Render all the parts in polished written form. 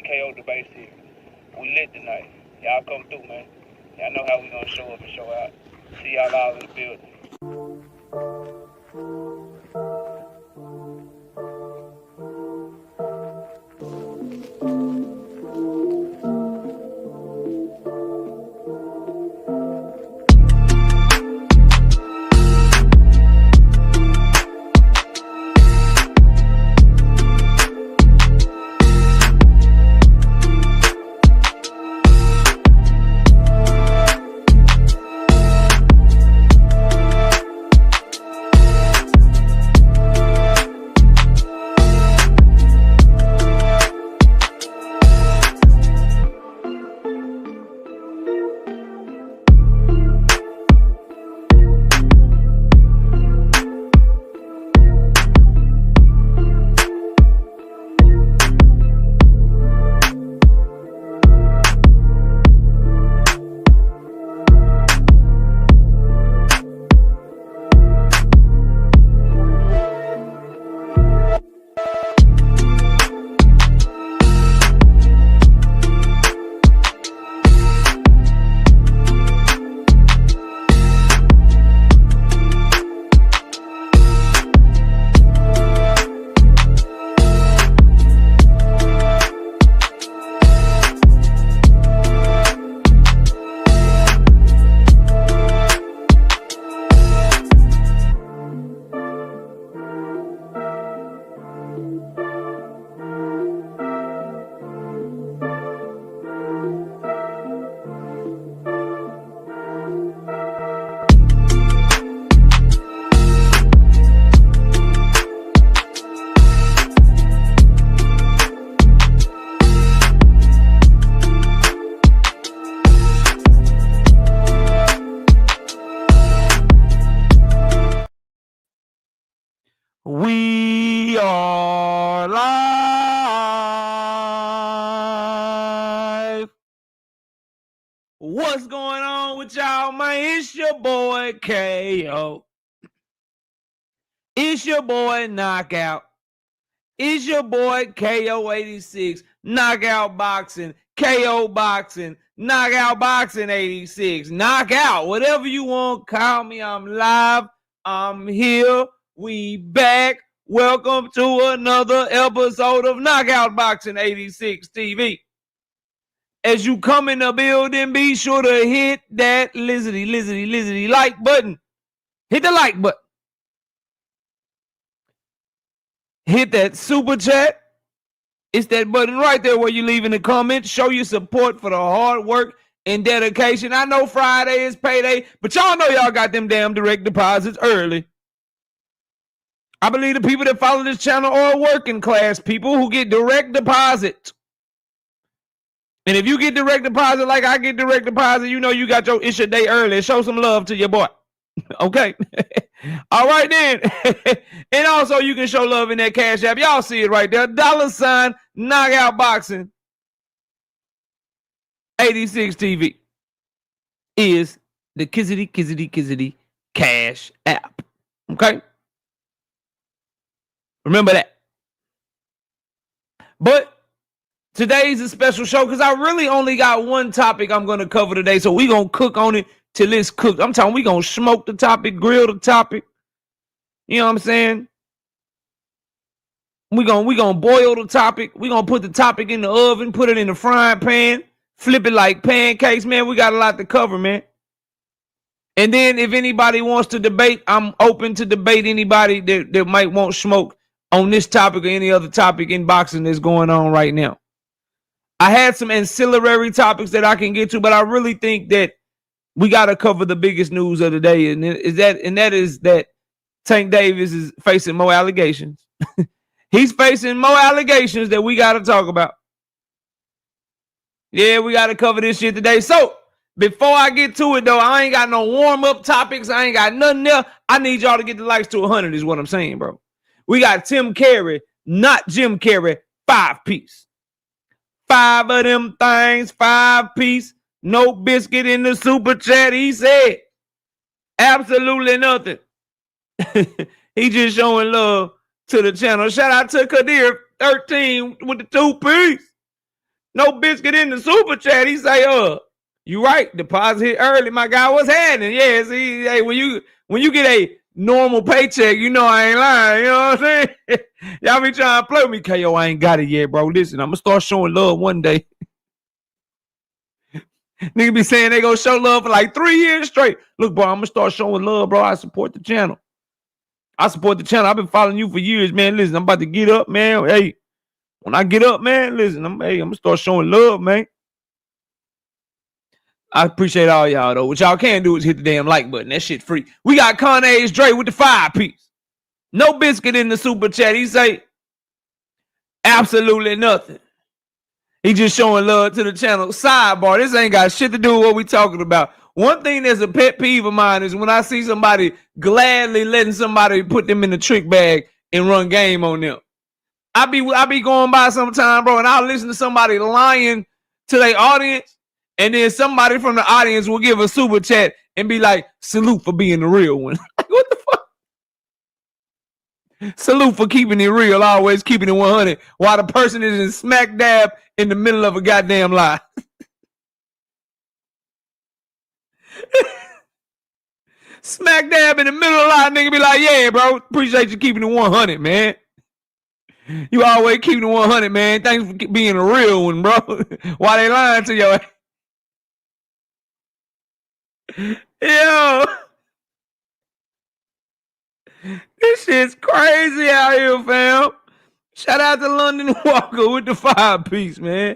KO debate here. We lit tonight. Y'all come through, man. Y'all know how we gonna show up and show out. See y'all all in the building. We are live. What's going on with y'all, man? It's your boy KO. It's your boy Knockout. It's your boy KO86. Knockout Boxing. KO Boxing. Knockout Boxing 86. Knockout. Whatever you want, call me. I'm live. I'm here. We back. Welcome to another episode of Knockout Boxing 86 TV. As you come in the building, be sure to hit that lizardy like button. Hit the like button. Hit that super chat. It's that button right there where you leave in the comments. Show your support for the hard work and dedication. I know Friday is payday, but y'all know y'all got them damn direct deposits early. I believe the people that follow this channel are working class people who get direct deposit. And if you get direct deposit like I get direct deposit, you know you got your it's your day early. Show some love to your boy. Okay. All right then. And also you can show love in that Cash App. Y'all see it right there. $ Knockout Boxing 86 TV is the Kizzity Cash App. Okay. Remember that. But today's a special show because I really only got one topic I'm going to cover today. So we're going to cook on it till it's cooked. I'm talking we're going to smoke the topic, grill the topic. You know what I'm saying? We're going to boil the topic. We're going to put the topic in the oven, put it in the frying pan, flip it like pancakes, man. We got a lot to cover, man. And then if anybody wants to debate, I'm open to debate anybody that might want smoke on this topic or any other topic in boxing that's going on right now. I had some ancillary topics that I can get to, but I really think that we got to cover the biggest news of the day, and that is that Tank Davis is facing more allegations. He's facing more allegations that we got to talk about. Yeah, we got to cover this shit today. So before I get to it, though, I ain't got no warm-up topics. I ain't got nothing there. I need y'all to get the likes to 100 is what I'm saying, bro. We got Tim Carey, not Jim Carrey, 5-piece. 5 of them things, 5-piece. No biscuit in the super chat, he said. Absolutely nothing. He just showing love to the channel. Shout out to Kadir, 13 with the 2-piece. No biscuit in the super chat. He say, you right. Deposit hit early, my guy. What's happening? Yeah, see, hey, when you get a normal paycheck, you know I ain't lying. You know what I'm saying? Y'all be trying to play with me. KO, I ain't got it yet, bro. Listen, I'm gonna start showing love one day. Nigga be saying they gonna show love for like 3 years straight. Look, bro, I'm gonna start showing love, bro. I support the channel. I've been following you for years, man. Listen, I'm about to get up, man. Hey, when I get up, man, listen, I'm gonna start showing love, man. I appreciate all y'all, though. What y'all can do is hit the damn like button. That shit free. We got Connie's Dre with the 5-piece. No biscuit in the super chat. He say, absolutely nothing. He just showing love to the channel. Sidebar, this ain't got shit to do with what we talking about. One thing that's a pet peeve of mine is when I see somebody gladly letting somebody put them in the trick bag and run game on them. I be going by sometime, bro, and I'll listen to somebody lying to their audience, and then somebody from the audience will give a super chat and be like, salute for being the real one. What the fuck? Salute for keeping it real, always keeping it 100, while the person is in smack dab in the middle of a goddamn lie. Smack dab in the middle of a lie, nigga be like, yeah, bro, appreciate you keeping it 100, man. You always keeping it 100, man. Thanks for being a real one, bro. Why they lying to you? Yo. This shit's crazy out here, fam. Shout out to London Walker with the 5-piece, man.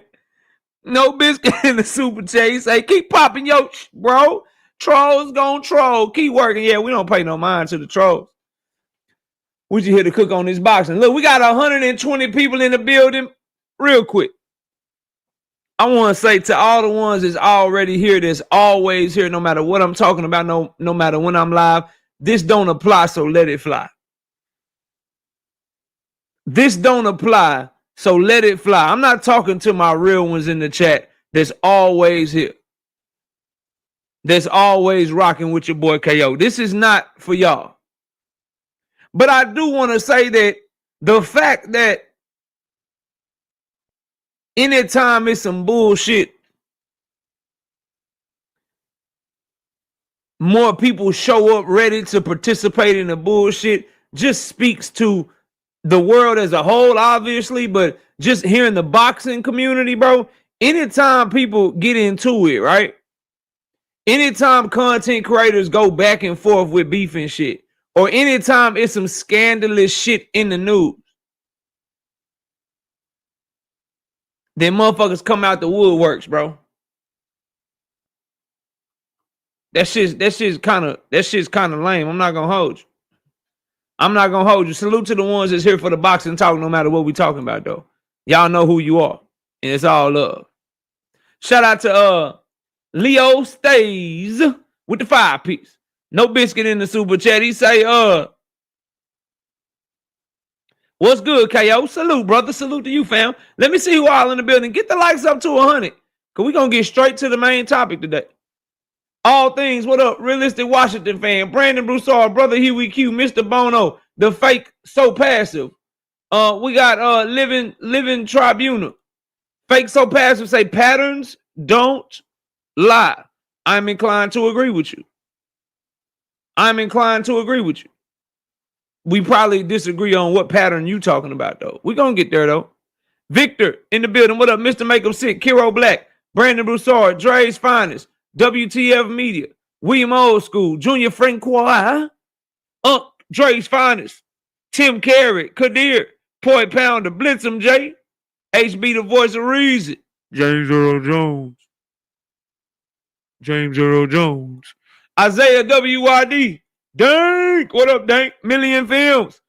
No biscuit in the super chase. Say, keep popping yo, bro. Trolls gon' troll. Keep working. Yeah, we don't pay no mind to the trolls. We just here to cook on this boxing. Look, we got 120 people in the building. Real quick, I want to say to all the ones that's already here, that's always here, no matter what I'm talking about, no matter when I'm live, this don't apply, so let it fly. This don't apply, so let it fly. I'm not talking to my real ones in the chat that's always here, that's always rocking with your boy KO. This is not for y'all. But I do want to say that the fact that anytime it's some bullshit, more people show up ready to participate in the bullshit just speaks to the world as a whole, obviously, but just here in the boxing community, bro, anytime people get into it, right? Anytime content creators go back and forth with beef and shit, or anytime it's some scandalous shit in the news, then motherfuckers come out the woodworks, bro. That shit's kind of lame. I'm not gonna hold you. Salute to the ones that's here for the boxing talk, no matter what we talking about, though. Y'all know who you are, and it's all love. Shout out to Leo Stays with the 5-piece. No biscuit in the super chat. He say, what's good, KO? Salute, brother. Salute to you, fam. Let me see who all in the building. Get the likes up to 100, because we're going to get straight to the main topic today. All things, what up? Realistic Washington fan. Brandon Broussard, brother Huey Q, Mr. Bono, the fake so passive. We got living tribunal. Fake so passive say patterns don't lie. I'm inclined to agree with you. We probably disagree on what pattern you talking about, though. We're going to get there, though. Victor in the building. What up, Mr. Makeup Sick, Kiro Black, Brandon Broussard, Dre's Finest, WTF Media, William Old School, Junior Francois, Dre's Finest, Tim Carrick, Kadir, Poi Pounder, Blitzum J, HB the Voice of Reason, James Earl Jones, Isaiah WYD, Dank, what up, Dank? Million Films,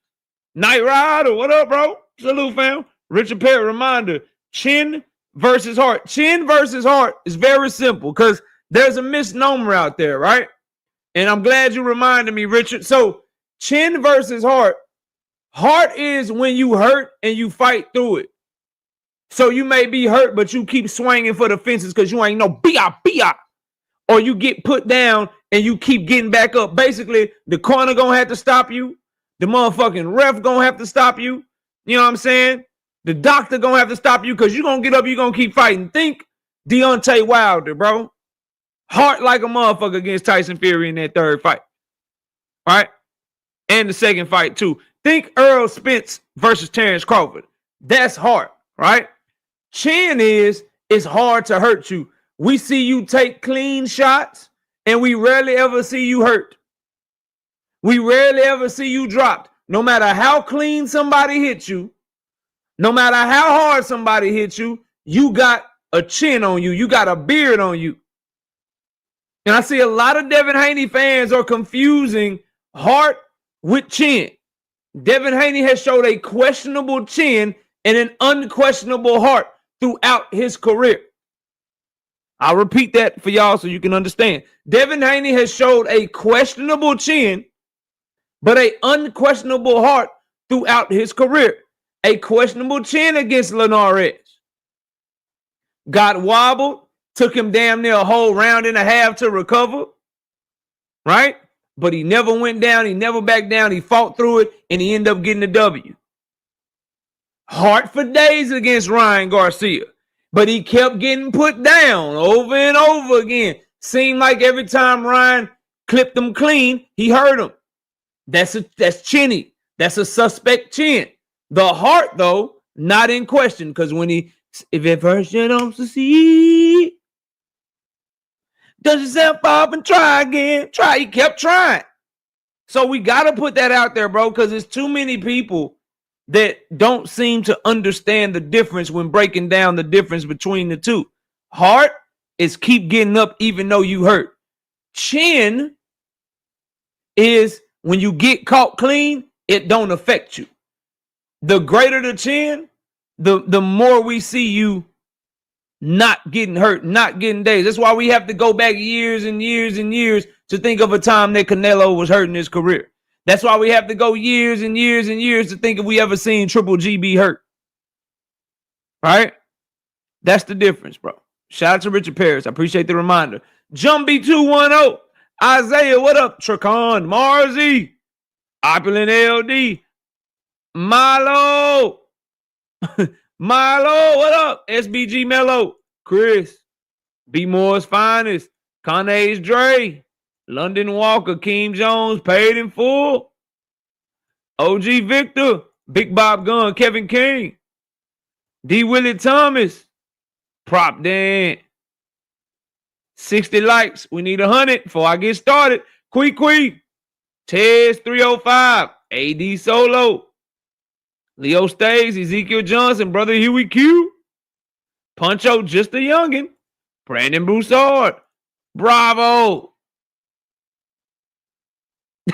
Night Rider, what up, bro? Salute, fam. Richard Perry reminder, Chin versus Heart. Chin versus Heart is very simple because there's a misnomer out there, right? And I'm glad you reminded me, Richard. So Chin versus Heart. Heart is when you hurt and you fight through it. So you may be hurt, but you keep swinging for the fences because you ain't no B.I. Or you get put down and you keep getting back up. Basically, the corner gonna have to stop you. The motherfucking ref gonna have to stop you. You know what I'm saying? The doctor gonna have to stop you because you're gonna get up, you're gonna keep fighting. Think Deontay Wilder, bro. Heart like a motherfucker against Tyson Fury in that third fight. Right? And the second fight, too. Think Errol Spence versus Terrence Crawford. That's hard, right? Chin is, it's hard to hurt you. We see you take clean shots, and we rarely ever see you hurt. We rarely ever see you dropped. No matter how clean somebody hits you, no matter how hard somebody hits you, you got a chin on you. You got a beard on you. And I see a lot of Devin Haney fans are confusing heart with chin. Devin Haney has showed a questionable chin and an unquestionable heart throughout his career. I'll repeat that for y'all so you can understand. Devin Haney has showed a questionable chin, but an unquestionable heart throughout his career. A questionable chin against Linares. Got wobbled. Took him damn near a whole round and a half to recover. Right? But he never went down. He never backed down. He fought through it, and he ended up getting a W. Heart for days against Ryan Garcia. But he kept getting put down over and over again. Seemed like every time Ryan clipped him clean, he hurt him. That's chinny. That's a suspect chin. The heart, though, not in question. Because if at first you don't succeed, dust yourself off and try again. He kept trying. So we got to put that out there, bro, because there's too many people that don't seem to understand the difference when breaking down the difference between the two. Heart is keep getting up even though you hurt. Chin is when you get caught clean, it don't affect you. The greater the chin, the more we see you not getting hurt, not getting dazed. That's why we have to go back years and years and years to think of a time that Canelo was hurt in his career. That's why we have to go years and years and years to think if we ever seen Triple G be hurt. Right? That's the difference, bro. Shout out to Richard Paris. I appreciate the reminder. Jumbie 210. Isaiah, what up? Tricon, Marzi, Opulent LD, Milo. Milo, what up? SBG Mello, Chris, B Moore's Finest, Connie's Dre, London Walker, Keem Jones, paid in full, OG Victor, Big Bob Gunn, Kevin King, D. Willie Thomas, Prop Dan, 60 likes. We need 100 before I get started. Quee, Tez 305, AD Solo, Leo Stays, Ezekiel Johnson, Brother Huey Q, Puncho Just a Youngin, Brandon Broussard, Bravo.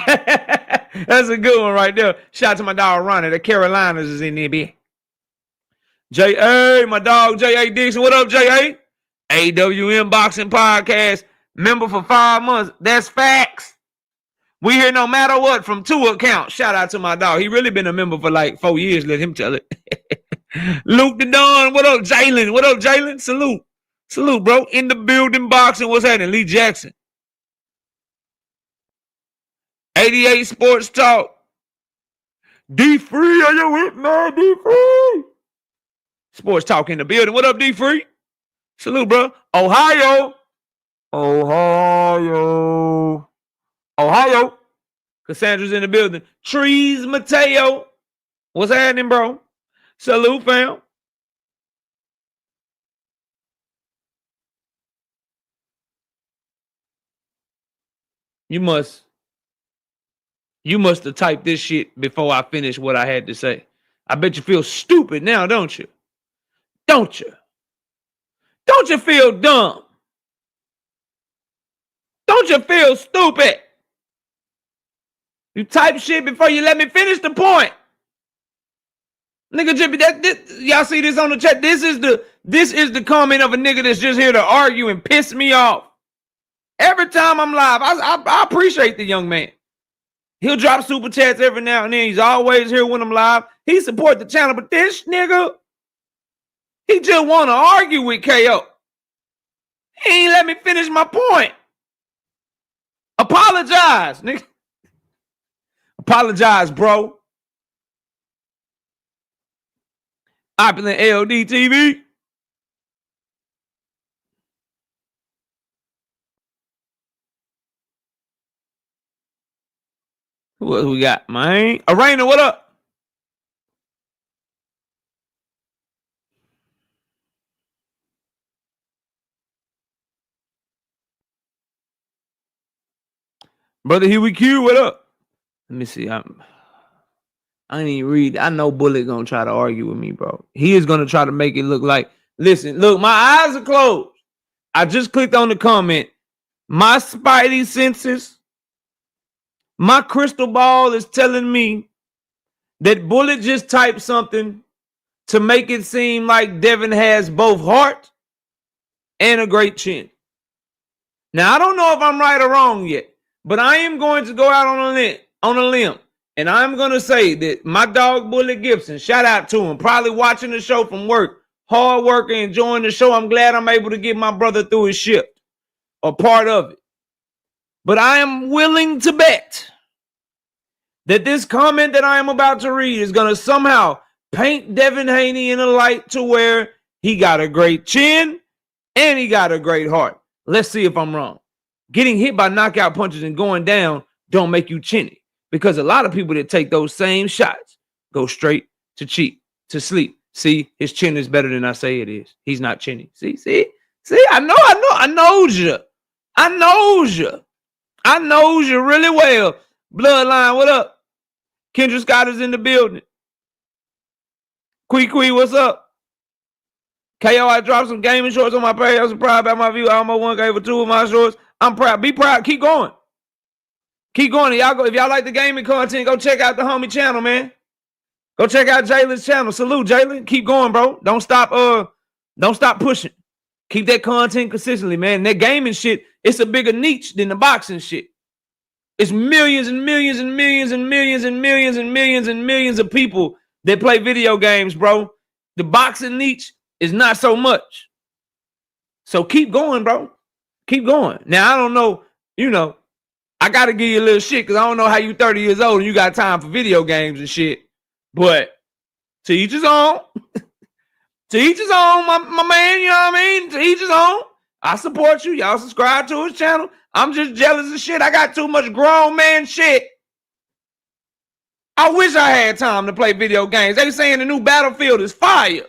That's a good one right there. Shout out to my dog Ronnie. The Carolinas is in there, bitch. J.A., my dog J.A. Dixon. What up, J.A.? AWM Boxing Podcast. Member for 5 months. That's facts. We here no matter what from 2 accounts. Shout out to my dog. He really been a member for like 4 years. Let him tell it. Luke the Don. What up, Jalen? What up, Jalen? Salute, bro. In the building boxing. What's happening? Lee Jackson. 88 Sports Talk. D-Free. Are you with me, D-Free? Sports Talk in the building. What up, D-Free? Salute, bro. Ohio. Cassandra's in the building. Trees Mateo. What's happening, bro? Salute, fam. You must have typed this shit before I finished what I had to say. I bet you feel stupid now, don't you? Don't you? Don't you feel dumb? Don't you feel stupid? You type shit before you let me finish the point. Nigga, Jippy, y'all see this on the chat? This is the comment of a nigga that's just here to argue and piss me off. Every time I'm live, I appreciate the young man. He'll drop super chats every now and then. He's always here when I'm live. He support the channel, but this nigga, he just want to argue with KO. He ain't let me finish my point. Apologize, nigga. Apologize, bro. Opulent LD TV. Who else we got, man? Arena, what up? Brother Huey Q, what up? Let me see. I ain't even read. I know Bullet gonna try to argue with me, bro. He is gonna try to make it look like, listen, look, my eyes are closed. I just clicked on the comment. My spidey senses, my crystal ball is telling me that Bullet just typed something to make it seem like Devin has both heart and a great chin. Now, I don't know if I'm right or wrong yet, but I am going to go out on a limb, and I'm going to say that my dog Bullet Gibson, shout out to him, probably watching the show from work, hard worker, enjoying the show. I'm glad I'm able to get my brother through his shift, or part of it. But I am willing to bet that this comment that I am about to read is going to somehow paint Devin Haney in a light to where he got a great chin and he got a great heart. Let's see if I'm wrong. Getting hit by knockout punches and going down don't make you chinny, because a lot of people that take those same shots go straight to sleep. See, his chin is better than I say it is. He's not chinny. See, I knows you really well. Bloodline, what up? Kendra Scott is in the building. Quee, what's up? KO, I dropped some gaming shorts on my page. I'm surprised about my view. I almost 1K for 2 of my shorts. I'm proud. Be proud. Keep going. Y'all go. If y'all like the gaming content, go check out the homie channel, man. Go check out Jalen's channel. Salute, Jalen. Keep going, bro. Don't stop pushing. Keep that content consistently, man. That gaming shit, it's a bigger niche than the boxing shit. It's millions and millions and millions and millions and millions and millions and millions of people that play video games, bro. The boxing niche is not so much. So keep going, bro. Keep going. Now, I don't know, I got to give you a little shit because I don't know how you 30 years old and you got time for video games and shit. But to each his own. To each his own, my man, you know what I mean? To each his own. I support you. Y'all subscribe to his channel. I'm just jealous of shit. I got too much grown man shit. I wish I had time to play video games. They saying the new Battlefield is fire.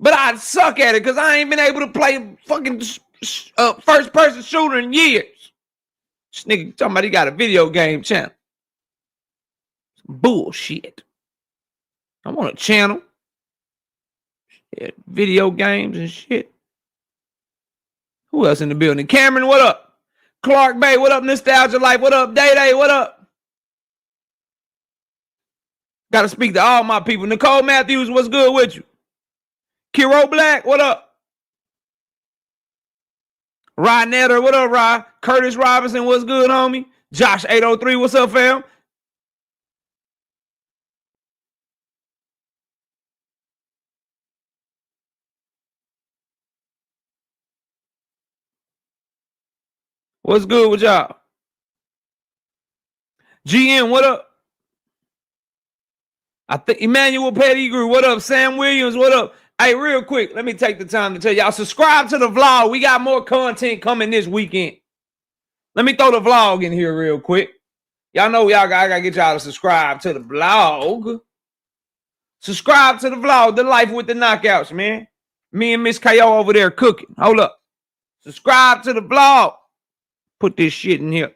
But I suck at it because I ain't been able to play fucking first-person shooter in years. This nigga talking about he got a video game channel. Bullshit. I want a channel. Yeah, video games and shit. Who else in the building? Cameron, what up? Clark Bay, what up? Nostalgia Life, what up? Day, what up? Got to speak to all my people. Nicole Matthews, what's good with you? Kiro Black, what up? Rod Netter, what up, Rod? Curtis Robinson, what's good, homie? Josh 803, what's up, fam? What's good with y'all? GM, what up? I think Emmanuel Pettigrew, what up? Sam Williams, what up? Hey, real quick, let me take the time to tell y'all, subscribe to the vlog. We got more content coming this weekend. Let me throw the vlog in here real quick. Y'all know I gotta get y'all to subscribe to the vlog. Subscribe to the vlog, The Life with the Knockouts, man. Me and Miss KO over there cooking. Hold up. Subscribe to the vlog. Put this shit in here.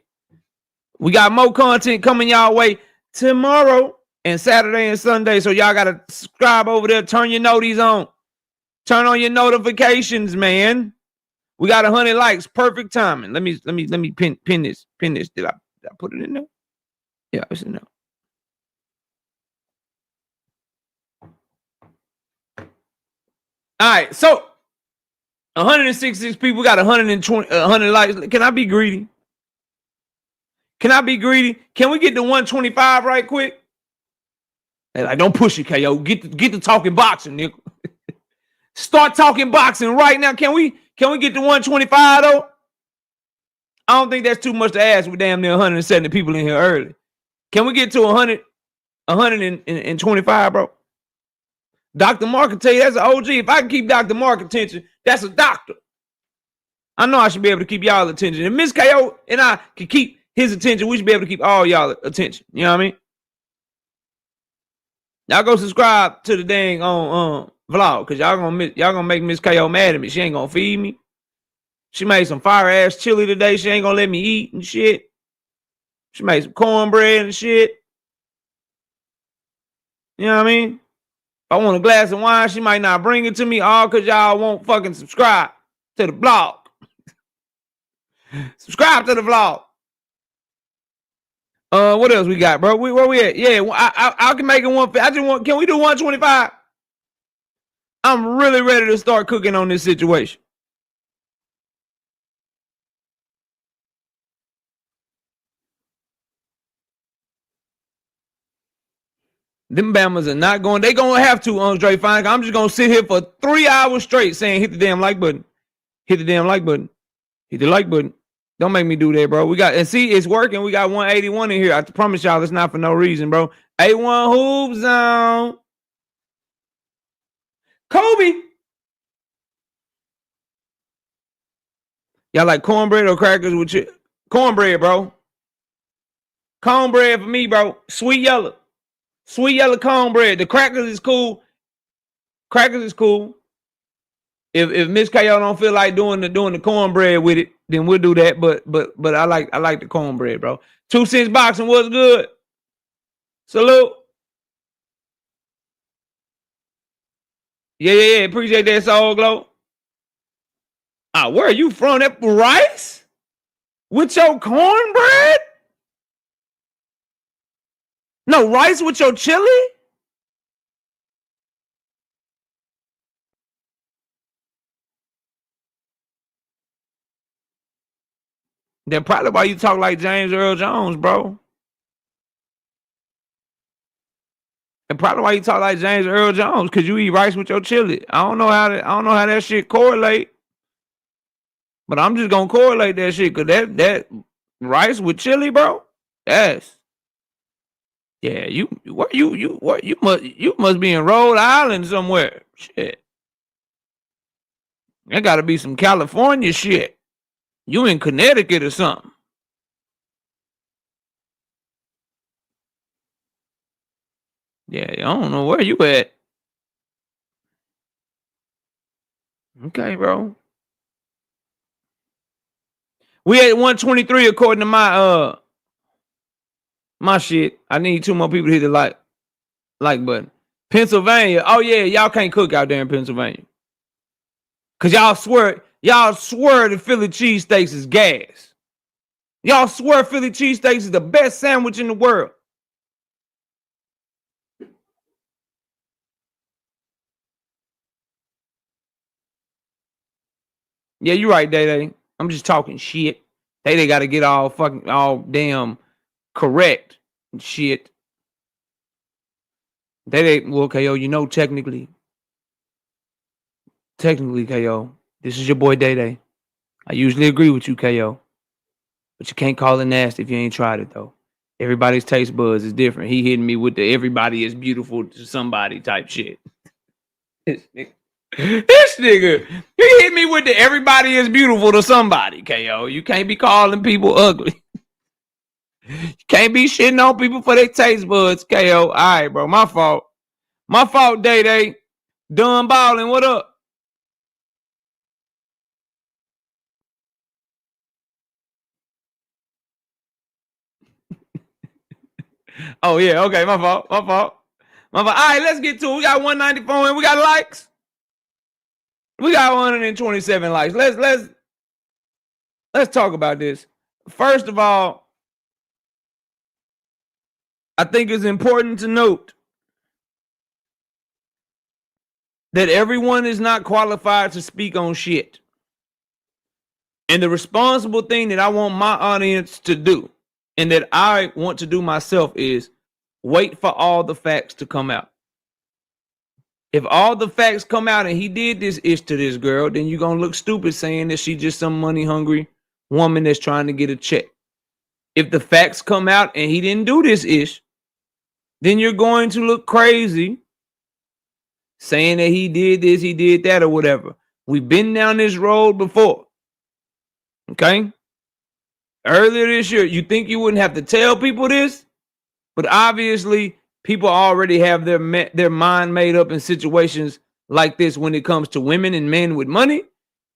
We got more content coming y'all way tomorrow and Saturday and Sunday. So y'all gotta subscribe over there. Turn your noties on. Turn on your notifications, man. We got 100 likes. Perfect timing. Let me pin this. Did I put it in there? Yeah, it's in there. All right, so 166 people got 100 likes. Can I be greedy? Can we get to 125 right quick? Hey, like, don't push it, KO. Get the talking boxing, nigga. Start talking boxing right now. Can we get to 125 though? I don't think that's too much to ask with damn near 170 people in here early. Can we get to 125, bro? Dr. Mark can tell you that's an OG. If I can keep Dr. Mark attention, that's a doctor. I know I should be able to keep y'all attention. If Miss KO and I can keep his attention, we should be able to keep all y'all attention. You know what I mean? Y'all go subscribe to the dang on vlog, cause y'all gonna make Miss KO mad at me. She ain't gonna feed me. She made some fire ass chili today. She ain't gonna let me eat and shit. She made some cornbread and shit. You know what I mean? If I want a glass of wine, she might not bring it to me, all because y'all won't fucking subscribe to the blog. Subscribe to the vlog. What else we got, bro? Where we at? Yeah, I can make it 150. Can we do 125? I'm really ready to start cooking on this situation. Them Bammers are not going. They gonna have to, Andre Fine. I'm just gonna sit here for 3 hours straight saying hit the damn like button. Hit the damn like button. Hit the like button. Don't make me do that, bro. We got, and see, it's working. We got 181 in here. I promise y'all it's not for no reason, bro. A1 Hoop Zone. Kobe. Y'all like cornbread or crackers with you? Cornbread, bro. Cornbread for me, bro. Sweet yellow. Sweet yellow cornbread. The crackers is cool. Crackers is cool. If Miss KO don't feel like doing the cornbread with it, then we'll do that. But I like the cornbread, bro. 2 cents boxing was good. Salute. Yeah. Appreciate that, Soul Glow. Where are you from? That rice with your cornbread? No, rice with your chili? That's probably why you talk like James Earl Jones, bro. And probably why you talk like James Earl Jones, because you eat rice with your chili. I don't know how that shit correlate. But I'm just gonna correlate that shit, cause that rice with chili, bro. Yes. Yeah, you must be in Rhode Island somewhere. Shit. That gotta be some California shit. You in Connecticut or something. Yeah, I don't know where you at. Okay, bro. We at 123 according to my shit. I need 2 more people to hit the like button. Pennsylvania. Oh yeah, y'all can't cook out there in Pennsylvania. Cause y'all swear the Philly cheesesteaks is gas. Y'all swear Philly cheesesteaks is the best sandwich in the world. Yeah, you're right, Day. I'm just talking shit. They got to get all damn correct and shit. Well, KO, you know, technically, KO, this is your boy Day. I usually agree with you, KO, but you can't call it nasty if you ain't tried it though. Everybody's taste buds is different. He hitting me with the everybody is beautiful to somebody type shit. This nigga, he hit me with the everybody is beautiful to somebody, KO. You can't be calling people ugly. You can't be shitting on people for their taste buds, KO. All right, bro. My fault. My fault, Day. Done balling. What up? Oh, yeah. Okay, my fault. All right, let's get to it. We got 194 and we got likes. We got 127 likes. Let's talk about this. First of all, I think it's important to note that everyone is not qualified to speak on shit. And the responsible thing that I want my audience to do, and that I want to do myself, is wait for all the facts to come out. If all the facts come out and he did this ish to this girl, then you're going to look stupid saying that she's just some money hungry woman that's trying to get a check. If the facts come out and he didn't do this ish, then you're going to look crazy saying that he did this, he did that, or whatever. We've been down this road before. Okay? Earlier this year, you think you wouldn't have to tell people this? But obviously, people already have their mind made up in situations like this when it comes to women and men with money.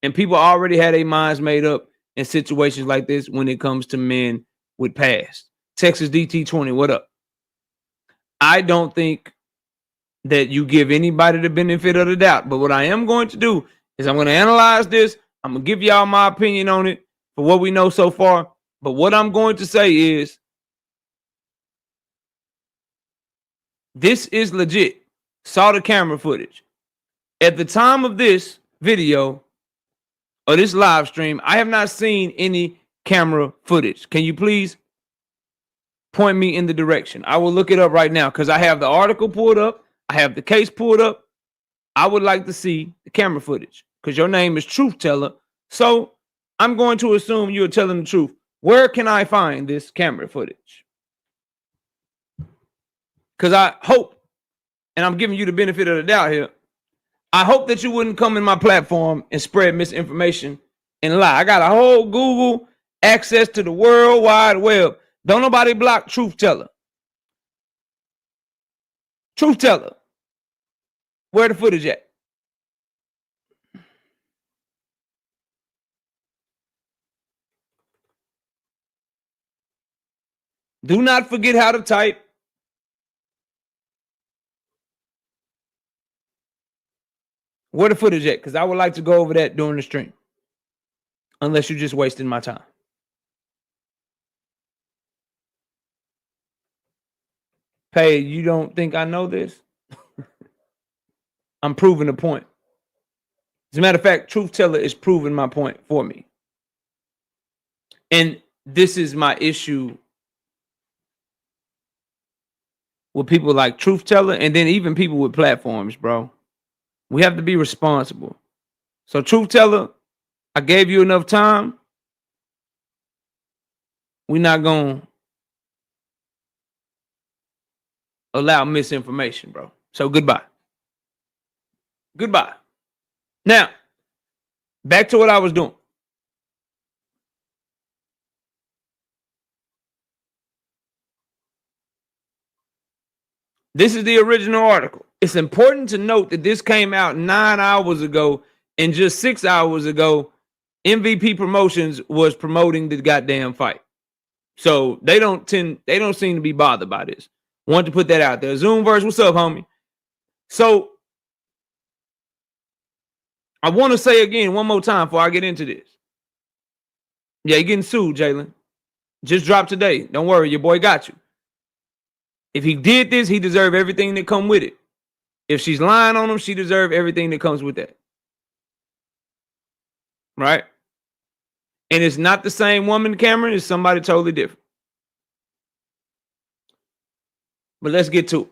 And people already had their minds made up in situations like this when it comes to men with past. Texas DT20, what up? I don't think that you give anybody the benefit of the doubt. But what I am going to do is I'm going to analyze this. I'm going to give y'all my opinion on it for what we know so far. But what I'm going to say is this is legit. Saw the camera footage. At the time of this video or this live stream, I have not seen any camera footage. Can you please point me in the direction? I will look it up right now because I have the article pulled up. I have the case pulled up. I would like to see the camera footage because your name is Truth Teller. So I'm going to assume you're telling the truth. Where can I find this camera footage? Because I hope, and I'm giving you the benefit of the doubt here, I hope that you wouldn't come in my platform and spread misinformation and lie. I got a whole Google access to the World Wide Web. Don't nobody block Truth Teller. Truth Teller. Where the footage at? Do not forget how to type. Where the footage at? Because I would like to go over that during the stream. Unless you're just wasting my time. Pay, you don't think I know this? I'm proving a point. As a matter of fact, Truth Teller is proving my point for me. And this is my issue with people like Truth Teller and then even people with platforms, bro. We have to be responsible. So Truth Teller, I gave you enough time. We're not going to allow misinformation, bro. So goodbye. Goodbye. Now, back to what I was doing. This is the original article. It's important to note that this came out 9 hours ago, and just 6 hours ago, MVP Promotions was promoting the goddamn fight. So they don't seem to be bothered by this. Want to put that out there. Zoomverse, what's up, homie? So I want to say again one more time before I get into this. Yeah, you're getting sued, Jalen. Just dropped today. Don't worry, your boy got you. If he did this, he deserved everything that come with it. If she's lying on him, she deserved everything that comes with that. Right? And it's not the same woman, Cameron. It's somebody totally different. But let's get to it.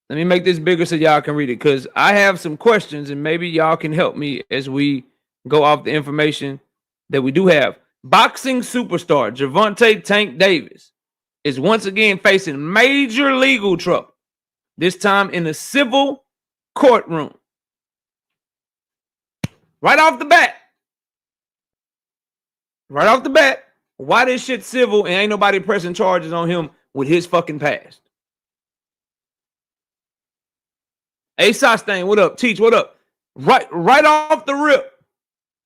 Let me make this bigger so y'all can read it because I have some questions and maybe y'all can help me as we go off the information that we do have. Boxing superstar Gervonta Tank Davis is once again facing major legal trouble, this time in a civil courtroom. Right off the bat. Why this shit civil and ain't nobody pressing charges on him with his fucking past? Hey, Sostain, what up? Teach, what up? Right off the rip.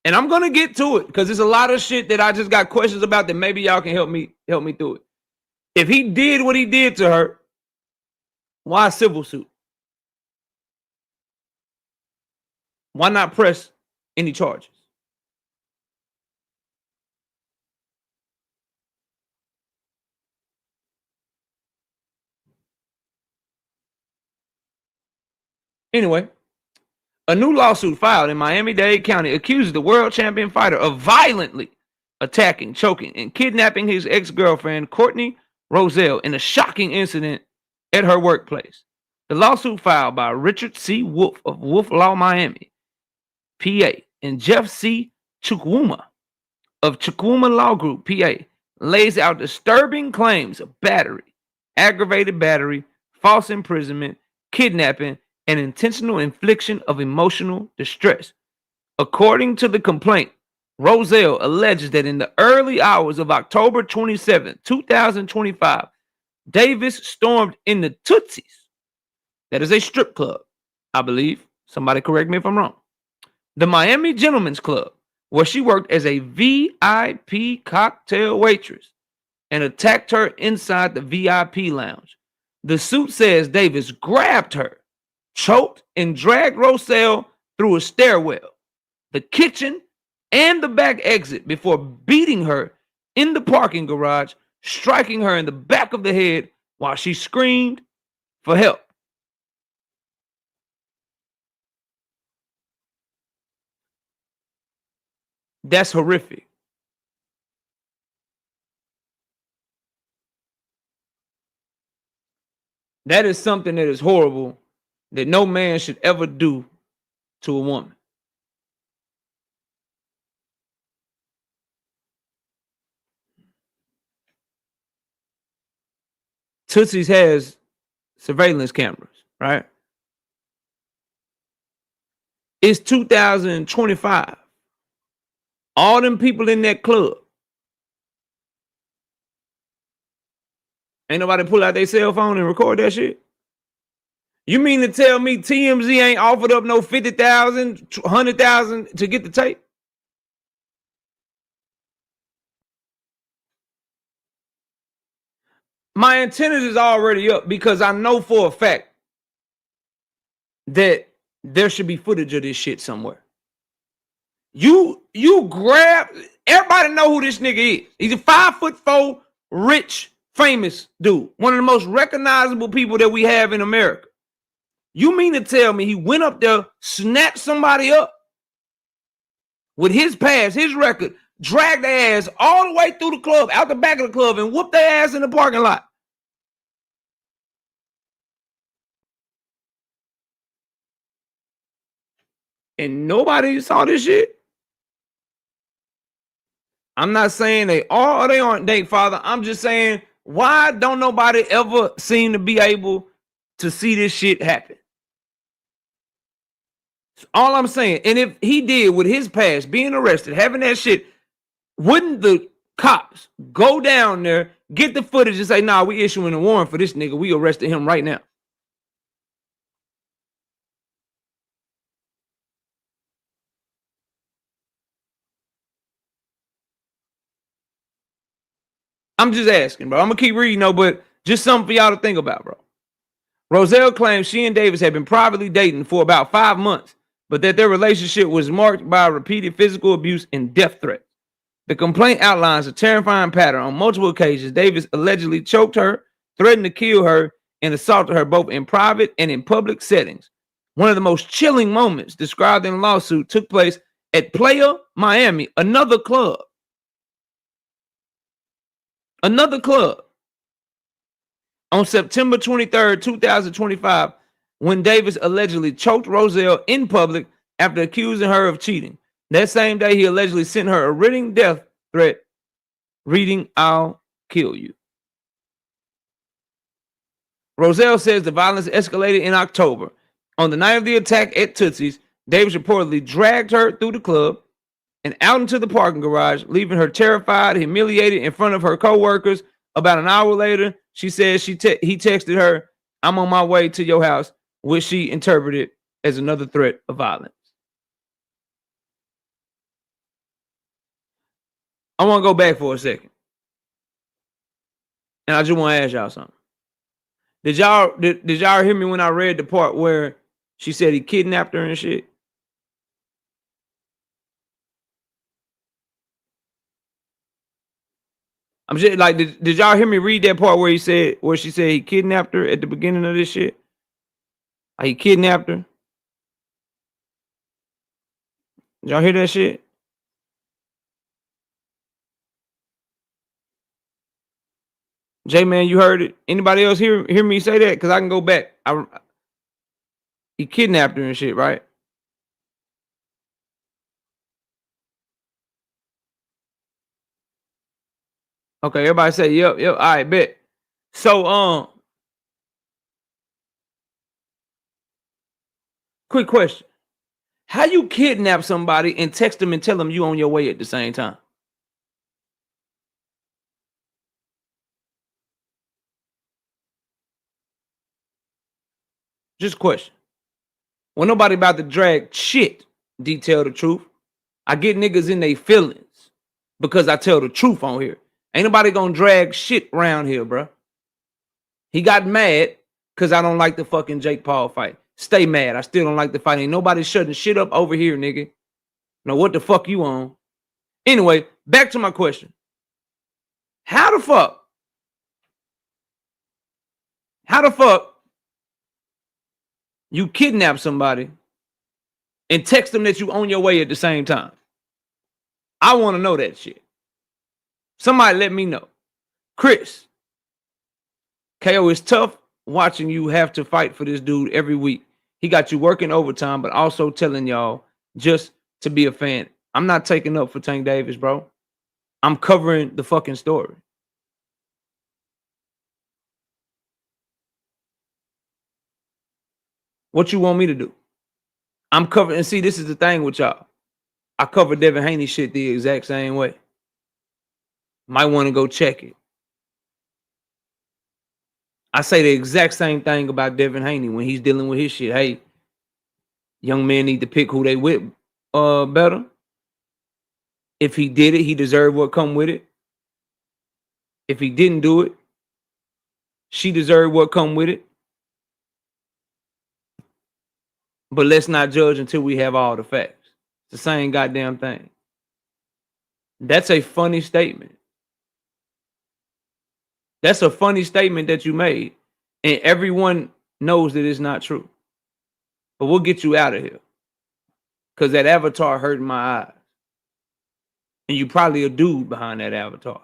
And I'm gonna get to it because there's a lot of shit that I just got questions about that maybe y'all can help me through it. If he did what he did to her, why civil suit? Why not press any charges? Anyway, a new lawsuit filed in Miami-Dade County accuses the world champion fighter of violently attacking, choking, and kidnapping his ex-girlfriend, Courtney Roselle, in a shocking incident at her workplace. The lawsuit filed by Richard C. Wolf of Wolf Law Miami, PA, and Jeff C. Chukwuma of Chukwuma Law Group, PA, lays out disturbing claims of battery, aggravated battery, false imprisonment, kidnapping, and intentional infliction of emotional distress. According to the complaint, Roselle alleges that in the early hours of October 27, 2025, Davis stormed in the Tootsie's. That is a strip club, I believe. Somebody correct me if I'm wrong. The Miami Gentlemen's Club, where she worked as a VIP cocktail waitress, and attacked her inside the VIP lounge. The suit says Davis grabbed her, choked, and dragged Roselle through a stairwell, the kitchen, and the back exit before beating her in the parking garage, striking her in the back of the head while she screamed for help. That's horrific. That is something that is horrible that no man should ever do to a woman. Tootsie's has surveillance cameras, right? It's 2025. All them people in that club. Ain't nobody pull out their cell phone and record that shit? You mean to tell me TMZ ain't offered up no 50,000, 100,000 to get the tape? My antennas is already up because I know for a fact that there should be footage of this shit somewhere. You grab, everybody know who this nigga is. He's a 5'4", rich, famous dude. One of the most recognizable people that we have in America. You mean to tell me he went up there, snatched somebody up with his past, his record, dragged their ass all the way through the club, out the back of the club, and whooped their ass in the parking lot? And nobody saw this shit? I'm not saying they are or they aren't, Date Father. I'm just saying, why don't nobody ever seem to be able to see this shit happen? That's all I'm saying. And if he did with his past, being arrested, having that shit, wouldn't the cops go down there, get the footage, and say, nah, we issuing a warrant for this nigga. We arrested him right now. I'm just asking, bro. I'm going to keep reading, though, but just something for y'all to think about, bro. Roselle claims she and Davis had been privately dating for about 5 months, but that their relationship was marked by repeated physical abuse and death threats. The complaint outlines a terrifying pattern. On multiple occasions, Davis allegedly choked her, threatened to kill her, and assaulted her both in private and in public settings. One of the most chilling moments described in the lawsuit took place at Playa Miami, another club. On September 23rd, 2025, when Davis allegedly choked Roselle in public after accusing her of cheating. That same day, he allegedly sent her a written death threat, reading, "I'll kill you." Roselle says the violence escalated in October. On the night of the attack at Tootsie's, Davis reportedly dragged her through the club and out into the parking garage, leaving her terrified, humiliated in front of her coworkers. About an hour later, she says he texted her, "I'm on my way to your house," which she interpreted as another threat of violence. I want to go back for a second. And I just want to ask y'all something. Did y'all hear me when I read the part where she said he kidnapped her and shit? I'm just like, did y'all hear me read that part where she said he kidnapped her at the beginning of this shit? Like he kidnapped her. Did y'all hear that shit? J Man, you heard it? Anybody else hear me say that? Because I can go back. He kidnapped her and shit, right? Okay, everybody say yep. All right, bet. So Quick question. How you kidnap somebody and text them and tell them you on your way at the same time? Just question. When nobody about to drag shit, detail the truth. I get niggas in their feelings because I tell the truth on here. Ain't nobody gonna drag shit around here, bro. He got mad because I don't like the fucking Jake Paul fight. Stay mad. I still don't like the fight. Ain't nobody shutting shit up over here, nigga. Now what the fuck you on? Anyway, back to my question. How the fuck you kidnap somebody and text them that you on your way at the same time? I want to know that shit. Somebody let me know. Chris, KO, is tough watching you have to fight for this dude every week. He got you working overtime, but also telling y'all just to be a fan. I'm not taking up for Tank Davis, bro. I'm covering the fucking story. What you want me to do? I'm covering, and see, this is the thing with y'all. I covered Devin Haney shit the exact same way. Might want to go check it. I say the exact same thing about Devin Haney when he's dealing with his shit. Hey, young men need to pick who they with better. If he did it, he deserved what come with it. If he didn't do it, she deserved what come with it. But let's not judge until we have all the facts. It's the same goddamn thing. That's a funny statement. That's a funny statement that you made. And everyone knows that it's not true. But we'll get you out of here. Because that avatar hurt my eyes. And you probably a dude behind that avatar.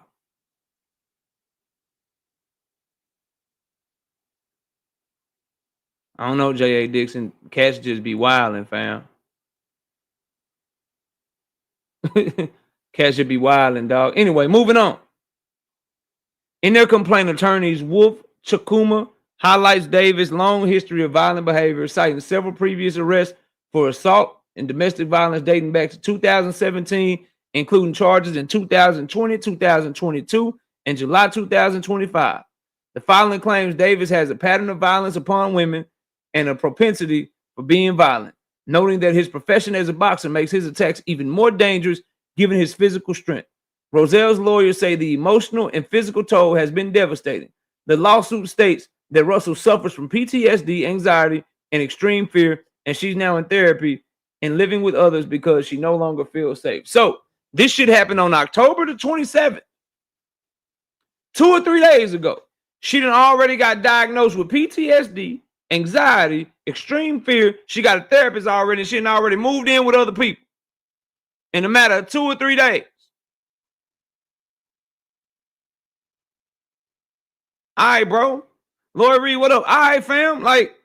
I don't know, J.A. Dixon. Cats just be wilding, fam. Cats should be wilding, dog. Anyway, moving on. In their complaint, attorneys Wolf Chakuma highlights Davis' long history of violent behavior, citing several previous arrests for assault and domestic violence dating back to 2017, including charges in 2020, 2022, and July 2025. The filing claims Davis has a pattern of violence upon women and a propensity for being violent, noting that his profession as a boxer makes his attacks even more dangerous given his physical strength. Roselle's lawyers say the emotional and physical toll has been devastating. The lawsuit states that Russell suffers from PTSD, anxiety, and extreme fear, and she's now in therapy and living with others because she no longer feels safe. So this shit happened on October the 27th, 2 or 3 days ago. She done already got diagnosed with PTSD, anxiety, extreme fear. She got a therapist already, and she done already moved in with other people in a matter of 2 or 3 days. All right, bro. Lloyd Reed, what up? All right, fam. Like,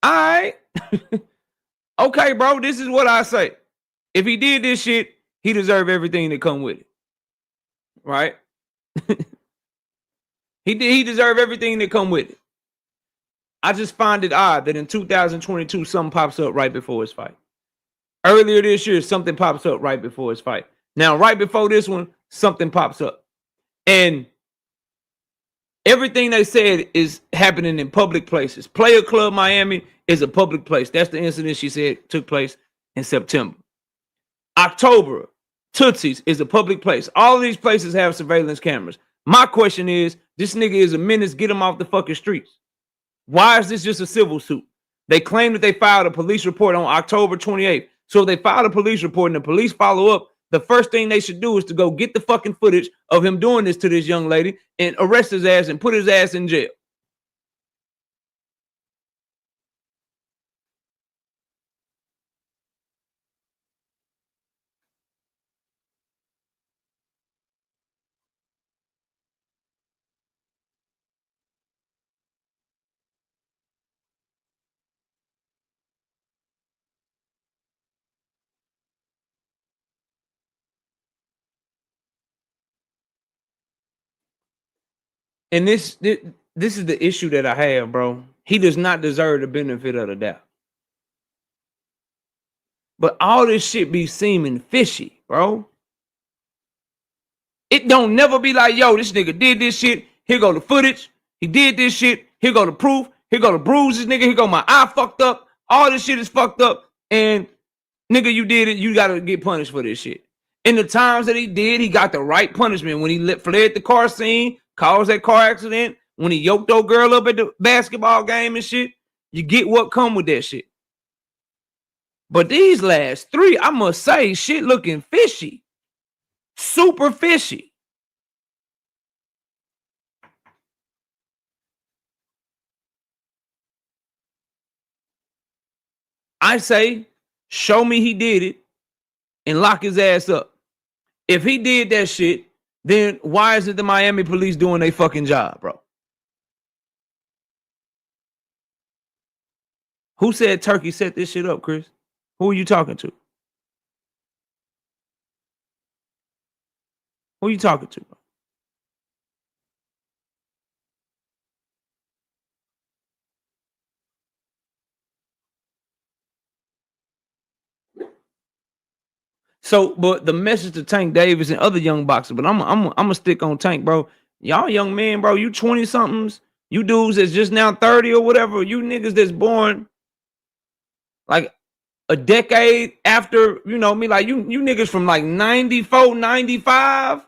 all right. Okay, bro. This is what I say. If he did this shit, he deserved everything that come with it. Right? He deserved everything that come with it. I just find it odd that in 2022, something pops up right before his fight. Earlier this year, something pops up right before his fight. Now, right before this one, something pops up. And everything they said is happening in public places. Player Club Miami is a public place. That's the incident she said took place in September. October, Tootsie's is a public place. All of these places have surveillance cameras. My question is, this nigga is a menace. Get him off the fucking streets. Why is this just a civil suit? They claim that they filed a police report on October 28th. So if they filed a police report and the police follow up, the first thing they should do is to go get the fucking footage of him doing this to this young lady and arrest his ass and put his ass in jail. And this is the issue that I have, bro. He does not deserve the benefit of the doubt. But all this shit be seeming fishy, bro. It don't never be like, yo, this nigga did this shit. Here go the footage. He did this shit. Here go the proof. Here go the bruises, nigga. Here go my eye fucked up. All this shit is fucked up. And nigga, you did it. You gotta get punished for this shit. In the times that he did, he got the right punishment. When he fled the car scene, caused that car accident, when he yoked old girl up at the basketball game and shit, you get what come with that shit. But these last three, I must say, shit looking fishy. Super fishy. I say, show me he did it and lock his ass up. If he did that shit, then why isn't the Miami police doing their fucking job, bro? Who said Turkey set this shit up, Chris? Who are you talking to? Who are you talking to, bro? So, but the message to Tank Davis and other young boxers, but I'm gonna stick on Tank, bro. Y'all young men, bro, you 20 somethings, you dudes that's just now 30 or whatever, you niggas that's born like a decade after, you know me, like you niggas from like 94, 95,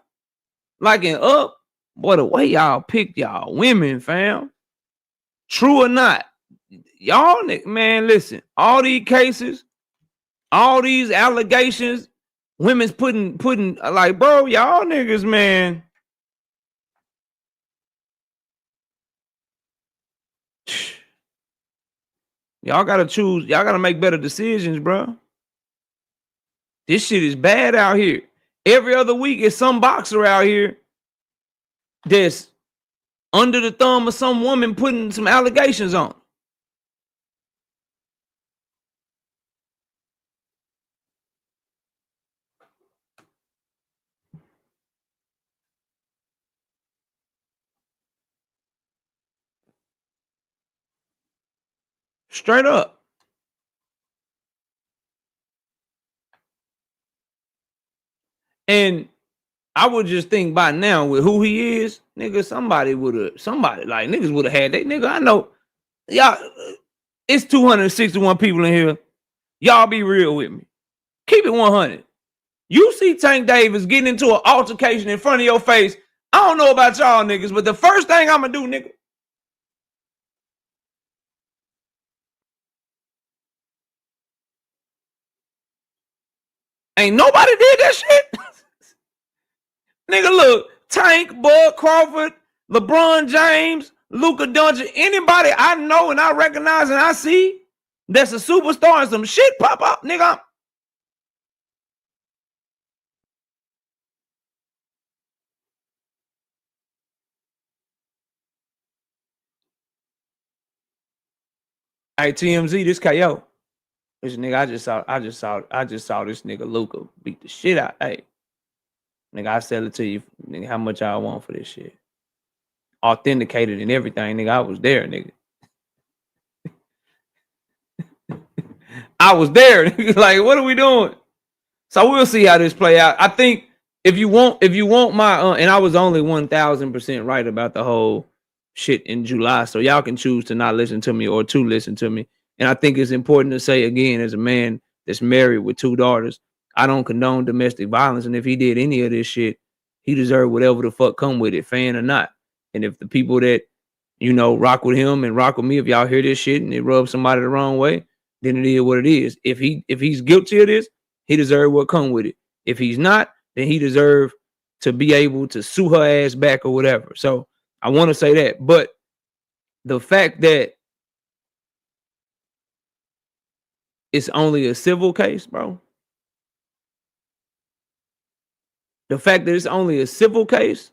like and up. Boy, the way y'all pick y'all women, fam. True or not, y'all, man, listen, all these cases, all these allegations, women's putting like, bro, y'all niggas, man. Y'all gotta choose. Y'all gotta make better decisions, bro. This shit is bad out here. Every other week is some boxer out here that's under the thumb of some woman putting some allegations on. Straight up. And I would just think by now with who he is, nigga, somebody like niggas would have had that. Nigga, I know y'all, it's 261 people in here. Y'all be real with me. Keep it 100. You see Tank Davis getting into an altercation in front of your face. I don't know about y'all niggas, but the first thing I'm gonna do, nigga, ain't nobody did that shit. Nigga, look, Tank, Bud Crawford, LeBron James, Luka Doncic, anybody I know and I recognize and I see that's a superstar and some shit pop up, nigga. Hey, TMZ, this KO. This nigga, I just saw this nigga Luka beat the shit out. Hey, nigga, I sell it to you. Nigga, how much y'all want for this shit? Authenticated and everything, nigga. I was there, nigga. I was there. Nigga. Like, what are we doing? So we'll see how this play out. I think if you want my and I was only 1000% right about the whole shit in July. So y'all can choose to not listen to me or to listen to me. And I think it's important to say again, as a man that's married with 2 daughters, I don't condone domestic violence. And if he did any of this shit, he deserved whatever the fuck come with it, fan or not. And if the people that, you know, rock with him and rock with me, if y'all hear this shit and it rubs somebody the wrong way, then it is what it is. If he's guilty of this, he deserves what come with it. If he's not, then he deserves to be able to sue her ass back or whatever. So I want to say that. But the fact that it's only a civil case, bro. The fact that it's only a civil case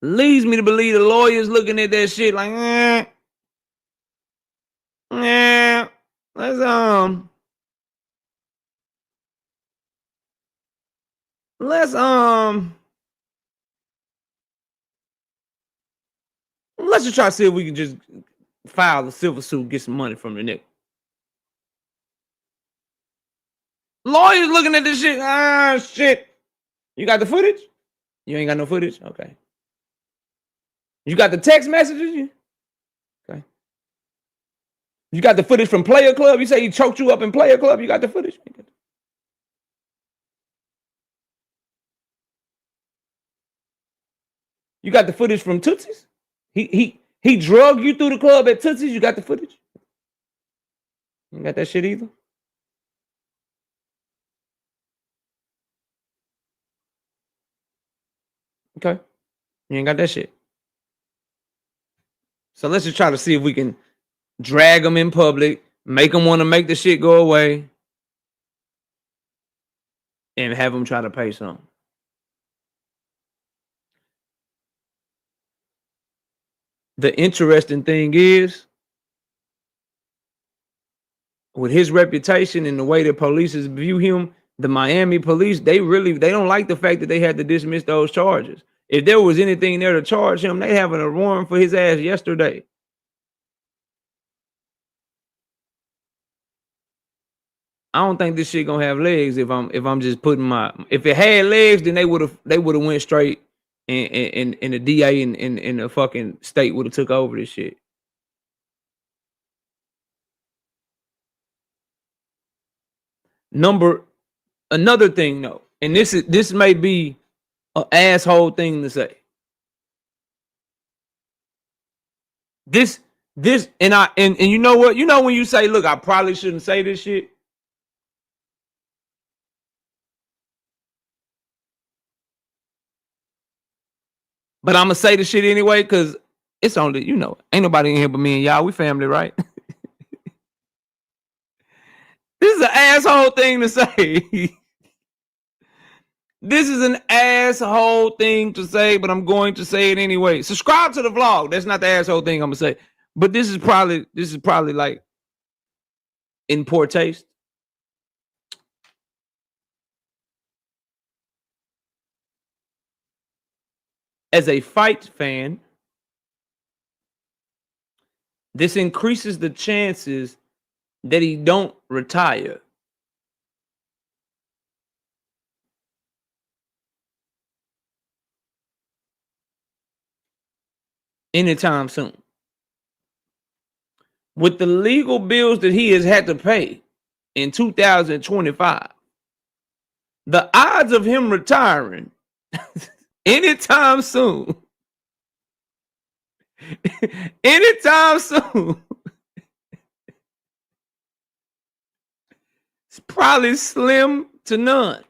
leads me to believe the lawyers looking at that shit like, let's just try to see if we can just file a civil suit, get some money from the nigga. lawyers looking at this shit. Ah, shit. You got the footage? You ain't got no footage? Okay. You got the text messages? Okay. You got the footage from Player Club? You say he choked you up in Player Club? You got the footage? You got the footage from Tootsie's? He drugged you through the club at Tootsie's? You got the footage? You got that shit either? Okay. You ain't got that shit. So let's just try to see if we can drag them in public, make them want to make the shit go away, and have them try to pay some. The interesting thing is, with his reputation and the way the police view him, the Miami police, they don't like the fact that they had to dismiss those charges. If there was anything there to charge him, they having a warrant for his ass yesterday. I don't think this shit gonna have legs if I'm just putting if it had legs, then they would have went straight and the DA in the fucking state would have took over this shit. Another thing though, and this may be an asshole thing to say. This and you know what? You know when you say, look, I probably shouldn't say this shit. But I'm gonna say the shit anyway, because it's only, ain't nobody in here but me and y'all. We family, right? This is an asshole thing to say. This is an asshole thing to say, but I'm going to say it anyway. Subscribe to the vlog. That's not the asshole thing I'm gonna say. But this is probably like in poor taste. As a fight fan, this increases the chances that he don't retire. Anytime soon. With the legal bills that he has had to pay in 2025, the odds of him retiring anytime soon, it's probably slim to none.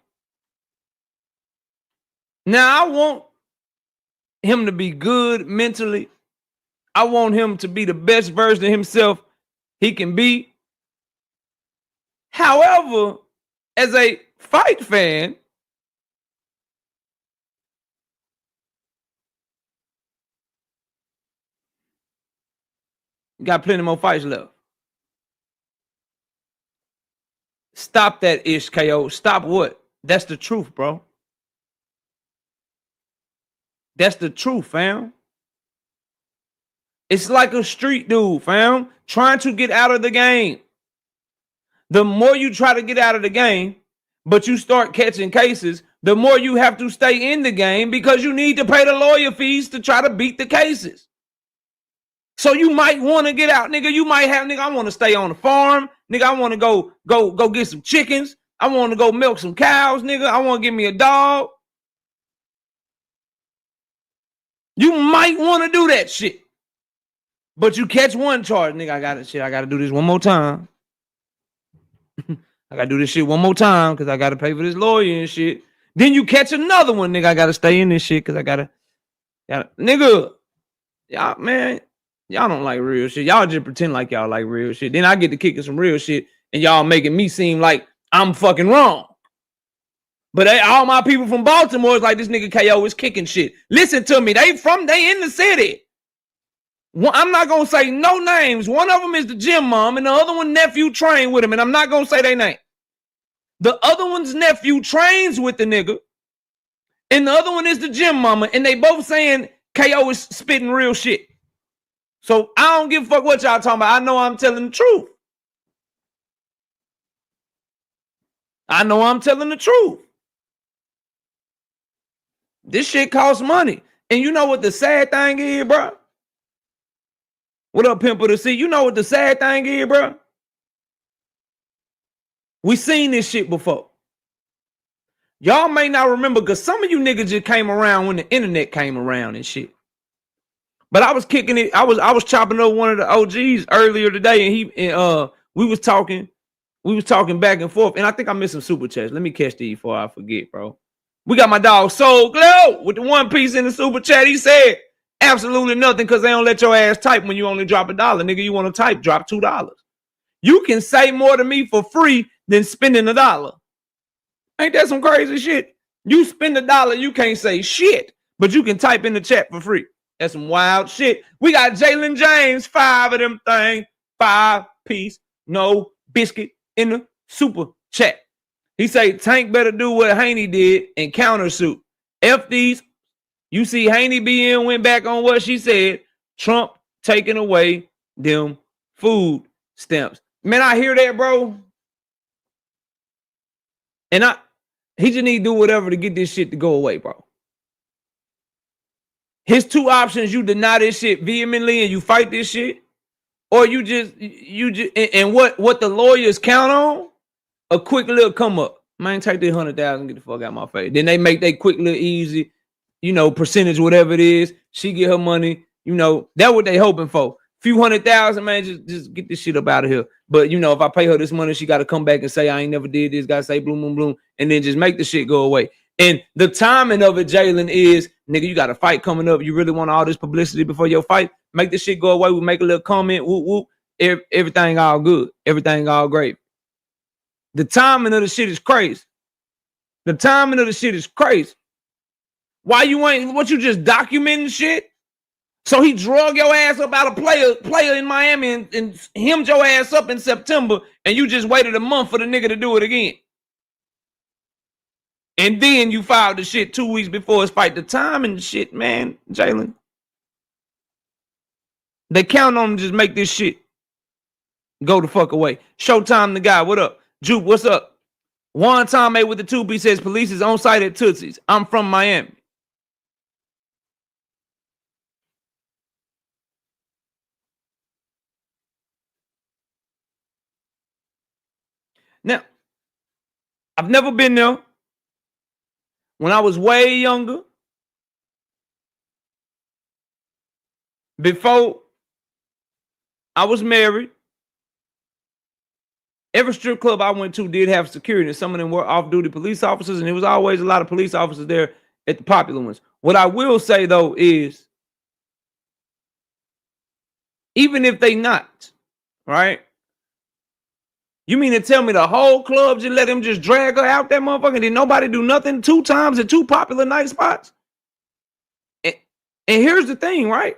Now, I want him to be good mentally. I want him to be the best version of himself he can be. However, as a fight fan, got plenty more fights left. Stop that ish, KO. Stop what? That's the truth, bro. That's the truth, fam. It's like a street dude, fam, trying to get out of the game. The more you try to get out of the game, but you start catching cases, the more you have to stay in the game because you need to pay the lawyer fees to try to beat the cases. So you might want to get out, nigga. You might have, nigga, I want to stay on the farm. Nigga, I want to go get some chickens. I want to go milk some cows, nigga. I want to get me a dog. You might want to do that shit. But you catch one charge, nigga, I got to do this one more time. I got to do this shit one more time because I got to pay for this lawyer and shit. Then you catch another one, nigga, I got to stay in this shit because I got to, nigga, y'all, man, y'all don't like real shit. Y'all just pretend like y'all like real shit. Then I get to kicking some real shit and y'all making me seem like I'm fucking wrong. But all my people from Baltimore is like, this nigga KO is kicking shit. Listen to me. They in the city. I'm not going to say no names. One of them is the gym mom and the other one nephew trained with him. And I'm not going to say their name. The other one's nephew trains with the nigga. And the other one is the gym mama. And they both saying KO is spitting real shit. So I don't give a fuck what y'all talking about. I know I'm telling the truth. I know I'm telling the truth. This shit costs money. And you know what the sad thing is, bro? What up, Pimple to see? You know what the sad thing is, bro? We seen this shit before. Y'all may not remember because some of you niggas just came around when the internet came around and shit. But I was kicking it. I was chopping up one of the OGs earlier today, and we was talking back and forth. And I think I missed some super chats. Let me catch these before I forget, bro. We got my dog Soul Glow with the one piece in the super chat. He said absolutely nothing because they don't let your ass type when you only drop $1. Nigga, you want to type, drop $2. You can say more to me for free than spending $1. Ain't that some crazy shit? You spend $1, you can't say shit, but you can type in the chat for free. That's some wild shit. We got Jalen James, 5 of them things, 5-piece, no biscuit in the super chat. He say Tank better do what Haney did and countersuit. F these. You see Haney BN went back on what she said. Trump taking away them food stamps. Man, I hear that, bro. And he just need to do whatever to get this shit to go away, bro. His two options: you deny this shit vehemently and you fight this shit, or you just and what the lawyers count on, a quick little come up. Man, take this 100,000, get the fuck out of my face. Then they make that quick little easy, percentage, whatever it is. She get her money, that's what they hoping for. Few 100,000, man, just get this shit up out of here. But if I pay her this money, she got to come back and say I ain't never did this. Got to say bloom, bloom, bloom, and then just make the shit go away. And the timing of it, Jalen, is nigga, you got a fight coming up. You really want all this publicity before your fight? Make this shit go away. We make a little comment. Whoop whoop. Everything all good. Everything all great. The timing of the shit is crazy. The timing of the shit is crazy. Why you ain't? What you just documenting shit? So he drug your ass up out of player in Miami and hemmed your ass up in September, and you just waited a month for the nigga to do it again. And then you filed the shit 2 weeks before his fight. The time and shit, man, Jalen. They count on him to just make this shit go the fuck away. Showtime the guy, what up? Jupe, what's up? Juan Tomei with the 2B says police is on site at Tootsie's. I'm from Miami. Now, I've never been there. When I was way younger, before I was married, every strip club I went to did have security. Some of them were off-duty police officers, and there was always a lot of police officers there at the popular ones. What I will say, though, is even if they not, right? You mean to tell me the whole club just let him just drag her out that motherfucker? Did nobody do nothing 2 times at 2 popular night spots? And here's the thing, right?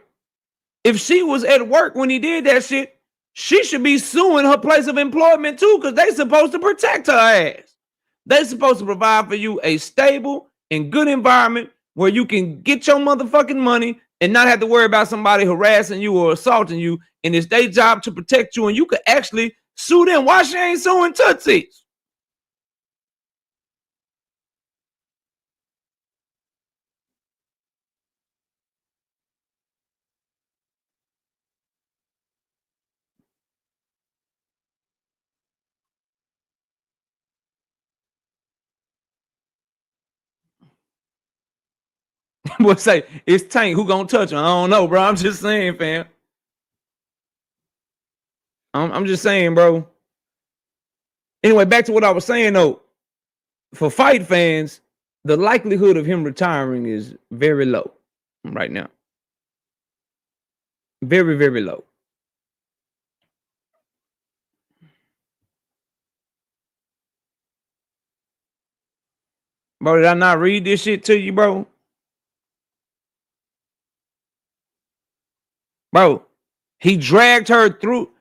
If she was at work when he did that shit, she should be suing her place of employment too, because they supposed to protect her ass. They supposed to provide for you a stable and good environment where you can get your motherfucking money and not have to worry about somebody harassing you or assaulting you. And it's their job to protect you, and you could actually sue them. Why she ain't suing Tootsie's? What say? It's Tank. Who gonna touch her? I don't know, bro. I'm just saying, fam. I'm just saying, bro. Anyway, back to what I was saying, though. For fight fans, the likelihood of him retiring is very low right now. Very, very low. Bro, did I not read this shit to you, bro? Bro, he dragged her through.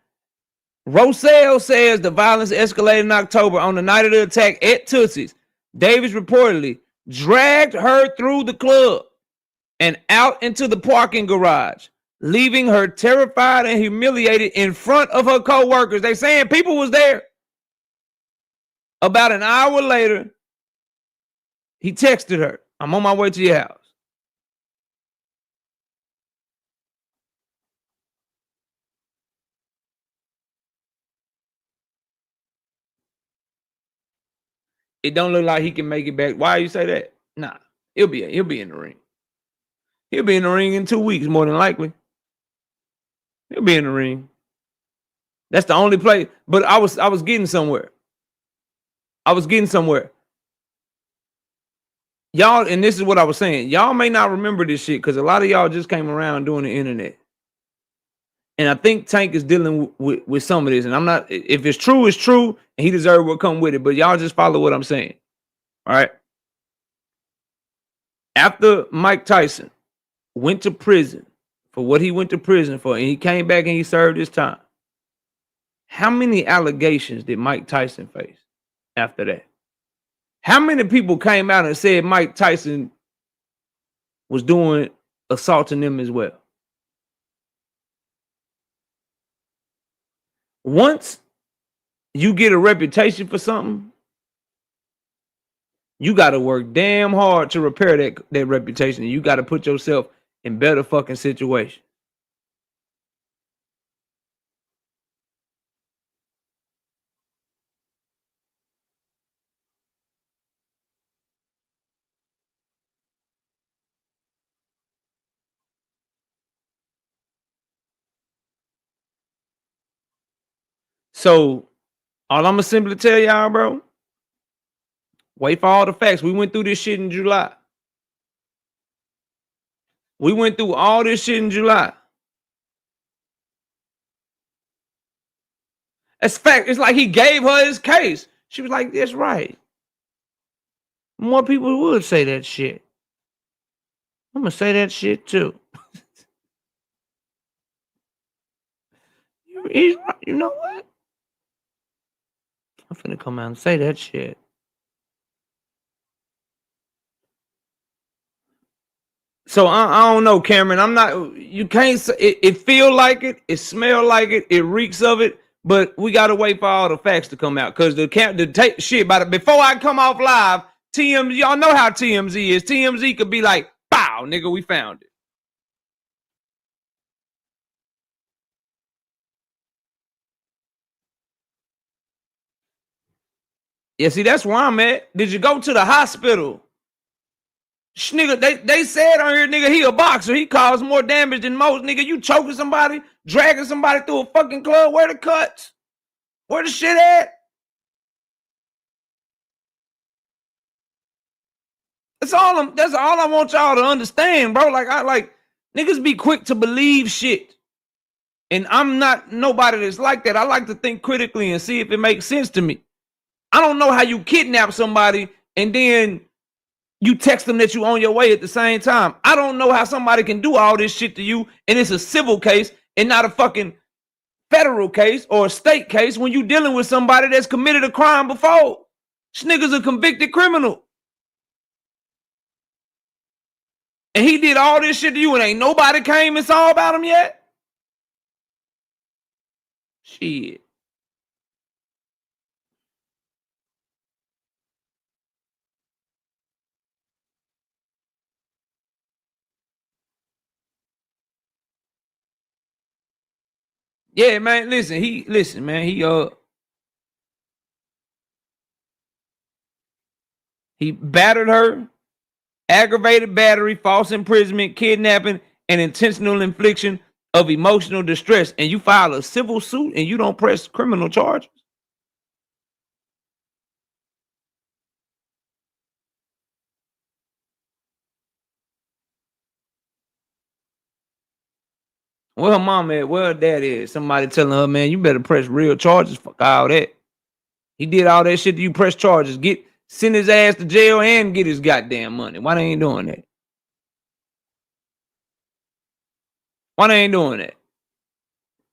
Rosell says the violence escalated in October on the night of the attack at Tootsie's. Davis reportedly dragged her through the club and out into the parking garage, leaving her terrified and humiliated in front of her co-workers. They saying people was there. About an hour later, he texted her, I'm on my way to your house. It don't look like he can make it back. Why you say that? Nah, he'll be in the ring. He'll be in the ring in 2 weeks, more than likely. He'll be in the ring. That's the only play. But I was getting somewhere. Y'all, and this is what I was saying. Y'all may not remember this shit because a lot of y'all just came around doing the internet. And I think Tank is dealing with some of this. And I'm not, if it's true, it's true. And he deserves what come with it. But y'all just follow what I'm saying. All right. After Mike Tyson went to prison for what he went to prison for, and he came back and he served his time, how many allegations did Mike Tyson face after that? How many people came out and said Mike Tyson was doing assaulting them as well? Once you get a reputation for something, you got to work damn hard to repair that reputation. You got to put yourself in better fucking situations. So all I'm gonna simply tell y'all, bro, wait for all the facts. We went through this shit in July. We went through all this shit in July. That's fact. It's like he gave her his case. She was like, that's right. More people would say that shit. I'm gonna say that shit too. He's right. You know what? I'm finna come out and say that shit. So I don't know, Cameron. I'm not. You can't say it feel like it. It smell like it. It reeks of it. But we gotta wait for all the facts to come out because the tape shit. Before I come off live, TMZ. Y'all know how TMZ is. TMZ could be like, "Bow, nigga, we found it." Yeah, see, that's where I'm at. Did you go to the hospital? Nigga, they said on here, nigga, he a boxer. He caused more damage than most. Nigga, you choking somebody, dragging somebody through a fucking club. Where the cuts? Where the shit at? That's all I want y'all to understand, bro. Like niggas be quick to believe shit. And I'm not nobody that's like that. I like to think critically and see if it makes sense to me. I don't know how you kidnap somebody and then you text them that you on your way at the same time. I don't know how somebody can do all this shit to you and it's a civil case and not a fucking federal case or a state case when you dealing with somebody that's committed a crime before. This nigga's a convicted criminal. And he did all this shit to you and ain't nobody came and saw about him yet? Shit. Yeah, man, listen, he battered her, aggravated battery, false imprisonment, kidnapping, and intentional infliction of emotional distress. And you file a civil suit and you don't press criminal charges? Where her mom at? Where her dad is? Somebody telling her, man, you better press real charges. Fuck all that. He did all that shit. You press charges. Send his ass to jail and get his goddamn money. Why they ain't doing that? Why they ain't doing that?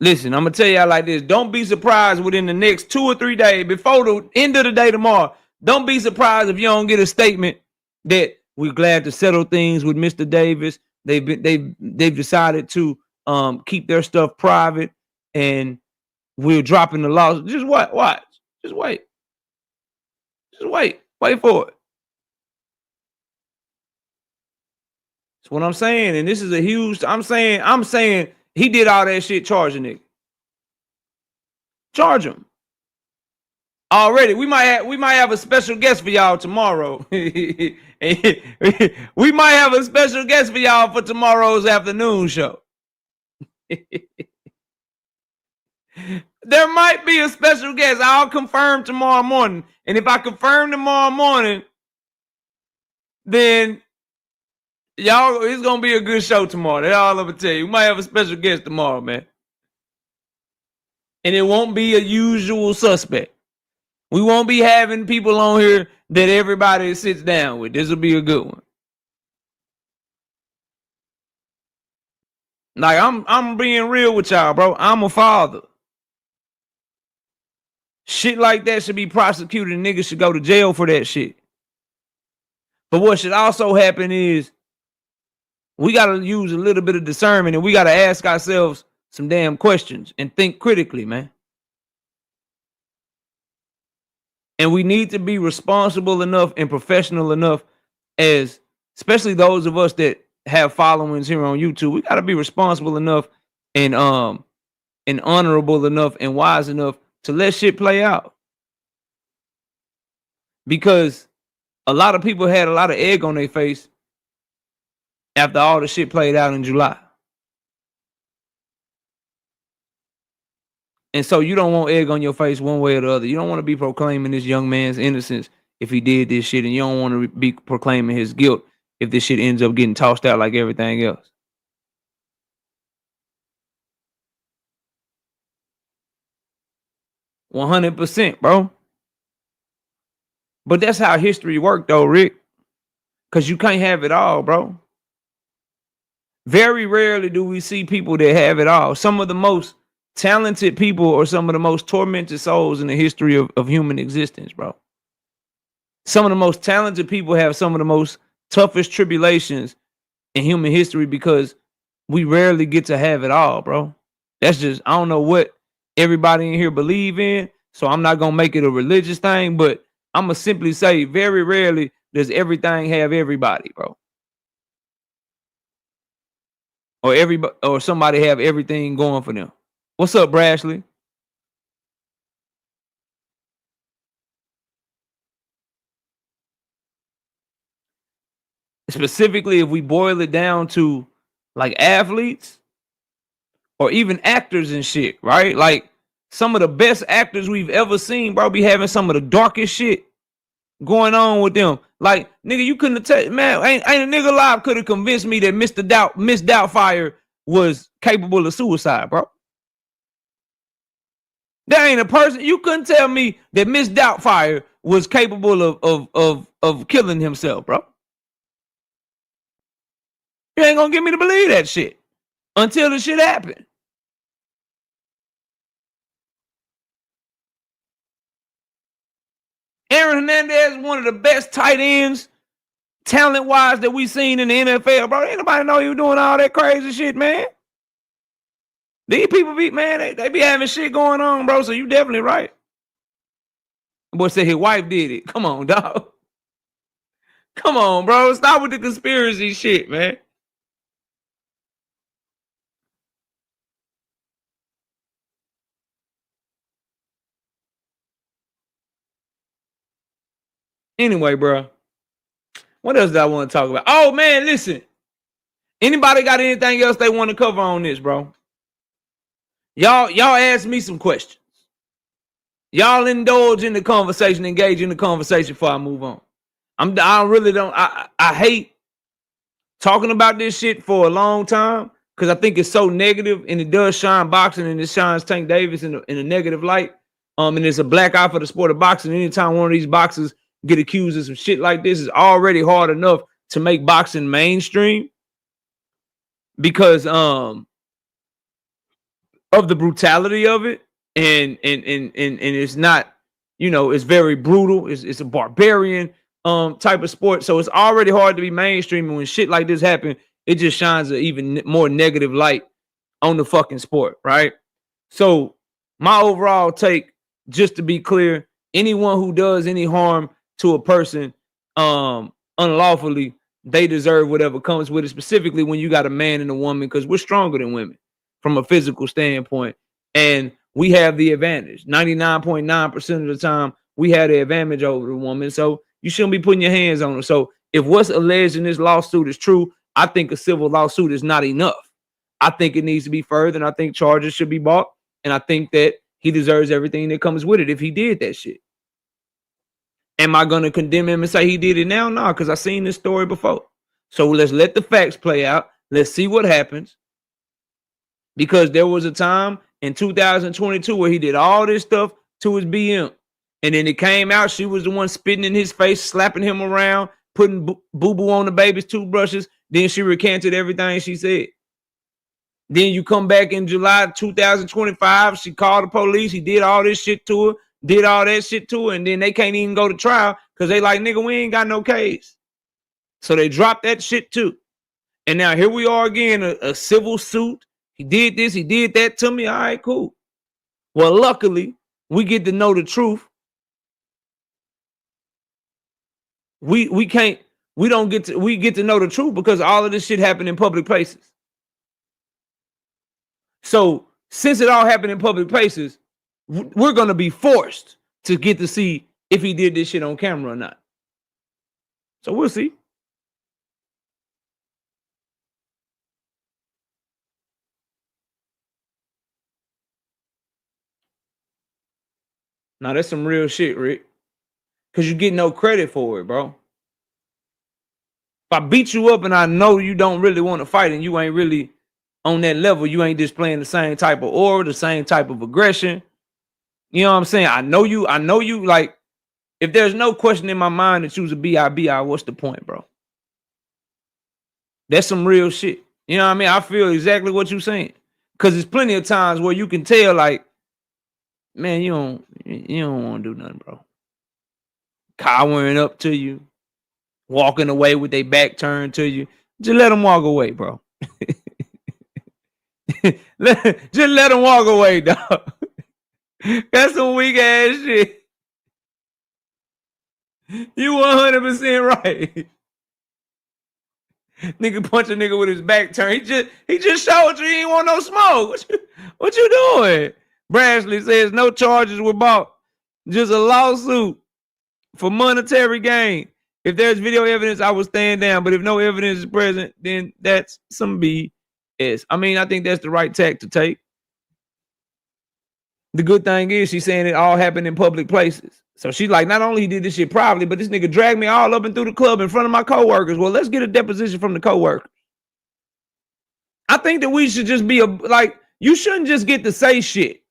Listen, I'm gonna tell y'all like this. Don't be surprised within the next 2 or 3 days, before the end of the day tomorrow. Don't be surprised if you don't get a statement that we're glad to settle things with Mr. Davis. They've decided to keep their stuff private and we're dropping the laws. Just watch. Just wait. Just wait for it. That's what I'm saying. And this is a huge. I'm saying he did all that shit. Charge a nigga. Charge him. Already, we might have a special guest for y'all tomorrow. We might have a special guest for y'all for tomorrow's afternoon show. There might be a special guest. I'll confirm tomorrow morning. And if I confirm tomorrow morning, then y'all, it's gonna be a good show tomorrow. That's all I'm gonna tell you. We might have a special guest tomorrow, man. And it won't be a usual suspect. We won't be having people on here that everybody sits down with. This will be a good one. Like, I'm being real with y'all, bro. I'm a father. Shit like that should be prosecuted and niggas should go to jail for that shit. But what should also happen is we got to use a little bit of discernment and we got to ask ourselves some damn questions and think critically, man. And we need to be responsible enough and professional enough, as especially those of us that have followings here on YouTube. We got to be responsible enough and honorable enough and wise enough to let shit play out. Because a lot of people had a lot of egg on their face after all the shit played out in July. And so you don't want egg on your face one way or the other. You don't want to be proclaiming this young man's innocence if he did this shit, and you don't want to be proclaiming his guilt if this shit ends up getting tossed out like everything else. %, bro. But that's how history worked, though, Rick. Because you can't have it all, bro. Very rarely do we see people that have it all. Some of the most talented people or some of the most tormented souls in the history of human existence, bro. Some of the most talented people have some of the most toughest tribulations in human history because we rarely get to have it all, bro. That's just, I don't know what everybody in here believe in, so I'm not going to make it a religious thing, but I'm going to simply say very rarely does everything have everybody, bro. Or somebody have everything going for them. What's up, Brashley? Specifically, if we boil it down to like athletes or even actors and shit, right? Like some of the best actors we've ever seen, bro, be having some of the darkest shit going on with them. Like, nigga, you couldn't have man, ain't a nigga alive could have convinced me that Miss Doubtfire was capable of suicide, bro. There ain't a person, you couldn't tell me that Miss Doubtfire was capable of killing himself, bro. You ain't gonna get me to believe that shit until the shit happened. Aaron Hernandez is one of the best tight ends, talent-wise, that we seen in the NFL, bro. Ain't nobody know you doing all that crazy shit, man. These people be, man, they be having shit going on, bro, so you definitely right. Boy said his wife did it. Come on, dog. Come on, bro. Stop with the conspiracy shit, man. Anyway, bro. What else did I want to talk about? Oh, man, listen. Anybody got anything else they want to cover on this, bro? Y'all ask me some questions. Y'all indulge in the conversation, engage in the conversation before I move on. I hate talking about this shit for a long time because I think it's so negative and it does shine boxing and it shines Tank Davis in a negative light. And it's a black eye for the sport of boxing. Anytime one of these boxers get accused of some shit like this, is already hard enough to make boxing mainstream because of the brutality of it, and it's not, you know, it's very brutal. It's a barbarian type of sport, so it's already hard to be mainstream. And when shit like this happen, it just shines an even more negative light on the fucking sport, right? So my overall take, just to be clear, anyone who does any harm to a person unlawfully, they deserve whatever comes with it, specifically when you got a man and a woman, because we're stronger than women from a physical standpoint. And we have the advantage. 99.9% of the time, we have the advantage over the woman. So you shouldn't be putting your hands on her. So if what's alleged in this lawsuit is true, I think a civil lawsuit is not enough. I think it needs to be further, and I think charges should be brought. And I think that he deserves everything that comes with it if he did that shit. Am I going to condemn him and say he did it now? No, because I've seen this story before. So let's let the facts play out. Let's see what happens. Because there was a time in 2022 where he did all this stuff to his BM. And then it came out, she was the one spitting in his face, slapping him around, putting boo-boo on the baby's toothbrushes. Then she recanted everything she said. Then you come back in July 2025, she called the police. He did all this shit to her, did all that shit to her, and then they can't even go to trial because they like, nigga, we ain't got no case. So they dropped that shit too. And now here we are again, a civil suit. He did this, he did that to me. All right, cool. Well, luckily, we get to know the truth. We get to know the truth because all of this shit happened in public places. So since it all happened in public places, we're going to be forced to get to see if he did this shit on camera or not. So we'll see. Now that's some real shit, Rick. Because you get no credit for it, bro. If I beat you up and I know you don't really want to fight and you ain't really on that level, you ain't displaying the same type of aura, the same type of aggression. You know what I'm saying? I know you, like, if there's no question in my mind that you was a BI, what's the point, bro? That's some real shit. You know what I mean? I feel exactly what you're saying. Because there's plenty of times where you can tell, like, man, you don't want to do nothing, bro. Cowering up to you, walking away with their back turned to you. Just let them walk away, bro. Just let them walk away, dog. That's some weak ass shit. You 100% right. Nigga punch a nigga with his back turned. He just showed you he ain't want no smoke. What you doing? Brashley says no charges were brought. Just a lawsuit for monetary gain. If there's video evidence, I will stand down. But if no evidence is present, then that's some BS. I mean, I think that's the right tack to take. The good thing is she's saying it all happened in public places. So she's like, not only he did this shit privately, but this nigga dragged me all up and through the club in front of my coworkers. Well, let's get a deposition from the coworkers. I think that we should just be you shouldn't just get to say shit.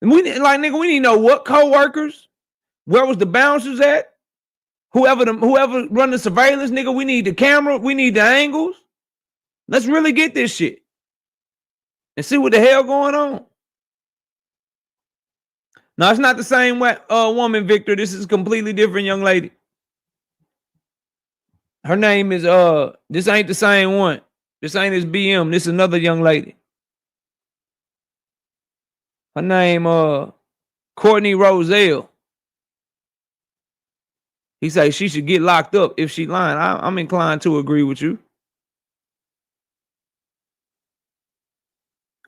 And we need to know what coworkers, where was the bouncers at, whoever run the surveillance, nigga. We need the camera, we need the angles. Let's really get this shit and see what the hell going on. No, it's not the same woman, Victor. This is a completely different young lady. Her name is this ain't the same one. This ain't his BM. This is another young lady. Her name Courtney Roselle. He says she should get locked up if she lying. I'm inclined to agree with you.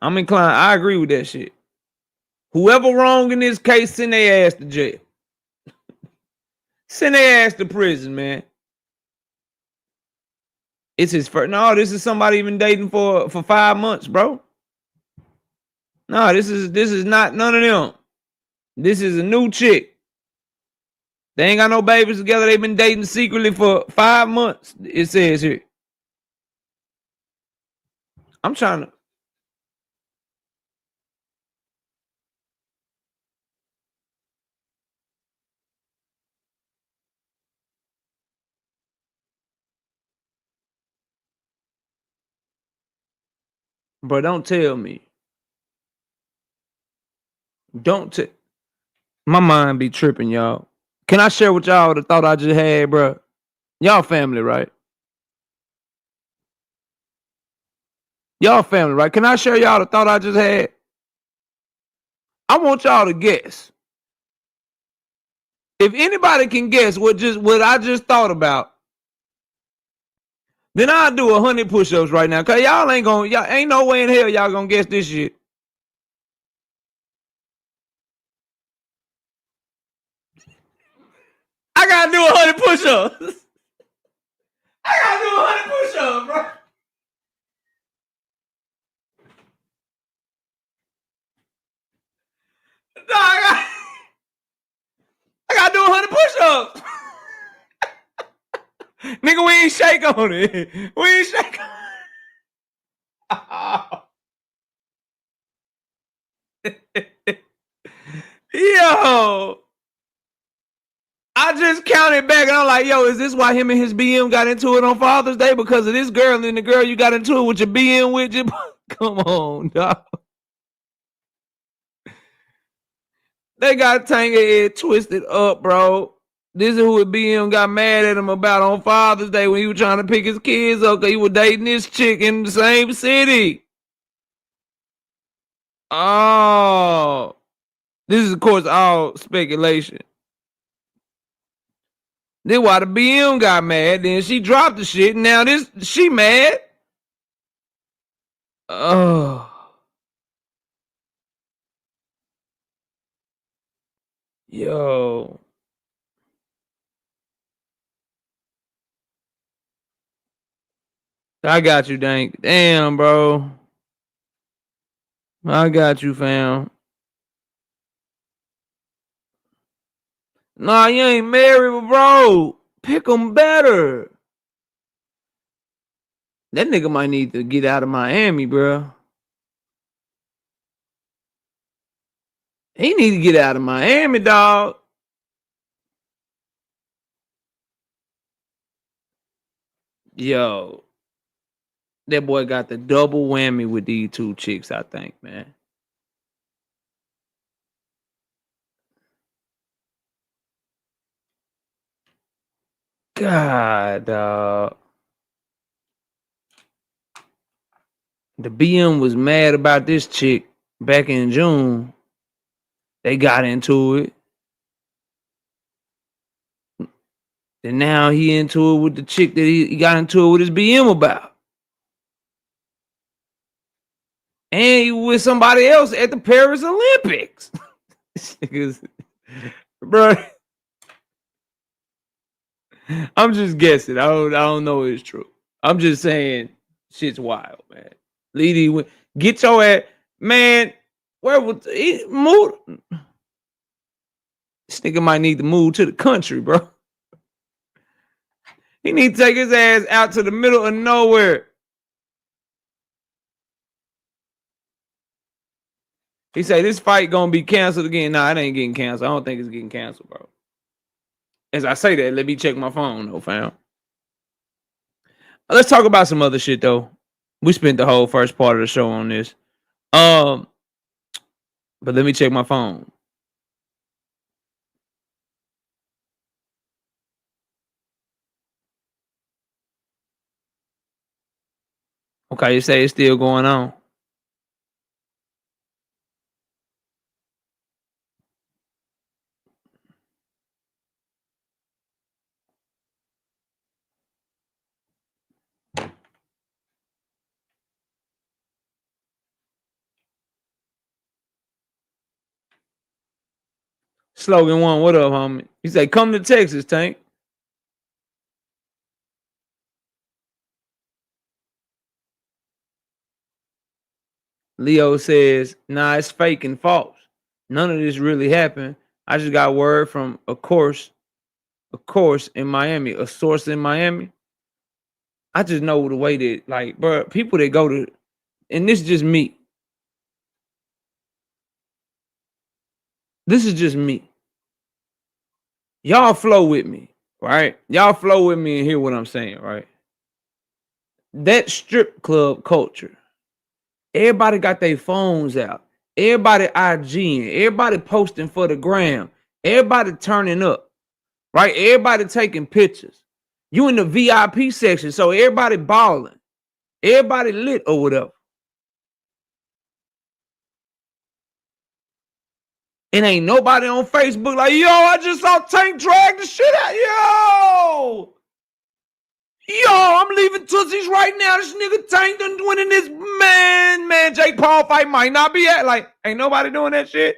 I agree with that shit. Whoever wrong in this case, send their ass to jail. Send their ass to prison, man. It's his first. No, this is somebody even dating for 5 months, bro. No, this is not none of them. This is a new chick. They ain't got no babies together. They've been dating secretly for 5 months. It says here. I'm trying to. Bro, don't tell me. My mind be tripping, y'all. Can I share with y'all the thought I just had, bro? Y'all family, right? Y'all family, right? Can I share y'all the thought I just had? I want y'all to guess. If anybody can guess what I just thought about, then I'll do 100 push-ups right now. Cause y'all ain't no way in hell y'all gonna guess this shit. I gotta do 100 push-ups. I gotta do 100 push-ups, bro. No, I gotta do 100 push-ups. Nigga, we ain't shake on it. We ain't shake on it. Yo. I just counted back and I'm like, yo, is this why him and his BM got into it on Father's Day? Because of this girl and the girl you got into it with your BM with you? Come on, dog. They got Tanga head twisted up, bro. This is who BM got mad at him about on Father's Day when he was trying to pick his kids up because he was dating this chick in the same city. Oh. This is, of course, all speculation. Then why the BM got mad, then she dropped the shit, and now she mad. Oh. Yo. I got you, Dank. Damn, bro. I got you, fam. Nah, you ain't married, bro. Pick them better. That nigga might need to get out of Miami, bro. He need to get out of Miami, dog. Yo. That boy got the double whammy with these two chicks, I think, man. God, dog. The BM was mad about this chick back in June. They got into it. And now he into it with the chick that he got into it with his BM about. And he with somebody else at the Paris Olympics. Bro, I'm just guessing. I don't know if it's true. I'm just saying shit's wild, man. Leila, get your ass, man. Where would he move? This nigga might need to move to the country, bro. He need to take his ass out to the middle of nowhere. He say this fight gonna be canceled again. Nah, it ain't getting canceled. I don't think it's getting canceled, bro. As I say that, let me check my phone, though, fam. Let's talk about some other shit, though. We spent the whole first part of the show on this. But let me check my phone. Okay, you say it's still going on. Slogan one, what up, homie? He said, come to Texas, Tank. Leo says, nah, it's fake and false. None of this really happened. I just got word from a course in Miami, a source in Miami. I just know the way that, like, bro, people that go to, and this is just me. This is just me. Y'all flow with me, right? Y'all flow with me and hear what I'm saying, right? That strip club culture, everybody got their phones out. Everybody IGing. Everybody posting for the gram. Everybody turning up, right? Everybody taking pictures. You in the VIP section, so everybody balling. Everybody lit or whatever. And ain't nobody on Facebook like, yo, I just saw Tank drag the shit out. Yo, I'm leaving Tootsie's right now. This nigga Tank done winning this. Man, Jake Paul fight might not be at. Like, ain't nobody doing that shit.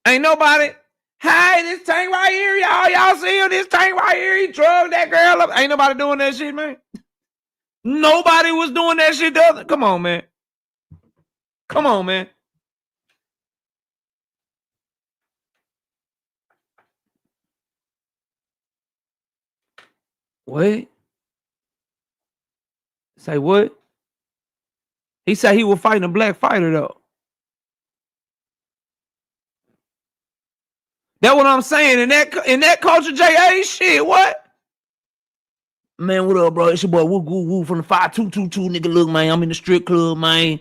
Ain't nobody. Hey, this Tank right here, y'all. Y'all see him? This Tank right here. He drugged that girl up. Ain't nobody doing that shit, man. Nobody was doing that shit the other. Come on, man. Come on, man. What? Say what? He said he was fighting a black fighter, though. That's what I'm saying. In that culture, J.A. shit, what? Man, what up, bro? It's your boy Woo from the 5222, nigga. Look, man, I'm in the strip club, man.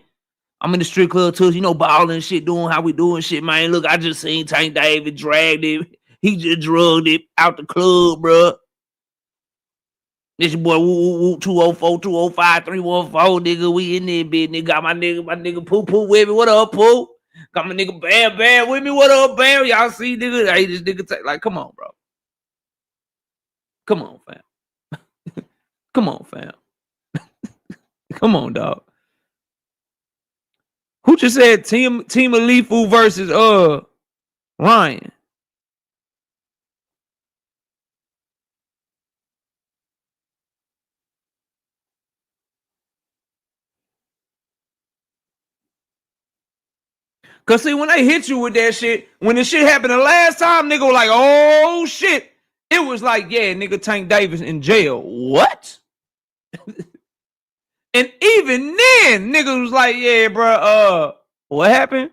I'm in the strip club too, you know, balling shit, doing how we doing shit, man. Look, I just seen Tank Davis dragged it. He just drugged it out the club, bro. This your boy Woo 204, 205, 314, nigga. We in there, bitch. Nigga got my nigga Poo with me. What up, Poo? Got my nigga Bam with me. What up, Bam? Y'all see, nigga? Hey, this nigga like, come on, bro. Come on, fam. Come on, fam. Come on, dog. Who just said Team Alifu versus Ryan? Cause see, when they hit you with that shit, when the shit happened the last time, nigga was like, oh shit. It was like, yeah, nigga Tank Davis in jail. What? And even then, nigga was like, yeah, bro, what happened?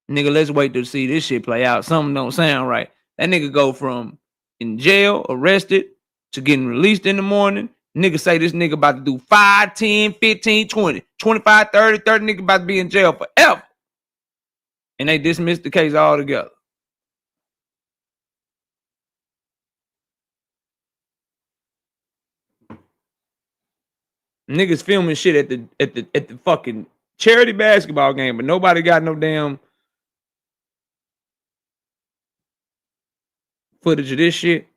Nigga, let's wait to see this shit play out. Something don't sound right. That nigga go from in jail, arrested, to getting released in the morning. Nigga say this nigga about to do 5, 10, 15, 20, 25, 30 nigga about to be in jail forever. And they dismissed the case altogether. Niggas filming shit at the fucking charity basketball game, but nobody got no damn footage of this shit.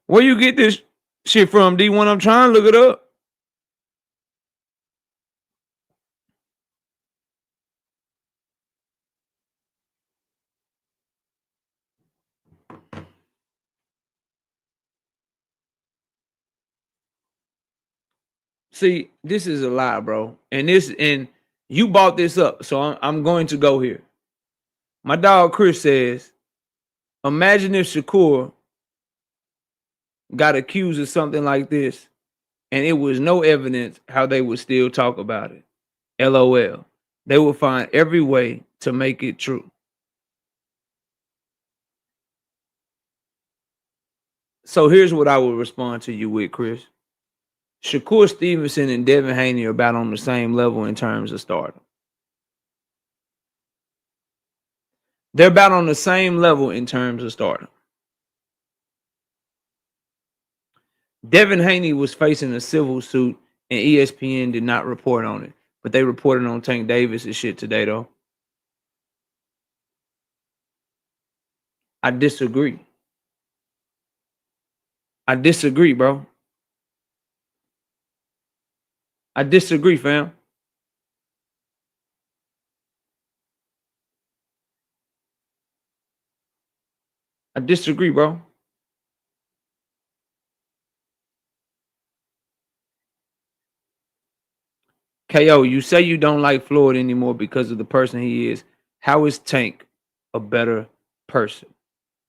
Where you get this shit from, D1? I'm trying to look it up. See, this is a lie, bro. And you bought this up, so I'm going to go here. My dog Chris says, imagine if Shakur got accused of something like this and it was no evidence, how they would still talk about it. LOL. They will find every way to make it true. So here's what I will respond to you with, Chris. Shakur Stevenson and Devin Haney are about on the same level in terms of stardom. They're about on the same level in terms of stardom. Devin Haney was facing a civil suit and ESPN did not report on it, but they reported on Tank Davis' shit today, though. I disagree. I disagree, bro. I disagree, fam. I disagree, bro. KO, you say you don't like Floyd anymore because of the person he is. How is Tank a better person?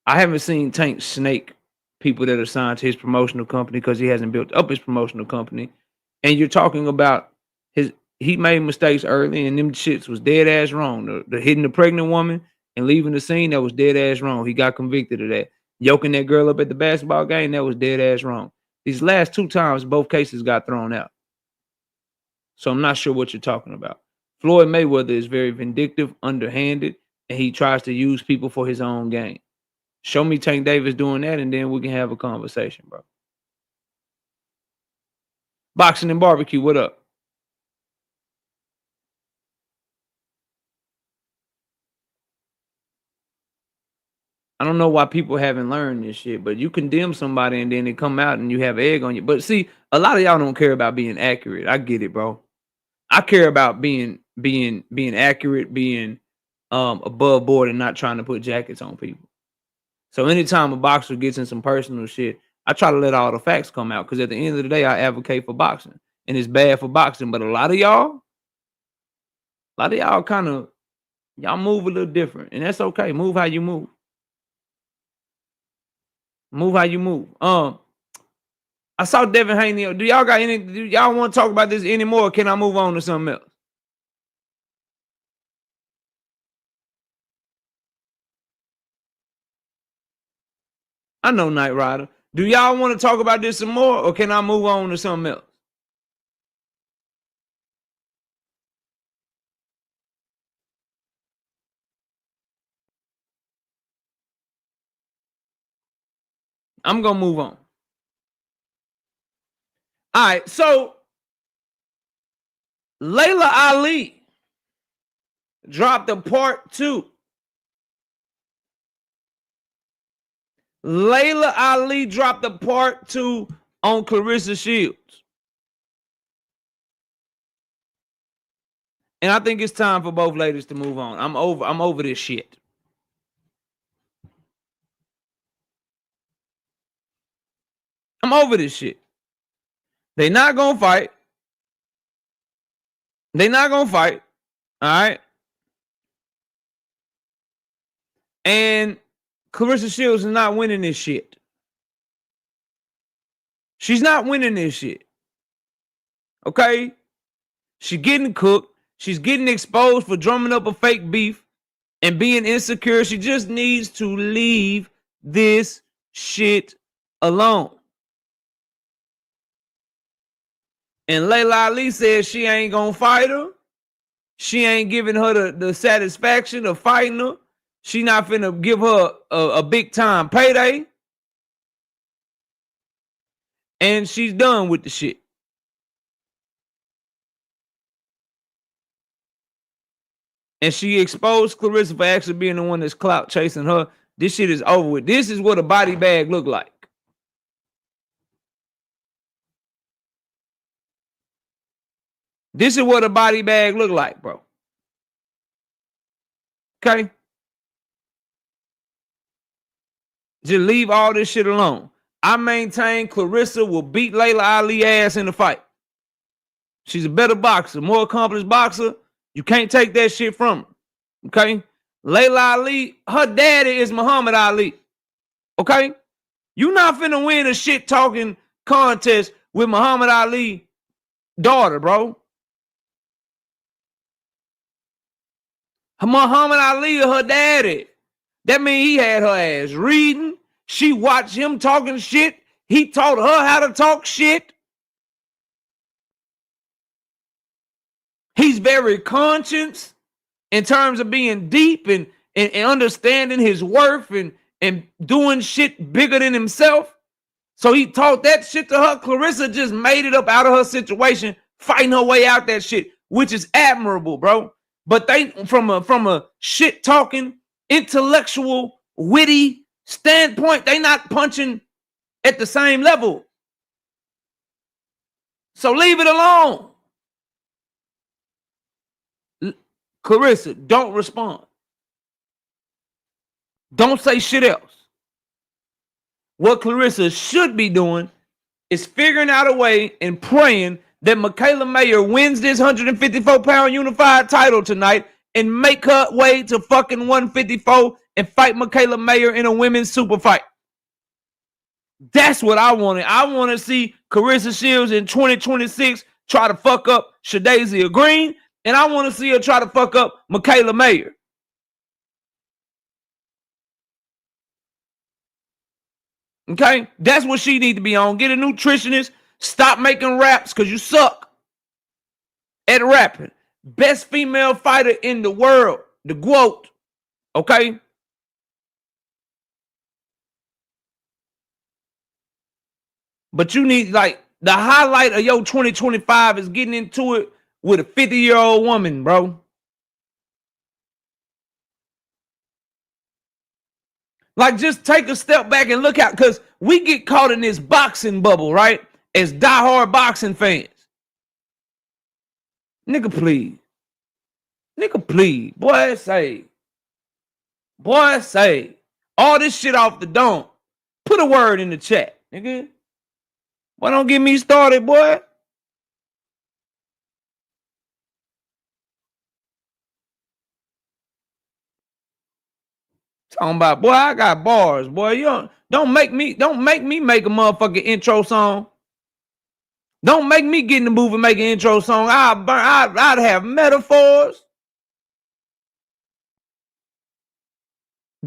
I haven't seen Tank snake people that are signed to his promotional company because he hasn't built up his promotional company. And you're talking about he made mistakes early and them shits was dead ass wrong. The hitting the pregnant woman and leaving the scene, that was dead ass wrong. He got convicted of that. Yoking that girl up at the basketball game, that was dead ass wrong. These last 2 times, both cases got thrown out. So I'm not sure what you're talking about. Floyd Mayweather is very vindictive, underhanded, and he tries to use people for his own gain. Show me Tank Davis doing that, and then we can have a conversation, bro. Boxing and Barbecue, what up? I don't know why people haven't learned this shit, but you condemn somebody and then they come out and you have egg on you. But see, a lot of y'all don't care about being accurate. I get it, bro. I care about being accurate, being above board and not trying to put jackets on people. So anytime a boxer gets in some personal shit, I try to let all the facts come out because at the end of the day, I advocate for boxing. And it's bad for boxing. But a lot of y'all kind of y'all move a little different. And that's okay. Move how you move. Move how you move. I saw Devin Haney. Do y'all want to talk about this anymore? Or can I move on to something else? I know Knight Rider. Do y'all want to talk about this some more, or can I move on to something else? I'm gonna move on. All right, so Leila Ali dropped a part 2. Leila Ali dropped a part 2 on Clarissa Shields. And I think it's time for both ladies to move on. I'm over this shit. I'm over this shit. They not gonna fight. They not gonna fight. All right. And Clarissa Shields is not winning this shit. She's not winning this shit. Okay? She's getting cooked. She's getting exposed for drumming up a fake beef and being insecure. She just needs to leave this shit alone. And Leila Ali says she ain't gonna fight her. She ain't giving her the satisfaction of fighting her. She not finna give her a big time payday. And she's done with the shit. And she exposed Clarissa for actually being the one that's clout chasing her. This shit is over with. This is what a body bag look like. This is what a body bag look like, bro. Okay? Just leave all this shit alone. I maintain Clarissa will beat Leila Ali ass in the fight. She's a better boxer, more accomplished boxer. You can't take that shit from her. Okay? Leila Ali, her daddy is Muhammad Ali. Okay? You not finna win a shit talking contest with Muhammad Ali daughter, bro. Muhammad Ali or her daddy. That means he had her ass reading. She watched him talking shit. He taught her how to talk shit. He's very conscious in terms of being deep and understanding his worth and doing shit bigger than himself. So he taught that shit to her. Clarissa just made it up out of her situation, fighting her way out that shit, which is admirable, bro. But they from a shit talking, intellectual, witty standpoint, they not punching at the same level. So leave it alone. Clarissa, don't respond. Don't say shit else. What Clarissa should be doing is figuring out a way and praying that Michaela Mayer wins this 154-pound unified title tonight and make her way to fucking 154 and fight Michaela Mayer in a women's super fight. That's what I wanted. I want to see Clarissa Shields in 2026 try to fuck up Shadazia Green, and I want to see her try to fuck up Michaela Mayer. Okay? That's what she need to be on. Get a nutritionist. Stop making raps because you suck at rapping. Best female fighter in the world. The GOAT. Okay? But you need, like, the highlight of your 2025 is getting into it with a 50-year-old woman, bro. Like, just take a step back and look out, because we get caught in this boxing bubble, right? As diehard boxing fans. Nigga, please. Nigga, please. Boy, say. Boy, say. All this shit off the dome. Put a word in the chat, nigga. Why don't get me started, boy? Talking about, boy, I got bars, boy. You don't make me make a motherfucking intro song. Don't make me get in the mood and make an intro song. I'd have metaphors,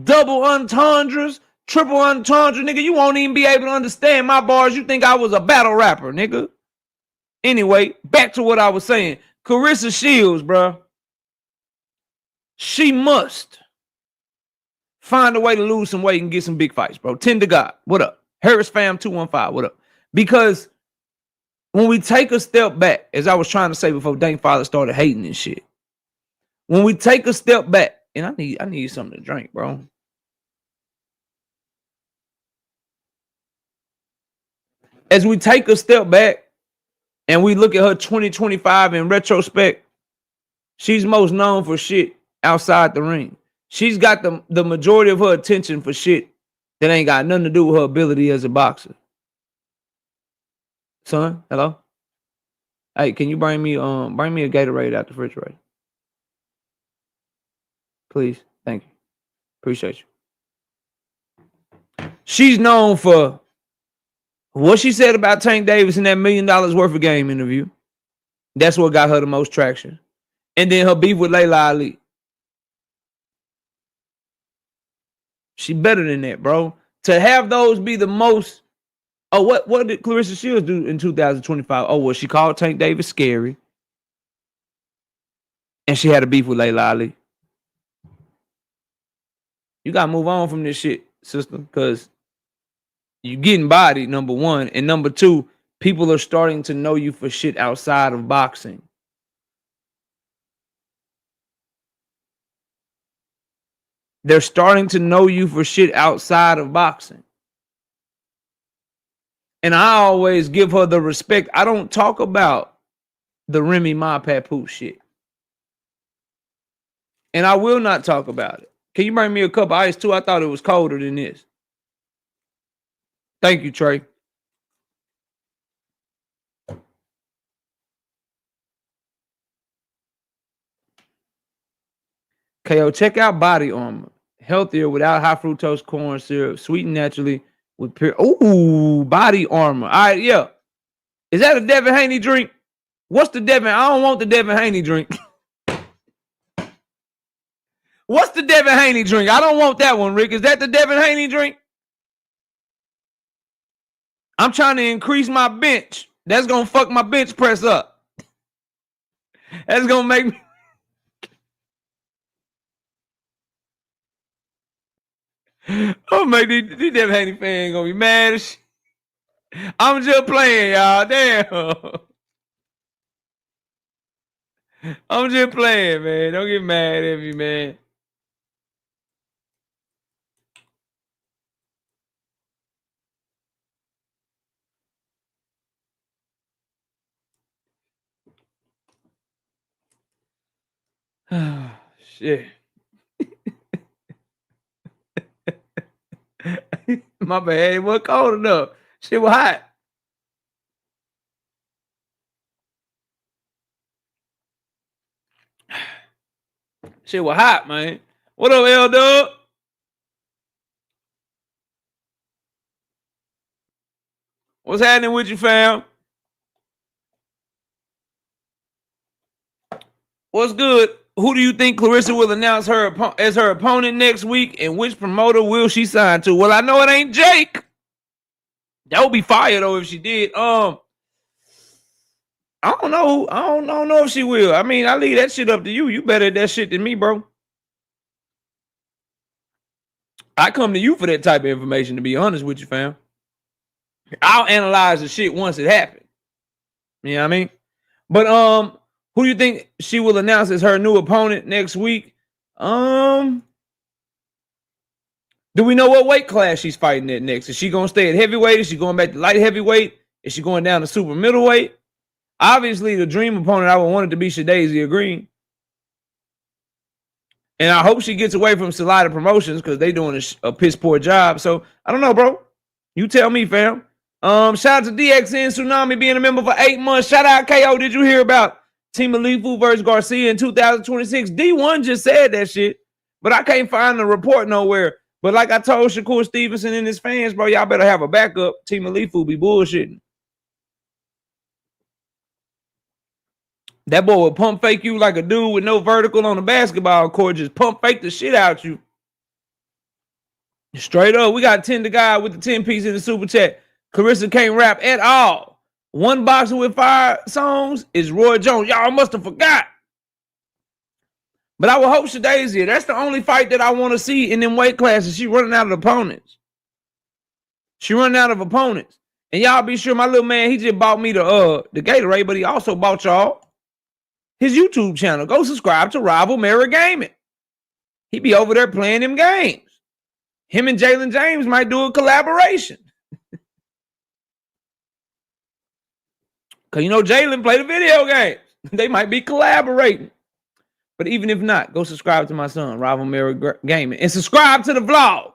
double entendres, triple entendre, nigga. You won't even be able to understand my bars. You think I was a battle rapper, nigga. Anyway, back to what I was saying. Clarissa Shields, bro. She must find a way to lose some weight and get some big fights, bro. 10 to God. What up? Harris Fam 215. What up? Because when we take a step back, as I was trying to say before Dane Father started hating and shit, when we take a step back, and I need something to drink, bro. As we take a step back and we look at her 2025 in retrospect, she's most known for shit outside the ring. She's got the majority of her attention for shit that ain't got nothing to do with her ability as a boxer. Son, hello? Hey, can you bring me a Gatorade out the refrigerator? Please. Thank you. Appreciate you. She's known for what she said about Tank Davis in that $1 million worth of game interview. That's what got her the most traction. And then her beef with Leila Ali. She better than that, bro. To have those be the most. Oh, what did Clarissa Shields do in 2025? Oh, well, she called Tank Davis scary. And she had a beef with Leila Ali. You got to move on from this shit, sister, because you getting bodied, number one. And number two, people are starting to know you for shit outside of boxing. They're starting to know you for shit outside of boxing. And I always give her the respect. I don't talk about the Remy Ma Papoose shit. And I will not talk about it. Can you bring me a cup of ice too? I thought it was colder than this. Thank you, Trey. KO, check out Body Armor. Healthier without high fructose corn syrup, sweetened naturally with pure. Ooh, Body Armor. All right, yeah. Is that a Devin Haney drink? What's the Devin? I don't want the Devin Haney drink. What's the Devin Haney drink? I don't want that one, Rick. Is that the Devin Haney drink? I'm trying to increase my bench. That's going to fuck my bench press up. That's going to make me. Oh, make these Devin Haney fans going to be mad as shit. I'm just playing, y'all. Damn. I'm just playing, man. Don't get mad at me, man. Shit. My bad. It wasn't cold enough. Shit was hot. Shit was hot, man. What up, L-Dub? What's happening with you, fam? What's good? Who do you think Clarissa will announce as her opponent next week, and which promoter will she sign to? Well, I know it ain't Jake. That would be fire though if she did. I don't know. I don't know if she will. I mean, I leave that shit up to you. You better at that shit than me, bro. I come to you for that type of information, to be honest with you, fam. I'll analyze the shit once it happens. You know what I mean? But who do you think she will announce as her new opponent next week? Do we know what weight class she's fighting at next? Is she going to stay at heavyweight? Is she going back to light heavyweight? Is she going down to super middleweight? Obviously, the dream opponent I would want it to be Shadasia Green. And I hope she gets away from Salida Promotions because they doing a piss poor job. So, I don't know, bro. You tell me, fam. Shout out to DXN Tsunami being a member for 8 months. Shout out KO. Did you hear about Team Alifu versus Garcia in 2026? D1 just said that shit, but I can't find the report nowhere. But like I told Shakur Stevenson and his fans, bro, y'all better have a backup. Team Alifu be bullshitting. That boy will pump fake you like a dude with no vertical on the basketball court. Just pump fake the shit out you. Straight up. We got 10 the guy with the 10 piece in the super chat. Clarissa can't rap at all. One boxer with 5 songs is Roy Jones. Y'all must have forgot. But I would hope Shadasia. That's the only fight that I want to see in them weight classes. She running out of opponents. She running out of opponents. And y'all be sure my little man, he just bought me the Gatorade, but he also bought y'all his YouTube channel. Go subscribe to Rival Mirror Gaming. He be over there playing them games. Him and Jalen James might do a collaboration. Because you know Jalen played a video game. They might be collaborating. But even if not, go subscribe to my son, Rival Mirror Gaming. And subscribe to the vlog.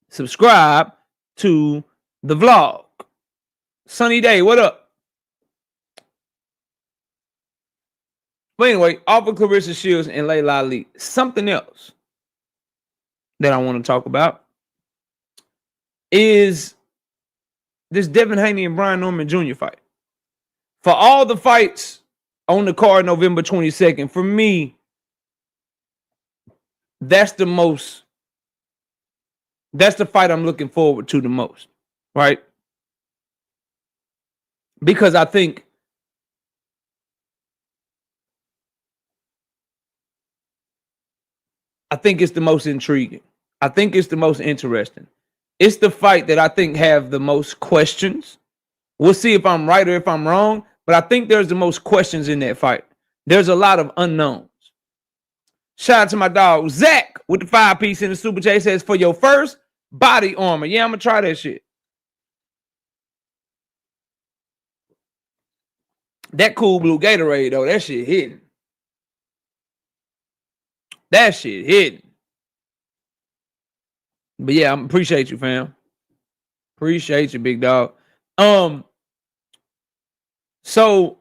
Subscribe to the vlog. Sunny Day, what up? But anyway, off of Clarissa Shields and Leila Ali, something else that I want to talk about is this Devin Haney and Brian Norman Jr. fight. For all the fights on the card November 22nd, for me, that's the fight I'm looking forward to the most, right? Because I think it's the most intriguing. I think it's the most interesting. It's the fight that I think have the most questions. We'll see if I'm right or if I'm wrong, but I think there's the most questions in that fight. There's a lot of unknowns. Shout out to my dog, Zach, with the 5 piece in the super chat. Says, for your first body armor. Yeah, I'm going to try that shit. That cool blue Gatorade, though, that shit hitting. That shit hitting. But yeah, I appreciate you, fam. Appreciate you, big dog. So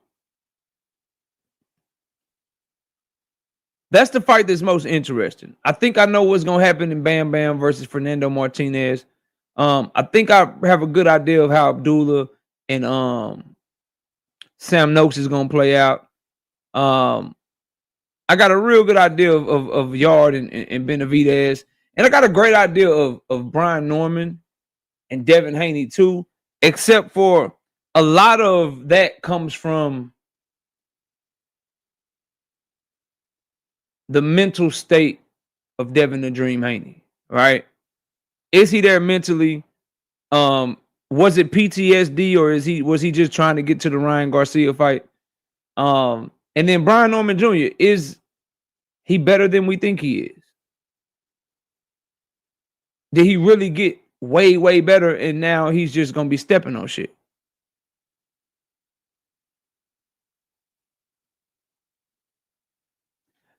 that's the fight that's most interesting. I think I know what's gonna happen in Bam Bam versus Fernando Martinez. I think I have a good idea of how Abdullah and Sam Noakes is gonna play out. I got a real good idea of Yard and Benavidez. And I got a great idea of Brian Norman and Devin Haney too, except for a lot of that comes from the mental state of Devin the Dream Haney, right? Is he there mentally? Was it PTSD or was he just trying to get to the Ryan Garcia fight? And then Brian Norman Jr., is he better than we think he is? Did he really get way, way better and now he's just going to be stepping on shit?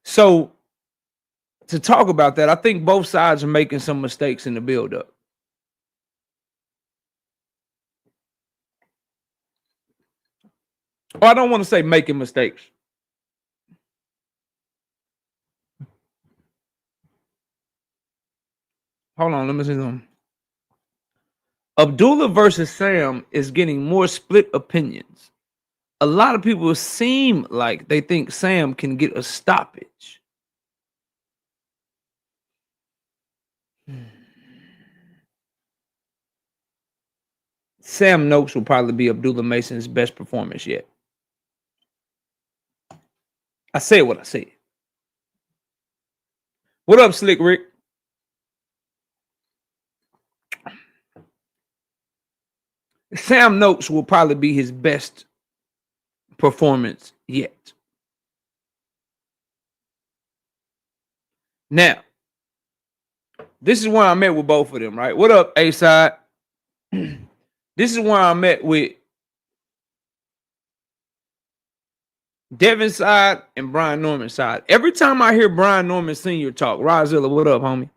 So, to talk about that, I think both sides are making some mistakes in the build-up. Or I don't want to say making mistakes. Hold on, let me see something. Abdullah versus Sam is getting more split opinions. A lot of people seem like they think Sam can get a stoppage. Sam Noakes will probably be Abdullah Mason's best performance yet. I said what I said. What up, Slick Rick? Sam Noakes will probably be his best performance yet. Now, this is where I met with both of them, right? What up, A-Side? This is where I met with Devin side and Brian Norman side. Every time I hear Brian Norman Sr. talk, Rozilla, what up, homie?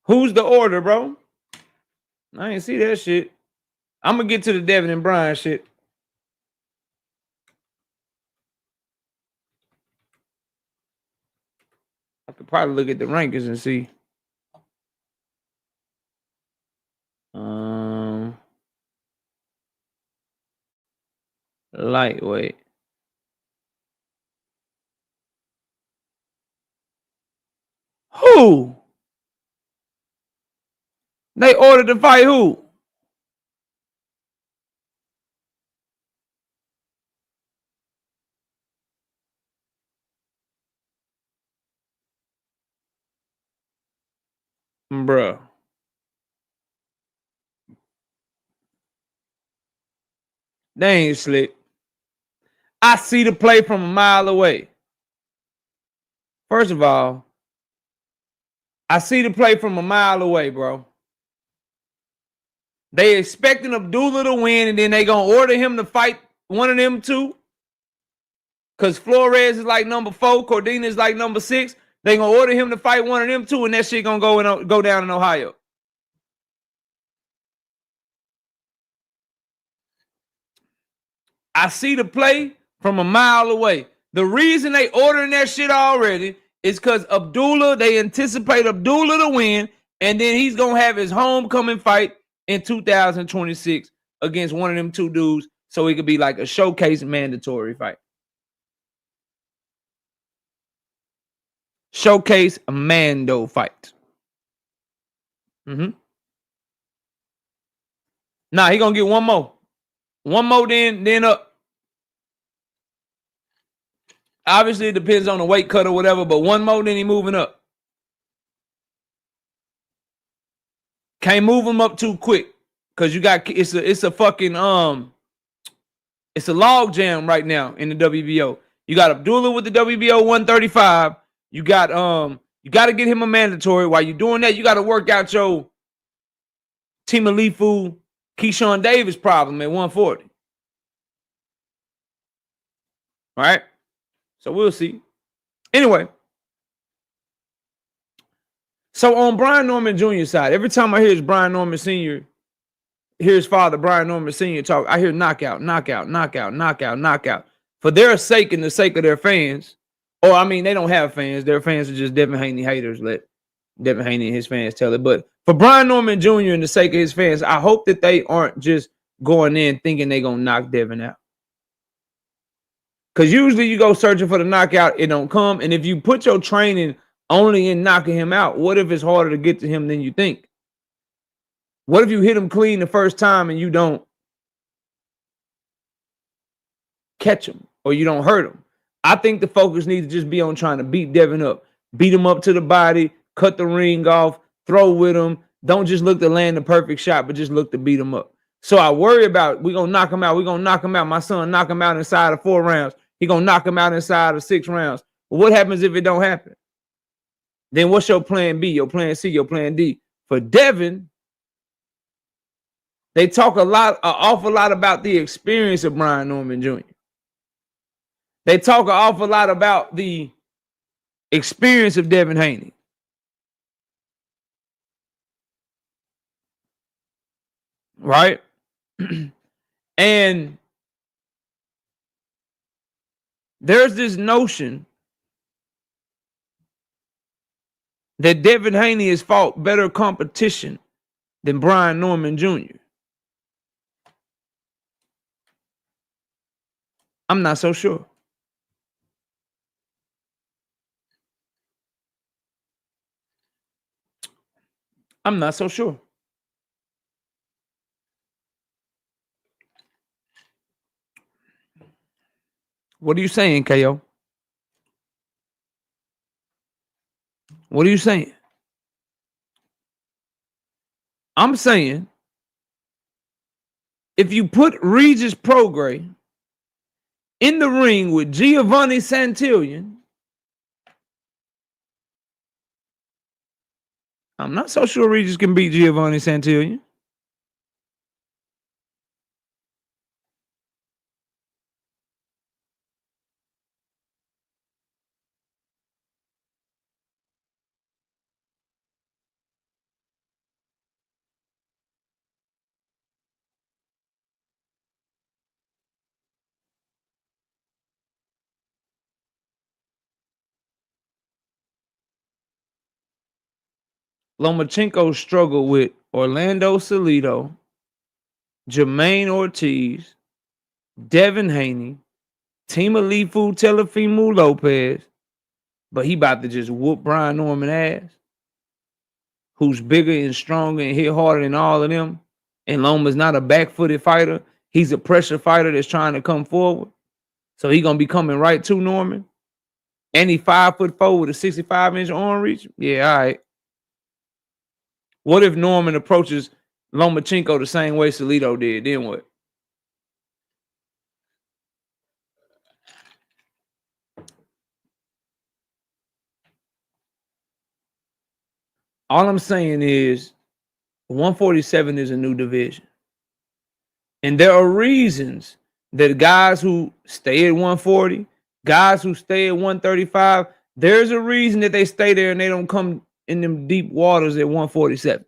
Who's the order, bro? I ain't see that shit. I'm gonna get to the Devin and Brian shit. I could probably look at the rankings and see. Lightweight. Who? They ordered to fight who? Bruh. They ain't slick. I see the play from a mile away. First of all, I see the play from a mile away, bro. They expecting Abdullah to win, and then they gonna order him to fight one of them two. Cause Flores is like number 4, Cordina is like number 6. They gonna order him to fight one of them two, and that shit gonna go down in Ohio. I see the play from a mile away. The reason they ordering that shit already is because Abdullah, they anticipate Abdullah to win, and then he's gonna have his homecoming fight in 2026 against one of them two dudes, so it could be like a showcase mandatory fight. Showcase a Mando fight. Nah, he gonna get one more. One more, then up. Obviously, it depends on the weight cut or whatever, but one more, then he moving up. Can't move him up too quick because you got it's a fucking it's a log jam right now in the WBO. You got Abdullah with the WBO 135. You got to get him a mandatory. While you're doing that, you got to work out your Timalifu Keyshawn Davis problem at 140. All right. So we'll see. Anyway. So on Brian Norman Jr. side, every time I hear his Brian Norman Sr., hear his father, Brian Norman Sr. talk, I hear knockout, knockout, knockout, knockout, knockout. For their sake and the sake of their fans, or I mean, they don't have fans. Their fans are just Devin Haney haters. Let Devin Haney and his fans tell it. But for Brian Norman Jr. and the sake of his fans, I hope that they aren't just going in thinking they're going to knock Devin out. Because usually you go searching for the knockout, it don't come. And if you put your training only in knocking him out, what if it's harder to get to him than you think? What if you hit him clean the first time and you don't catch him or you don't hurt him? I think the focus needs to just be on trying to beat Devin up. Beat him up to the body, cut the ring off, throw with him. Don't just look to land the perfect shot, but just look to beat him up. So I worry about, we're going to knock him out. We're going to knock him out. My son knock him out inside of 4 rounds. He's going to knock him out inside of 6 rounds. But what happens if it don't happen? Then what's your plan B, your plan C, your plan D? For Devin, they talk an awful lot about the experience of Brian Norman Jr. They talk an awful lot about the experience of Devin Haney. Right? And there's this notion that Devin Haney has fought better competition than Brian Norman Jr. I'm not so sure. I'm not so sure. What are you saying, KO? What are you saying? I'm saying if you put Regis Prograis in the ring with Gervonta Santillan, I'm not so sure Regis can beat Gervonta Santillan. Lomachenko struggled with Orlando Salido, Jermaine Ortiz, Devin Haney, Timalifu Telefimu Lopez, but he about to just whoop Brian Norman ass, who's bigger and stronger and hit harder than all of them. And Loma's not a back-footed fighter. He's a pressure fighter that's trying to come forward. So he gonna be coming right to Norman. And he 5'4" with a 65-inch arm reach. Yeah, all right. What if Norman approaches Lomachenko the same way Salido did? Then what? All I'm saying is 147 is a new division. And there are reasons that guys who stay at 140, guys who stay at 135, there's a reason that they stay there and they don't come in them deep waters at 147.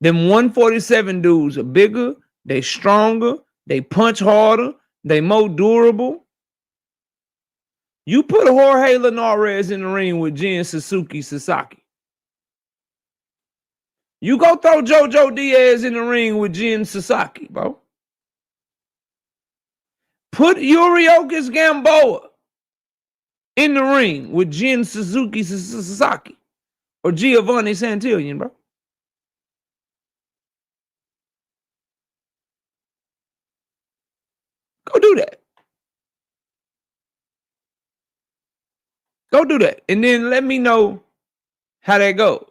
Them 147 dudes are bigger, they stronger, they punch harder, they more durable. You put Jorge Linares in the ring with Jin Suzuki Sasaki. You go throw JoJo Diaz in the ring with Jin Sasaki, bro. Put Yuriokis Gamboa in the ring with Jin Suzuki Sasaki or Gervonta Santillan, bro. Go do that. Go do that. And then let me know how that goes.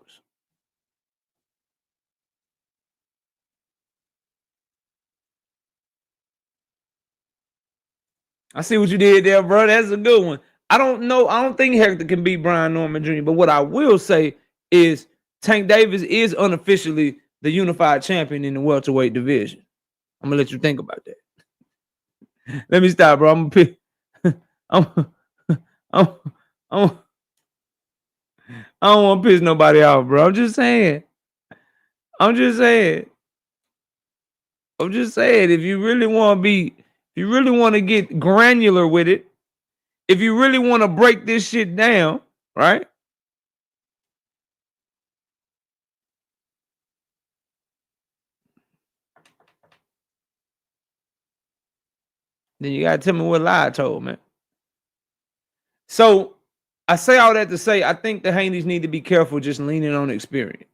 I see what you did there, bro. That's a good one. I don't know. I don't think Hector can beat Brian Norman Jr., but what I will say is Tank Davis is unofficially the unified champion in the welterweight division. I'm gonna let you think about that. Let me stop, bro. I'm gonna pick. I'm, I don't want to piss nobody off, bro. I'm just saying. If you really want to be, if you really want to get granular with it, if you really want to break this shit down, right? Then you gotta tell me what lie I told, man. So I say all that to say I think the Haneys need to be careful just leaning on experience.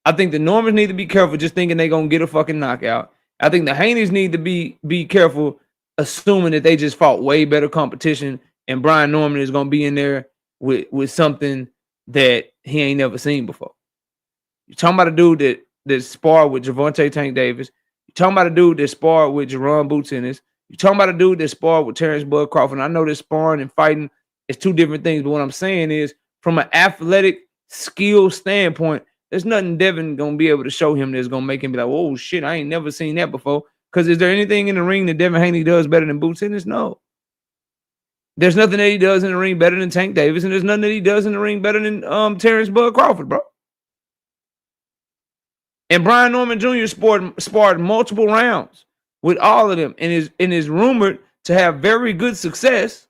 I think the Normans need to be careful just thinking they're gonna get a fucking knockout. I think the Haneys need to be careful assuming that they just fought way better competition and Brian Norman is gonna be in there with something that he ain't never seen before. You're talking about a dude that sparred with Gervonta Tank Davis. You're talking about a dude that sparred with Jerron Boots Ennis. You're talking about a dude that sparred with Terrence Bud Crawford. I know that sparring and fighting is two different things, but what I'm saying is from an athletic skill standpoint, there's nothing Devin gonna be able to show him that's gonna make him be like, oh shit, I ain't never seen that before. Because is there anything in the ring that Devin Haney does better than Boots Ennis? No. There's nothing that he does in the ring better than Tank Davis, and there's nothing that he does in the ring better than Terrence Bud Crawford, bro. And Brian Norman Jr. sparred multiple rounds with all of them and is rumored to have very good success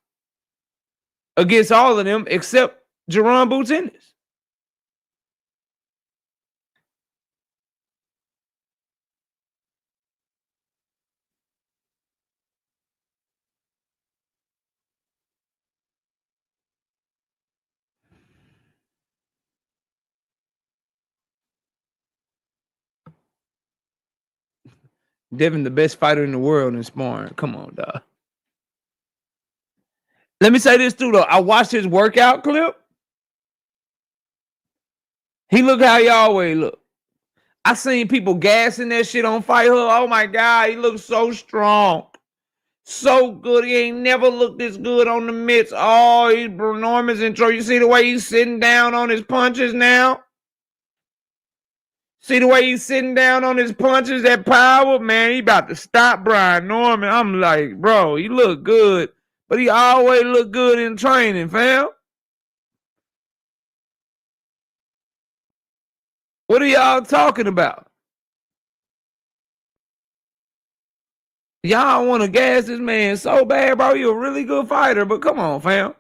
against all of them except Jerron Boots Ennis. Devin, the best fighter in the world in sparring. Come on, dog. Let me say this too, though. I watched his workout clip. He look how he always look. I seen people gassing that shit on Fight Hub. Oh my God, he looks so strong. So good. He ain't never looked this good on the mitts. Oh, he's enormous intro. You see the way he's sitting down on his punches now? See the way he's sitting down on his punches, that power? Man, he about to stop Brian Norman. I'm like, bro, he look good, but he always look good in training, fam. What are y'all talking about? Y'all want to gas this man so bad, bro. You're a really good fighter, but come on, fam.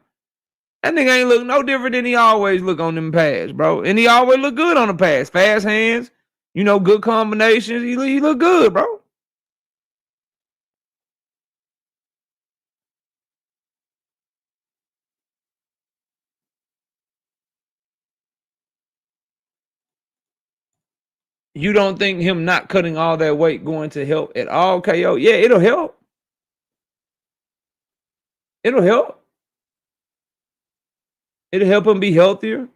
That nigga ain't look no different than he always look on them pads, bro. And he always look good on the pads. Fast hands, good combinations. He look good, bro. You don't think him not cutting all that weight going to help at all, KO? Yeah, it'll help. It'll help. It'll help him be healthier.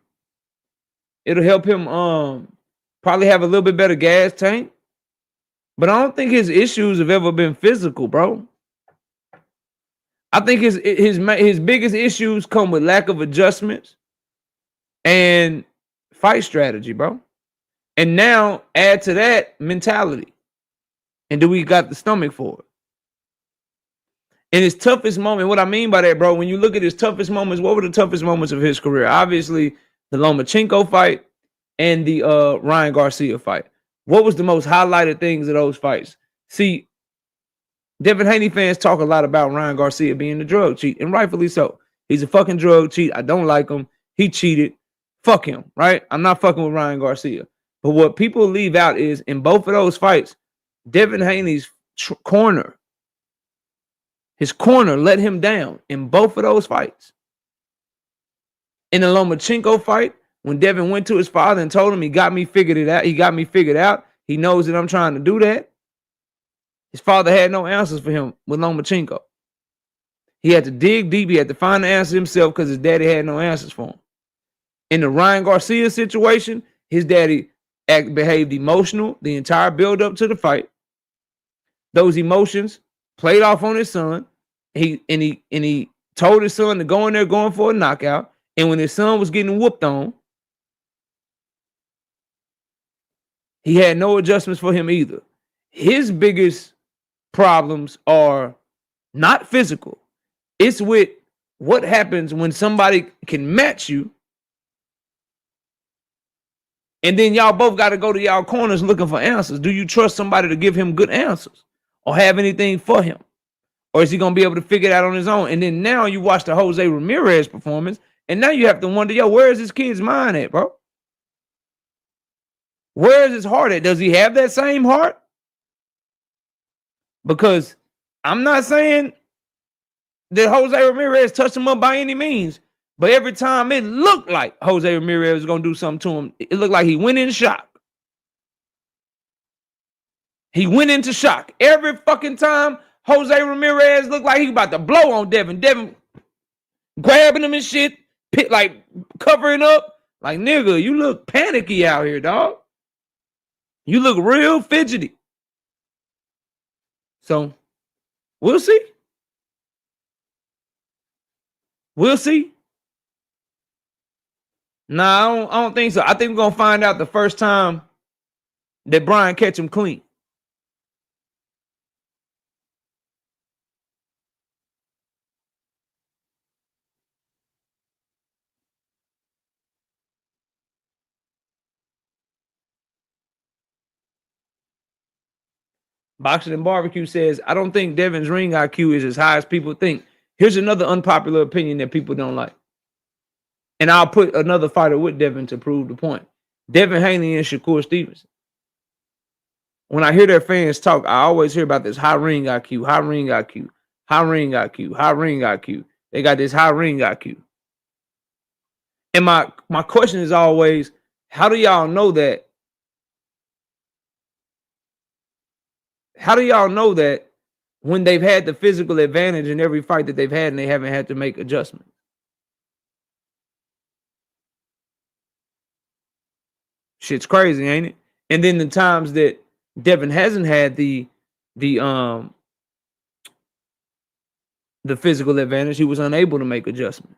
It'll help him probably have a little bit better gas tank. But I don't think his issues have ever been physical, bro. I think his biggest issues come with lack of adjustments and fight strategy, bro. And now add to that mentality. And do we got the stomach for it? In his toughest moment, what I mean by that, bro, when you look at his toughest moments, what were the toughest moments of his career? Obviously, the Lomachenko fight and the Ryan Garcia fight. What was the most highlighted things of those fights? See, Devin Haney fans talk a lot about Ryan Garcia being a drug cheat, and rightfully so. He's a fucking drug cheat. I don't like him. He cheated. Fuck him, right? I'm not fucking with Ryan Garcia. But what people leave out is, in both of those fights, Devin Haney's corner, his corner let him down in both of those fights. In the Lomachenko fight, when Devin went to his father and told him he got me figured out. He knows that I'm trying to do that. His father had no answers for him with Lomachenko. He had to dig deep. He had to find the answer himself because his daddy had no answers for him. In the Ryan Garcia situation, his daddy behaved emotional the entire build up to the fight. Those emotions played off on his son. He told his son to go in there going for a knockout. And when his son was getting whooped on, he had no adjustments for him either. His biggest problems are not physical. It's with what happens when somebody can match you. And then y'all both got to go to y'all corners looking for answers. Do you trust somebody to give him good answers or have anything for him? Or is he going to be able to figure it out on his own? And then now you watch the Jose Ramirez performance, and now you have to wonder, where is this kid's mind at, bro? Where is his heart at? Does he have that same heart? Because I'm not saying that Jose Ramirez touched him up by any means, but every time it looked like Jose Ramirez was going to do something to him, it looked like he went in shock. He went into shock. Every fucking time Jose Ramirez looked like he about to blow on Devin. Devin grabbing him and shit, like covering up. Like, nigga, you look panicky out here, dog. You look real fidgety. So, we'll see. We'll see. No, I don't think so. I think we're going to find out the first time that Brian catch him clean. Boxing and Barbecue says, I don't think Devin's ring IQ is as high as people think. Here's another unpopular opinion that people don't like. And I'll put another fighter with Devin to prove the point. Devin Haney and Shakur Stevenson. When I hear their fans talk, I always hear about this high ring IQ, high ring IQ, high ring IQ, high ring IQ. They got this high ring IQ. And my question is always, how do y'all know that? How do y'all know that when they've had the physical advantage in every fight that they've had and they haven't had to make adjustments? Shit's crazy, ain't it? And then the times that Devin hasn't had the physical advantage, he was unable to make adjustments.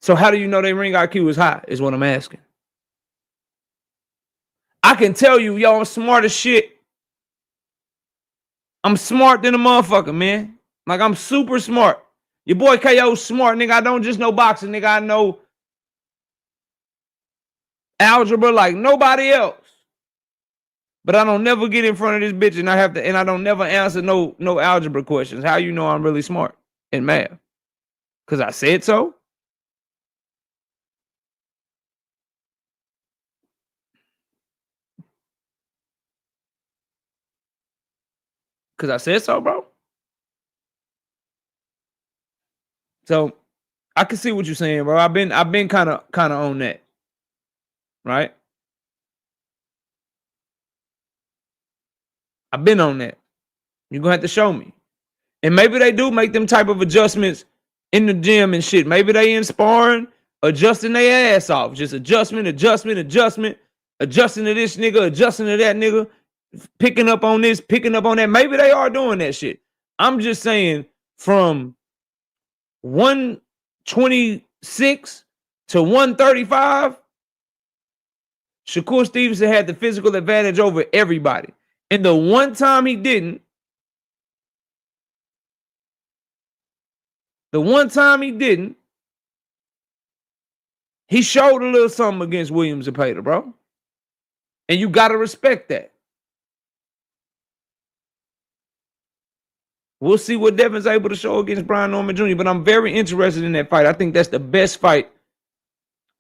So how do you know their ring IQ is high, is what I'm asking. I can tell you, yo, I'm smart as shit. I'm smart than a motherfucker, man. Like, I'm super smart. Your boy KO's smart, nigga. I don't just know boxing, nigga. I know algebra like nobody else. But I don't never get in front of this bitch and I don't never answer no algebra questions. How you know I'm really smart in math? Because I said so? Because I said so, bro. So I can see what you're saying, bro. I've been kind of on that. Right? I've been on that. You're gonna have to show me. And maybe they do make them type of adjustments in the gym and shit. Maybe they in sparring, adjusting their ass off. Just adjustment, adjusting to this nigga, adjusting to that nigga, picking up on this, picking up on that. Maybe they are doing that shit. I'm just saying from 126 to 135, Shakur Stevenson had the physical advantage over everybody. And the one time he didn't, he showed a little something against Williams and Pater, bro. And you got to respect that. We'll see what Devin's able to show against Brian Norman Jr., but I'm very interested in that fight. I think that's the best fight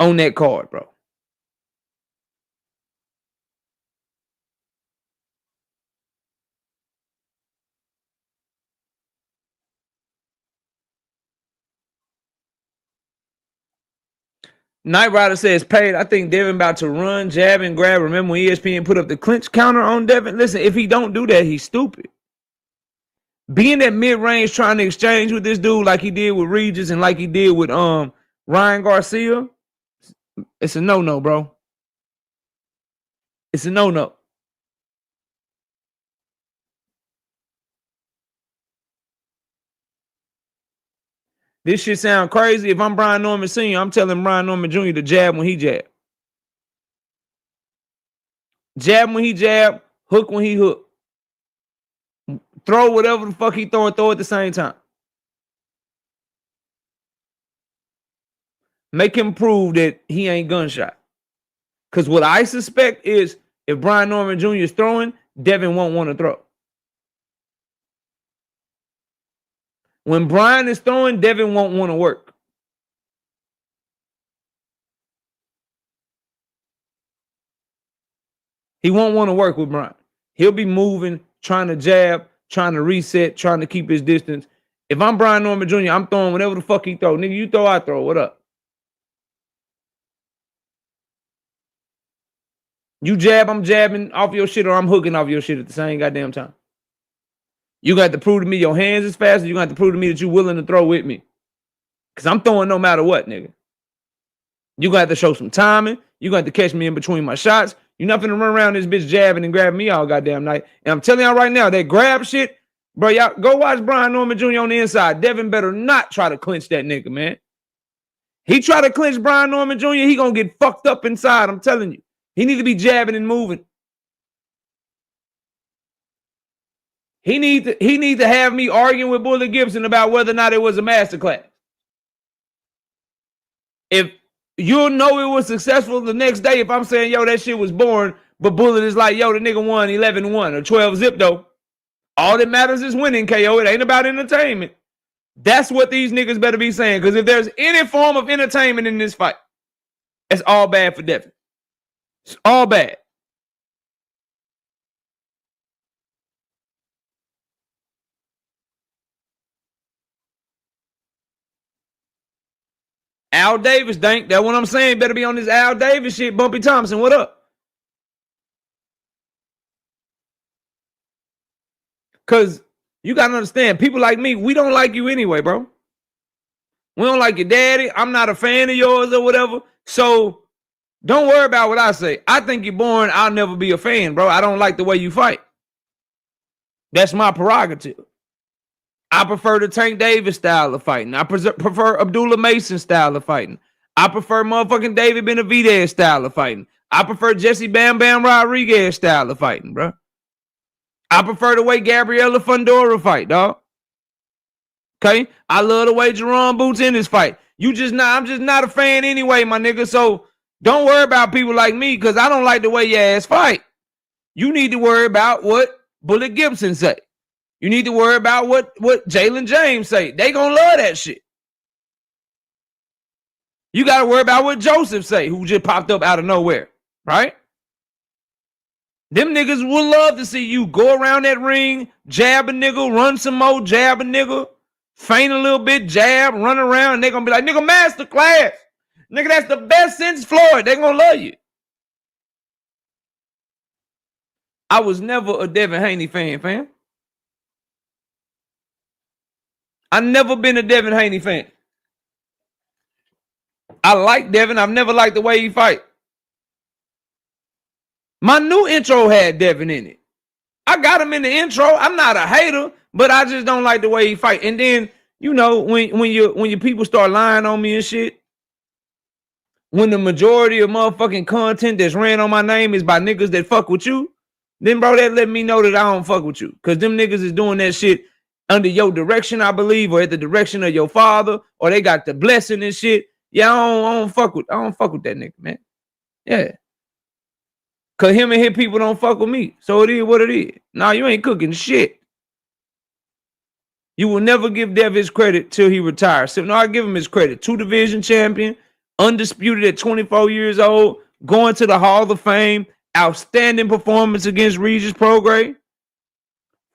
on that card, bro. Knight Rider says, paid. I think Devin about to run, jab, and grab. Remember when ESPN put up the clinch counter on Devin? Listen, if he don't do that, he's stupid. Being at mid-range trying to exchange with this dude like he did with Regis and like he did with Ryan Garcia, it's a no-no, bro. It's a no-no. This shit sound crazy. If I'm Brian Norman Sr., I'm telling Brian Norman Jr. to jab when he jab. Jab when he jab, hook when he hook. Throw whatever the fuck he throw at the same time. Make him prove that he ain't gunshot. Because what I suspect is if Brian Norman Jr. is throwing, Devin won't want to throw. When Brian is throwing, Devin won't want to work. He won't want to work with Brian. He'll be moving, trying to jab, trying to reset, trying to keep his distance. If I'm Brian Norman Jr., I'm throwing whatever the fuck he throw. Nigga, you throw, I throw. What up? You jab, I'm jabbing off your shit, or I'm hooking off your shit at the same goddamn time. You got to prove to me your hands is fast, or you got to prove to me that you're willing to throw with me. Because I'm throwing no matter what, nigga. You got to show some timing. You got to catch me in between my shots. You're not finna run around this bitch jabbing and grabbing me all goddamn night. And I'm telling y'all right now, that grab shit, bro, y'all go watch Brian Norman Jr. on the inside. Devin better not try to clinch that nigga, man. He try to clinch Brian Norman Jr., he gonna get fucked up inside, I'm telling you. He need to be jabbing and moving. He need to have me arguing with Bullet Gibson about whether or not it was a masterclass. If you'll know it was successful the next day if I'm saying, yo, that shit was boring, but Bullet is like, yo, the nigga won 11-1 or 12-zip though. All that matters is winning, KO. It ain't about entertainment. That's what these niggas better be saying. Because if there's any form of entertainment in this fight, it's all bad for Devin. It's all bad. Al Davis, Dank. That's what I'm saying. Better be on this Al Davis shit. Bumpy Thompson, what up? Because you got to understand, people like me, we don't like you anyway, bro. We don't like your daddy. I'm not a fan of yours or whatever. So don't worry about what I say. I think you're boring. I'll never be a fan, bro. I don't like the way you fight. That's my prerogative. I prefer the Tank Davis style of fighting. I prefer Abdullah Mason style of fighting. I prefer motherfucking David Benavidez style of fighting. I prefer Jesse Bam Bam Rodriguez style of fighting, bro. I prefer the way Gabriela Fundora fight, dog. Okay? I love the way Jerome Boots in this fight. I'm just not a fan anyway, my nigga. So don't worry about people like me because I don't like the way your ass fight. You need to worry about what Bullet Gibson say. You need to worry about what Jalen James say. They gonna love that shit. You gotta worry about what Joseph say, who just popped up out of nowhere, right? Them niggas would love to see you go around that ring, jab a nigga, run some more, jab a nigga, feint a little bit, jab, run around, and they gonna be like, nigga, master class. Nigga, that's the best since Floyd. They gonna love you. I was never a Devin Haney fan, fam. I never been a Devin Haney fan. I like Devin. I've never liked the way he fight. My new intro had Devin in it. I got him in the intro. I'm not a hater, but I just don't like the way he fight. And then, you know, when your people start lying on me and shit, when the majority of motherfucking content that's ran on my name is by niggas that fuck with you, then bro, that let me know that I don't fuck with you. Cause them niggas is doing that shit under your direction, I believe, or at the direction of your father, or they got the blessing and shit. Yeah, I don't fuck with that nigga, man. Yeah. Cause him and his people don't fuck with me. So it is what it is. Nah, you ain't cooking shit. You will never give Dev his credit till he retires. So no, I give him his credit. 2 division champion, undisputed at 24 years old, going to the Hall of Fame, outstanding performance against Regis Prograis.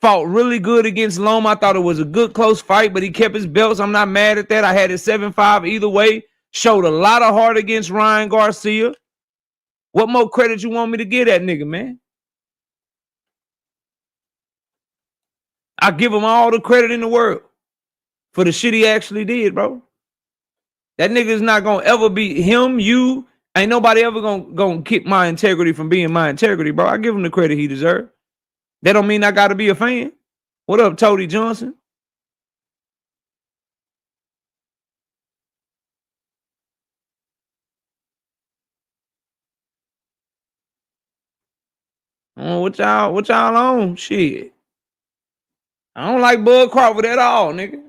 Fought really good against Loma. I thought it was a good close fight, but he kept his belts. I'm not mad at that. I had it 7-5 either way. Showed a lot of heart against Ryan Garcia. What more credit you want me to give that nigga, man? I give him all the credit in the world for the shit he actually did, bro. That nigga is not gonna ever be him, you. Ain't nobody ever gonna kick my integrity from being my integrity, bro. I give him the credit he deserves. That don't mean I gotta be a fan. What up, Tody Johnson? Oh, what y'all on? Shit. I don't like Bud Crawford at all, nigga.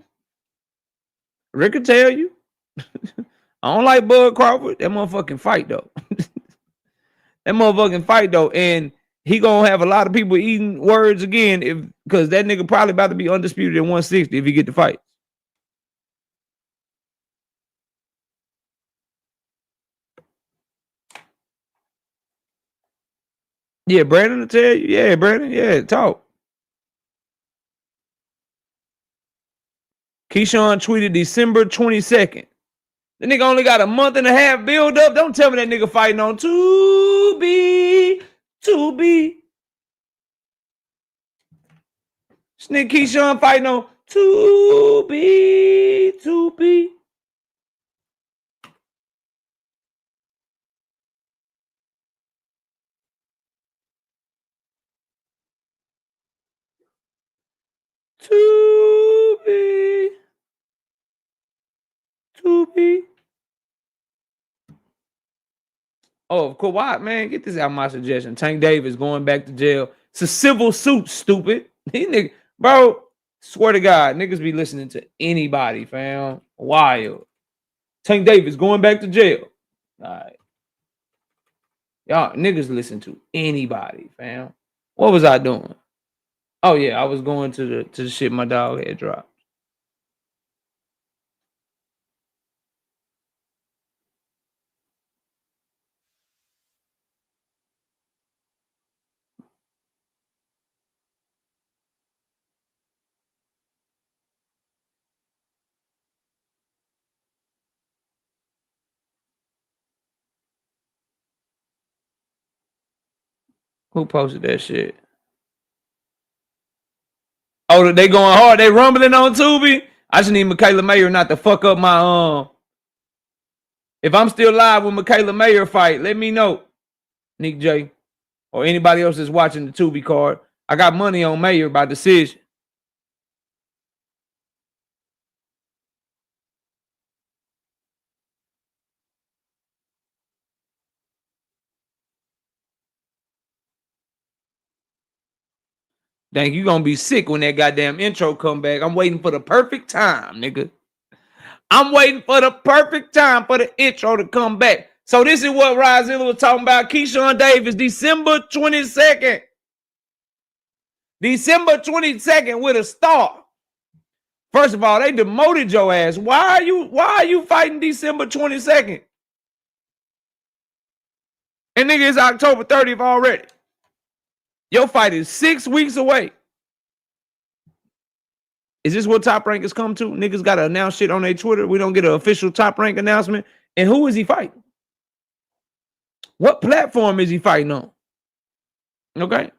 Rick can tell you. I don't like Bud Crawford. That motherfucking fight, though. And he gonna have a lot of people eating words again because that nigga probably about to be undisputed at 160 if he get the fight. Yeah, Brandon will tell you. Yeah, Brandon. Yeah, talk. Keyshawn tweeted December 22nd. The nigga only got a month and a half build up. Don't tell me that nigga fighting on to be. This nigga Keyshawn fighting on to be. Oh, Kawhi, man, get this out of my suggestion. Tank Davis going back to jail. It's a civil suit, stupid. Nigga, bro, swear to God, niggas be listening to anybody, fam. Wild. Tank Davis going back to jail. All right. Y'all niggas listen to anybody, fam. What was I doing? Oh yeah, I was going to the shit my dog had dropped. Who posted that shit? Oh, they going hard. They rumbling on Tubi. I just need Michaela Mayer not to fuck up my If I'm still live with Michaela Mayer fight, let me know, Nick J, or anybody else that's watching the Tubi card. I got money on Mayer by decision. Dang, you gonna be sick when that goddamn intro come back. I'm waiting for the perfect time, nigga. I'm waiting for the perfect time for the intro to come back. So this is what Ryzilla was talking about. Keyshawn Davis, December 22nd. December 22nd with a star. First of all, they demoted your ass. Why are you fighting December 22nd? And nigga, it's October 30th already. Your fight is 6 weeks away. Is this what Top Rank has come to? Niggas got to announce shit on their Twitter. We don't get an official Top Rank announcement. And who is he fighting? What platform is he fighting on? Okay.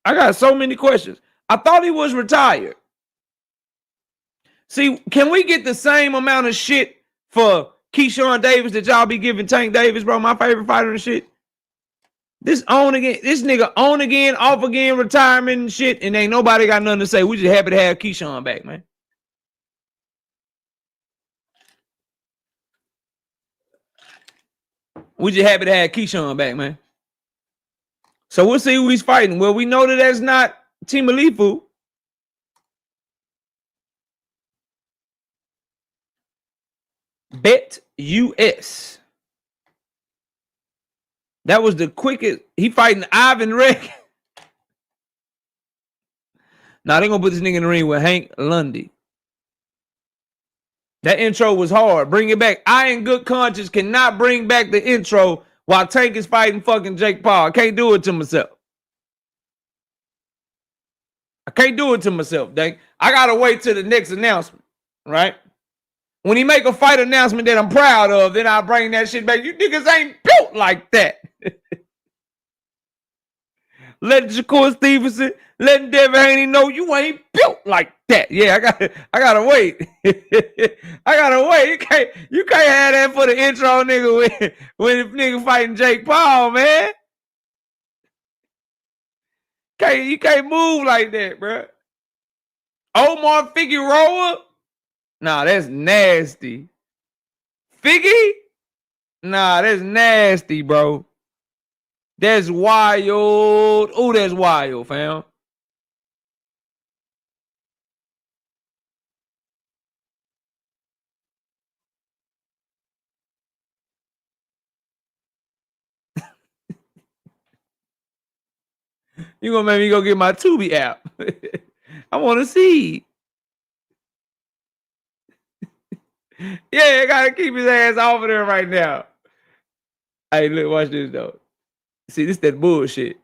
I got so many questions. I thought he was retired. See, can we get the same amount of shit for Keyshawn Davis that y'all be giving Tank Davis, bro? My favorite fighter and shit. This nigga on again, off again, retirement and shit, and ain't nobody got nothing to say. We just happy to have Keyshawn back, man. We just happy to have Keyshawn back, man. So we'll see who he's fighting. Well, we know that that's not Timalifu. Bet US. That was the quickest. He fighting Ivan Rick. Now they gonna put this nigga in the ring with Hank Lundy. That intro was hard. Bring it back. I in good conscience cannot bring back the intro while Tank is fighting fucking Jake Paul. I can't do it to myself. I can't do it to myself, dang. I gotta wait till the next announcement, right? When he make a fight announcement that I'm proud of, then I'll bring that shit back. You niggas ain't built like that. Let Shakur Stevenson, letting Devin Haney know you ain't built like that. Yeah, I gotta wait. I gotta wait. You can't have that for the intro, nigga, when the nigga fighting Jake Paul, man. You can't move like that, bro. Omar Figueroa? Nah, that's nasty. Figgy? Nah, that's nasty, bro. That's wild. Oh, that's wild, fam. You gonna make me go get my Tubi app. I want to see. Yeah, I gotta keep his ass off of there right now. Hey, look, watch this though. See, this that bullshit.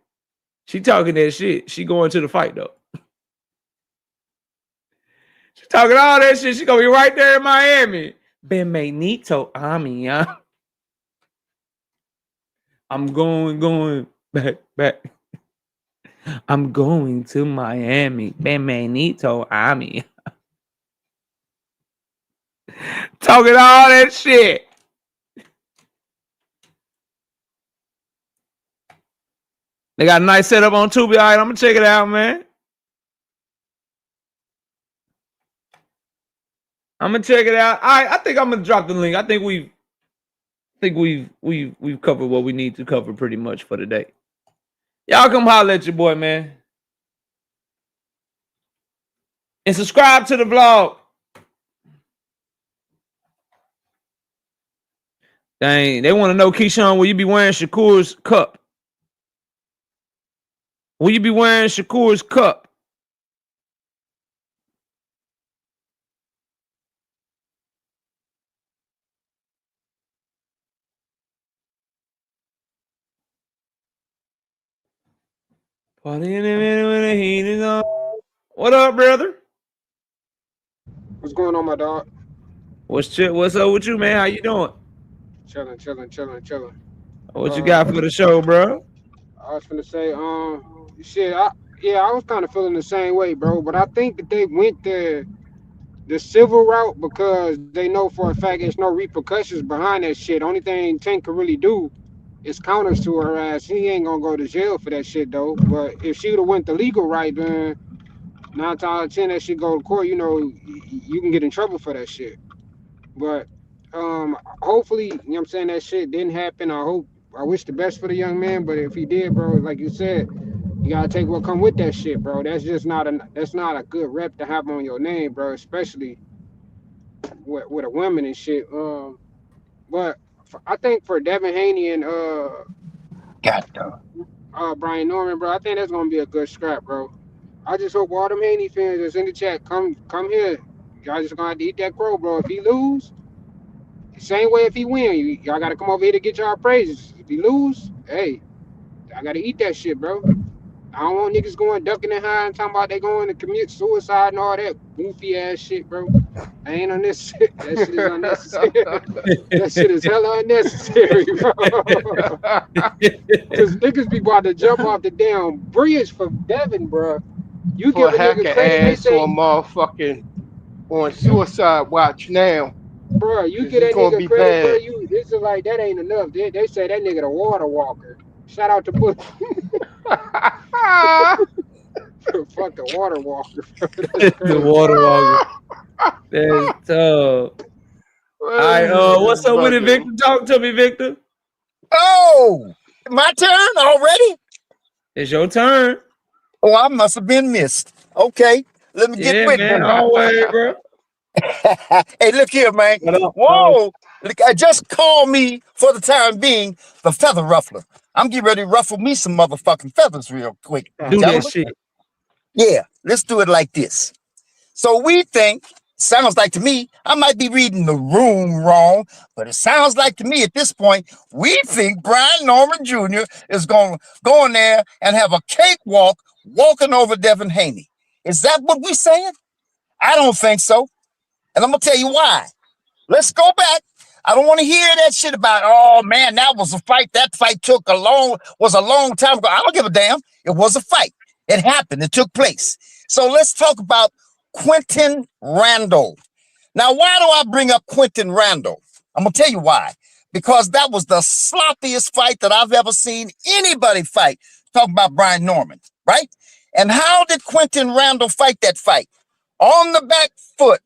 She talking that shit. She going to the fight though. She talking all that shit. She gonna be right there in Miami. Benito Amia. I'm going back. I'm going to Miami. Benito Amia. Talking all that shit. They got a nice setup on Tubi. All right, I'm gonna check it out, man. I'm gonna check it out. All right, I think I'm gonna drop the link. I think we've covered what we need to cover pretty much for today. Y'all come holler at your boy, man. And subscribe to the vlog. Dang, they want to know, Keyshawn, will you be wearing Shakur's cup? Will you be wearing Shakur's cup? Party in the minute when the heat is on. What up, brother? What's going on, my dog? What's up with you, man? How you doing? Chilling. What you got for the show, bro? I was finna say, shit, I was kind of feeling the same way, bro. But I think that they went there the civil route because they know for a fact there's no repercussions behind that shit. Only thing Tank can really do is counters to her ass. He ain't gonna go to jail for that shit though. But if she would have went the legal right, then 9 times out of 10 that shit go to court. You know, you can get in trouble for that shit. But hopefully, you know what I'm saying, that shit didn't happen. I wish the best for the young man, but if he did, bro, like you said, you gotta take what come with that shit, bro. That's not a good rep to have on your name, bro, especially with a woman and shit. But I think for Devin Haney and Brian Norman, bro, I think that's gonna be a good scrap, bro. I just hope all them Haney fans that's in the chat come here. Y'all just gonna have to eat that crow, bro. If he lose, same way if he win, y'all gotta come over here to get y'all praises. If he lose, hey, I gotta eat that shit, bro. I don't want niggas going ducking and hiding, talking about they going to commit suicide and all that goofy ass shit, bro. I ain't on this shit. That shit is unnecessary. That shit is hella unnecessary, bro. Cause niggas be about to jump off the damn bridge for Devin, bro. You For give a nigga hacking credit, they ass to a say, motherfucking on suicide watch now. bro, you This get is that gonna nigga be credit, bro. bad. It's just like that ain't enough. They say that nigga the water walker. Shout out to Bush. Fuck the water walker, bro. That's The crazy. water walker. That's tough. All right, what's up with it, Victor? Talk to me, Victor. Oh, my turn already? It's your turn. Oh, I must have been missed. Okay, let me get Yeah, with man. you. Always, bro. Hey, look here, man. What up, Whoa, look, just call me for the time being the feather ruffler. I'm getting ready to ruffle me some motherfucking feathers real quick, do that gentlemen. shit. Yeah, let's do it like this. So we think, sounds like to me, I might be reading the room wrong, but it sounds like to me at this point, we think Brian Norman Jr. is going to go in there and have a cakewalk walking over Devin Haney. Is that what we're saying? I don't think so. And I'm going to tell you why. Let's go back. I don't want to hear that shit about, oh man, that was a fight. That fight was a long time ago. I don't give a damn. It was a fight. It happened. It took place. So let's talk about Quentin Randall. Now, why do I bring up Quentin Randall? I'm going to tell you why. Because that was the sloppiest fight that I've ever seen anybody fight. Talking about Brian Norman, right? And how did Quentin Randall fight that fight? On the back foot,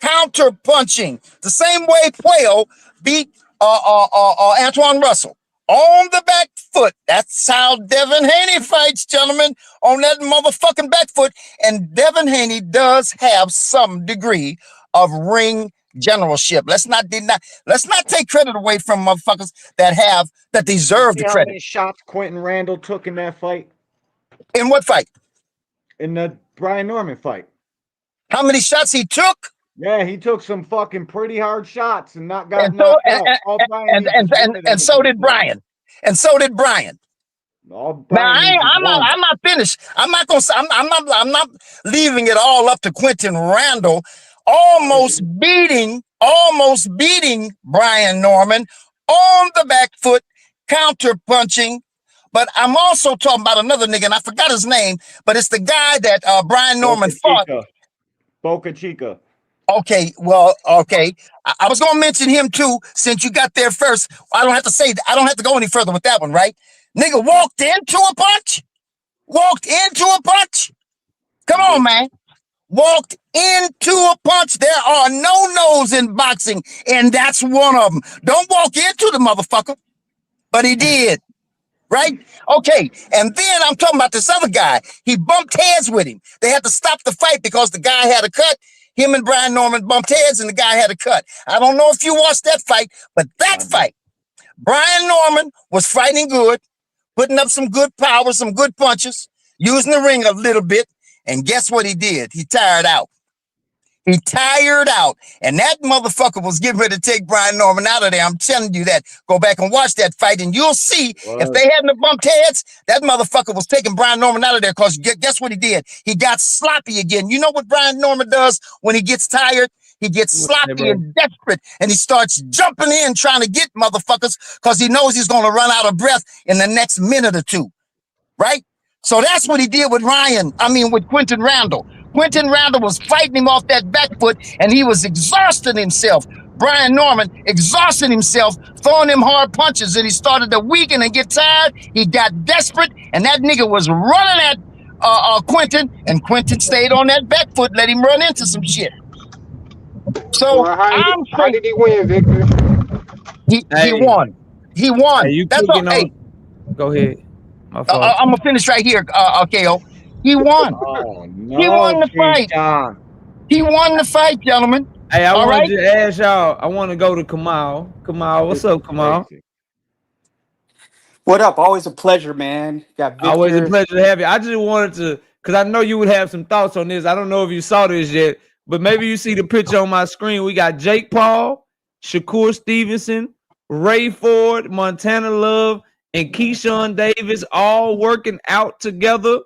counter punching, the same way Puello beat Antoine Russell. On the back foot. That's how Devin Haney fights, gentlemen, on that motherfucking back foot. And Devin Haney does have some degree of ring generalship. Let's not take credit away from motherfuckers that deserve the How credit. many shots Quentin Randall took in that fight? In what fight? In the Brian Norman fight. How many shots he took? Yeah, he took some fucking pretty hard shots and not got And so knocked out. All Brian and so did Brian. And so did Brian. All Now Brian I'm not finished. I'm not leaving it all up to Quentin Randall. Almost beating Brian Norman on the back foot, counter punching. But I'm also talking about another nigga, and I forgot his name, but it's the guy that Brian Norman fought. Boca Chica. Okay, well, okay. I was gonna mention him too, since you got there first. I don't have to say that. I don't have to go any further with that one, right? Nigga walked into a punch. Come on, man. Walked into a punch. There are no-nos in boxing, and that's one of them. Don't walk into the motherfucker, but he did. Right? Okay. And then I'm talking about this other guy. He bumped heads with him. They had to stop the fight because the guy had a cut. Him and Brian Norman bumped heads and the guy had a cut. I don't know if you watched that fight, but that fight, Brian Norman was fighting good, putting up some good power, some good punches, using the ring a little bit. And guess what he did? He tired out. And that motherfucker was getting ready to take Brian Norman out of there. I'm telling you that. Go back and watch that fight and you'll see if they hadn't bumped heads, that motherfucker was taking Brian Norman out of there because guess what he did? He got sloppy again. You know what Brian Norman does when he gets tired? He gets sloppy and desperate and he starts jumping in trying to get motherfuckers because he knows he's going to run out of breath in the next minute or two. Right? So that's what he did with Quentin Randall. Quentin Randall was fighting him off that back foot, and he was exhausting himself. Brian Norman exhausted himself, throwing him hard punches, and he started to weaken and get tired. He got desperate, and that nigga was running at Quentin, and Quentin stayed on that back foot, let him run into some shit. So Well, I'm how saying did he win, Victor? he Hey, won. He won. hey, you That's all. cooking Hey, on? Go ahead. My fault. I'm gonna finish right here, KO. He won. Oh He no, won the King fight. John. He won the fight, gentlemen. Hey, I All wanted right. to ask y'all. I want to go to Kamal. Kamal, what's This is up, Kamal? crazy. What up? Always a pleasure, man. Got Always a Victor. pleasure to have you. I just wanted to, because I know you would have some thoughts on this. I don't know if you saw this yet, but maybe you see the picture on my screen. We got Jake Paul, Shakur Stevenson, Ray Ford, Montana Love, and Keyshawn Davis all working out together,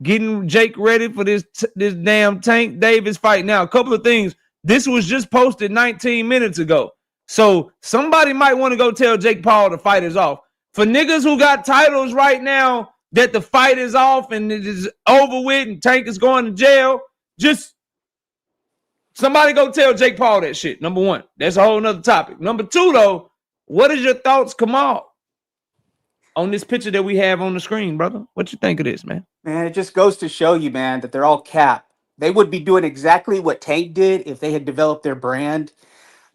getting Jake ready for this damn Tank Davis fight. Now, a couple of things. This was just posted 19 minutes ago. So somebody might want to go tell Jake Paul the fight is off. For niggas who got titles right now that the fight is off and it is over with and Tank is going to jail, just somebody go tell Jake Paul that shit. Number one. That's a whole nother topic. Number two, though, what is your thoughts, Kamal, on this picture that we have on the screen, brother? What you think of this, man? Man, it just goes to show you, man, that they're all cap. They would be doing exactly what Tank did if they had developed their brand.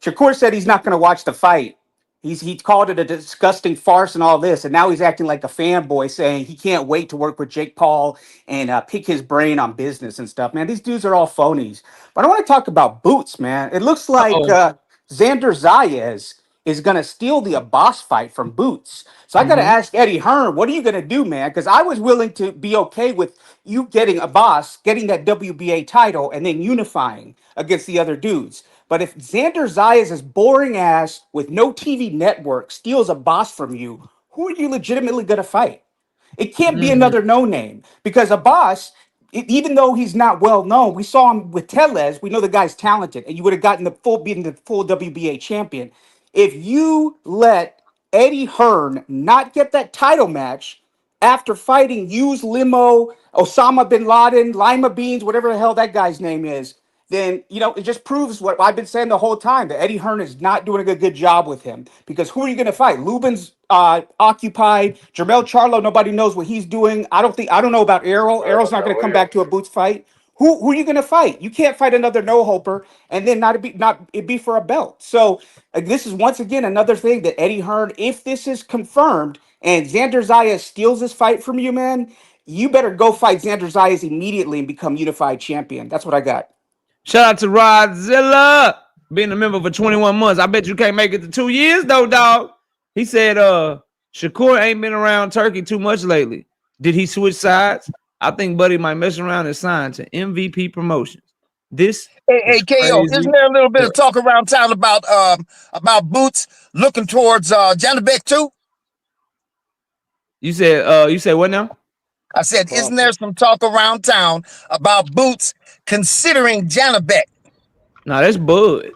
Shakur said he's not going to watch the fight. He called it a disgusting farce and all this, and now he's acting like a fanboy, saying he can't wait to work with Jake Paul and pick his brain on business and stuff. Man, these dudes are all phonies. But I want to talk about Boots, man. It looks like Uh-oh. Xander Zayas is going to steal the Abbas fight from Boots. So I got to Mhm. ask Eddie Hearn, what are you going to do, man? Because I was willing to be okay with you getting Abbas, getting that WBA title, and then unifying against the other dudes. But if Xander Zayas' boring ass with no TV network steals Abbas from you, who are you legitimately going to fight? It can't be Mhm. another no name because Abbas, even though he's not well known, we saw him with Tellez. We know the guy's talented, and you would have gotten being the full WBA champion. If you let Eddie Hearn not get that title match after fighting Hughes Limo, Osama bin Laden, Lima Beans, whatever the hell that guy's name is, then it just proves what I've been saying the whole time, that Eddie Hearn is not doing a good job with him. Because who are you going to fight? Lubin's occupied. Jermel Charlo, nobody knows what he's doing. I don't know about Errol. Errol's not going to come back to a Boots fight. Who are you going to fight? You can't fight another no hoper and then not it be for a belt. So this is once again another thing that Eddie Hearn, if this is confirmed and Xander Zayas steals this fight from you, man, you better go fight Xander Zayas immediately and become unified champion. That's what I got. Shout out to Rodzilla being a member for 21 months. I bet you can't make it to 2 years though, dog. He said Shakur ain't been around Turkey too much lately. Did he switch sides? I think Buddy might mess around and sign to MVP Promotions. This Hey, is KO, crazy. isn't there a little bit Yeah. of talk around town about Boots looking towards Janabek too? You said what now? I said, isn't there some talk around town about Boots considering Janabek? No, that's Bud.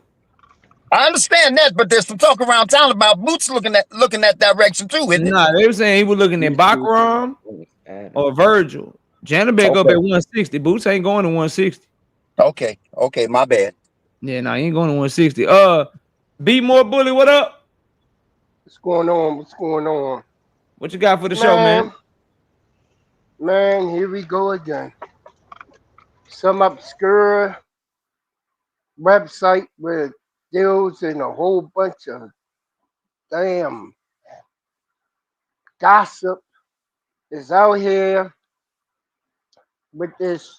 I understand that, but there's some talk around town about Boots looking that direction too, isn't it? Nah, they were saying he was looking at Baccaram or Virgil. Janabek up at 160. Boots ain't going to 160. Okay, my bad. Yeah, nah, he ain't going to 160. Be more bully. What up? What's going on? What's going on? What you got for the show, man? Man, here we go again. Some obscure website with deals and a whole bunch of damn gossip is out here with this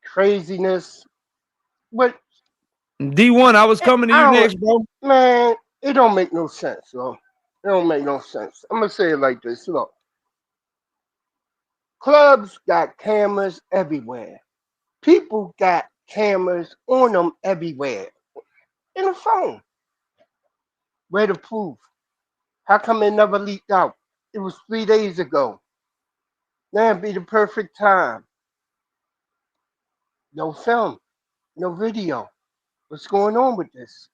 craziness. But D1, I was coming to you next, bro. man, it don't make no sense, bro. It don't make no sense. I'm gonna say it like this. Look, clubs got cameras everywhere. People got cameras on them everywhere. In the phone. Where the proof? How come it never leaked out? It was 3 days ago. Now it'd be the perfect time. No film, no video. What's going on with this?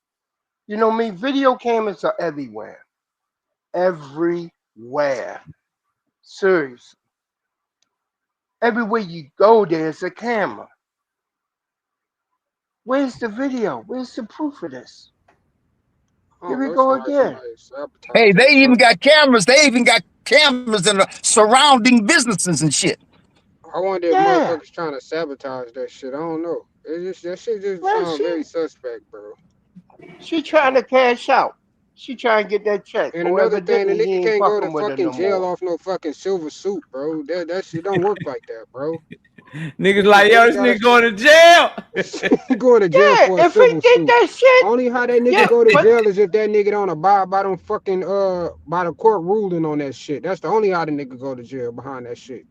You know me, video cameras are everywhere. Everywhere. Seriously. Everywhere you go, there's a camera. Where's the video? Where's the proof of this? I Here don't we know. go Somebody again. Hey, sabotaging they or even something. got cameras. They even got cameras in the surrounding businesses and shit. I wonder if Yeah. motherfuckers trying to sabotage that shit. I don't know. It just that shit just Well, sound very suspect, bro. she trying to cash out. She trying to get that check. And Oh, another thing, the evidently he nigga ain't can't go to fucking with her fucking no jail more. off no fucking silver suit, bro. That shit don't work like that, bro. Niggas Nigga like, yo, really this gotta nigga going to jail. going to jail Yeah, for a if he civil did suit. that shit, Only how that nigga yeah, go to but jail is if that nigga don't abide by them fucking by the court ruling on that shit. That's the only how the nigga go to jail behind that shit.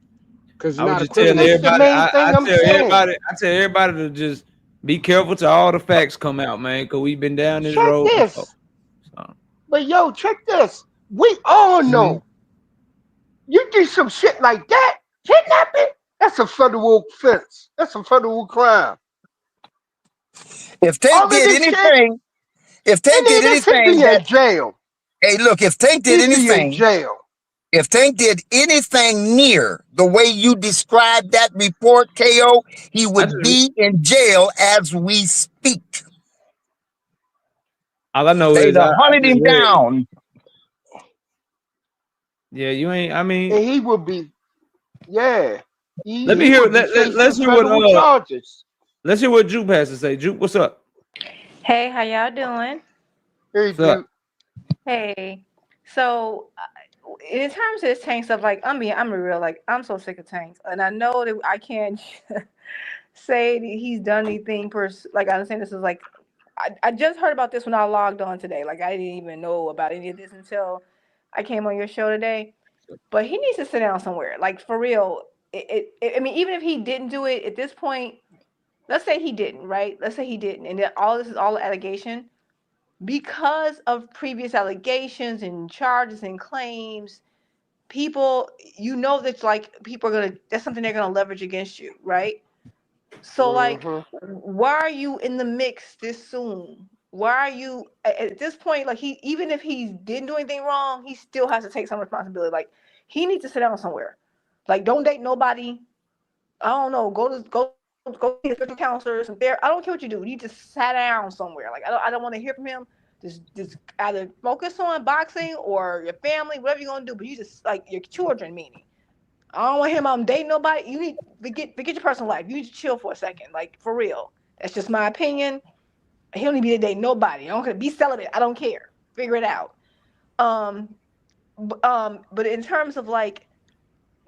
Cause it's I was not a just but telling criminal this the shit. everybody. main thing I'm saying. I tell everybody to just be careful till all the facts come out, man. Cause we've been down this Check road before. this. So, But yo, check this. We all mhm. know you do some shit like that, kidnapping, that's a federal offense. That's a federal crime. If Tank All of did this shit, anything, if Tank any did of this should anything be that, in jail. hey, look, He'd be in jail. if Tank did anything near the way you described that report, KO, he I would just be in jail as we speak. all I know They is done I hunted just him read. down. Yeah, you ain't. I mean, And he would be, yeah, let me he hear. would be facing Let's hear what federal charges. let's hear what Jupe has to say. Jupe, what's up? Hey, how y'all doing? Hey, What's up? dude. Hey, so in terms of this tank stuff, like I'm real, like I'm so sick of tanks, and I know that I can't say that he's done anything. Like I understand this is like I just heard about this when I logged on today. Like I didn't even know about any of this until I came on your show today. But he needs to sit down somewhere, like for real. I mean, even if he didn't do it at this point, let's say he didn't, right? Let's say he didn't, and then all this is all allegation because of previous allegations and charges and claims, people, that like people are gonna, that's something they're gonna leverage against you, right? So like, Hmm. why are you in the mix this soon? Why are you at this point? Like he, even if he didn't do anything wrong, he still has to take some responsibility. Like he needs to sit down somewhere. Like don't date nobody. I don't know. Go see a spiritual counselor, some there. I don't care what you do. You just sat down somewhere. Like I don't want to hear from him. Just either focus on boxing or your family, whatever you're gonna do. But you just like your children, meaning. I don't want him dating nobody. You need forget your personal life. You need to chill for a second. Like for real. That's just my opinion. He don't need to be dating nobody. I don't care. Be celibate. I don't care. Figure it out. Um, but in terms of like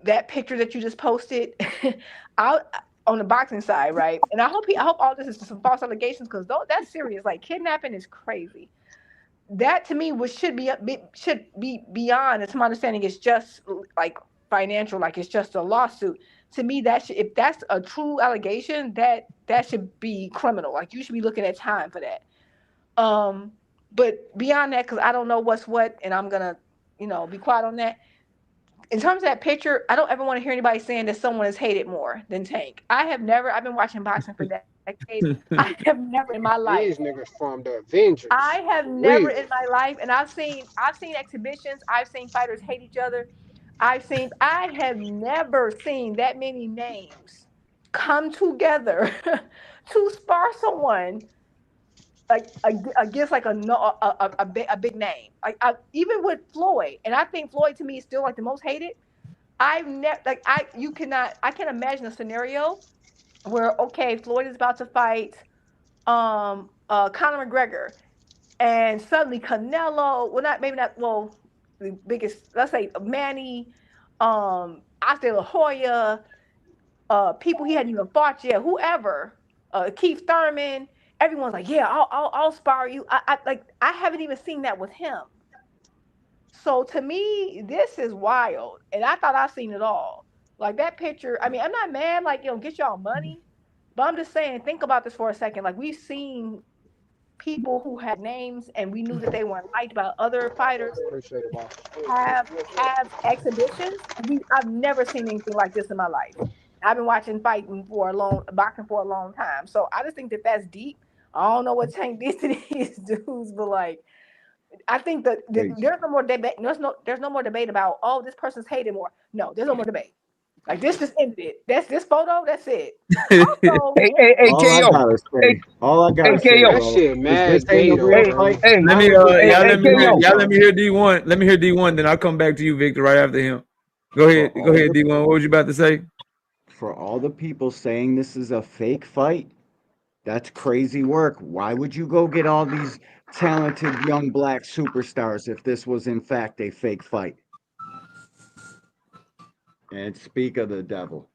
that picture that you just posted out on the boxing side, right? And I hope all this is some false allegations because that's serious. Like kidnapping is crazy. That to me should be beyond. And to my understanding, it's just like financial, like it's just a lawsuit. To me, if that's a true allegation, that should be criminal. Like you should be looking at time for that. But beyond that, because I don't know what's what, and I'm gonna, be quiet on that in terms of that picture, I don't ever want to hear anybody saying that someone is hated more than Tank. I've been watching boxing for decades. I have never in my life, These niggas formed the Avengers. I have For never real. in my life, and I've seen exhibitions, I've seen fighters hate each other. I have never seen that many names come together to spar someone like against like a big name. Like even with Floyd, and I think Floyd to me is still like the most hated. I've never like I can't imagine a scenario where okay, Floyd is about to fight Conor McGregor and suddenly Canelo, well not maybe not well the biggest, let's say Manny, Oscar La Hoya, people he hadn't even fought yet, whoever, Keith Thurman, everyone's like, yeah, I'll spar you. I haven't even seen that with him. So to me, this is wild. And I thought I seen it all. Like that picture, I mean, I'm not mad, like, get y'all money. But I'm just saying, think about this for a second. Like we've seen people who had names and we knew that they weren't liked by other fighters Appreciate it, boss. have exhibitions. I've never seen anything like this in my life. I've been watching boxing for a long time. So I just think that that's deep. I don't know what Tank did to these dudes, but like I think that Hey, there's no more debate. There's no more debate about this person's hated more. No, there's no more debate. Like this just ended it. That's this photo. That's it. Also, Hey, All I KO. gotta Hey, say, all I gotta hey, say, KO. That bro, shit is mad this ain't gay a though, real Hey, bro. fight. hey, Let How me is it hey, y'all hey, let me hear KO. y'all let me hear D1. Let me hear D1, then I'll come back to you, Victor, right after him. Go for ahead, all the D1. What was you about to say? for all the people saying this is a fake fight? That's crazy work. Why would you go get all these talented young black superstars if this was in fact a fake fight? And speak of the devil.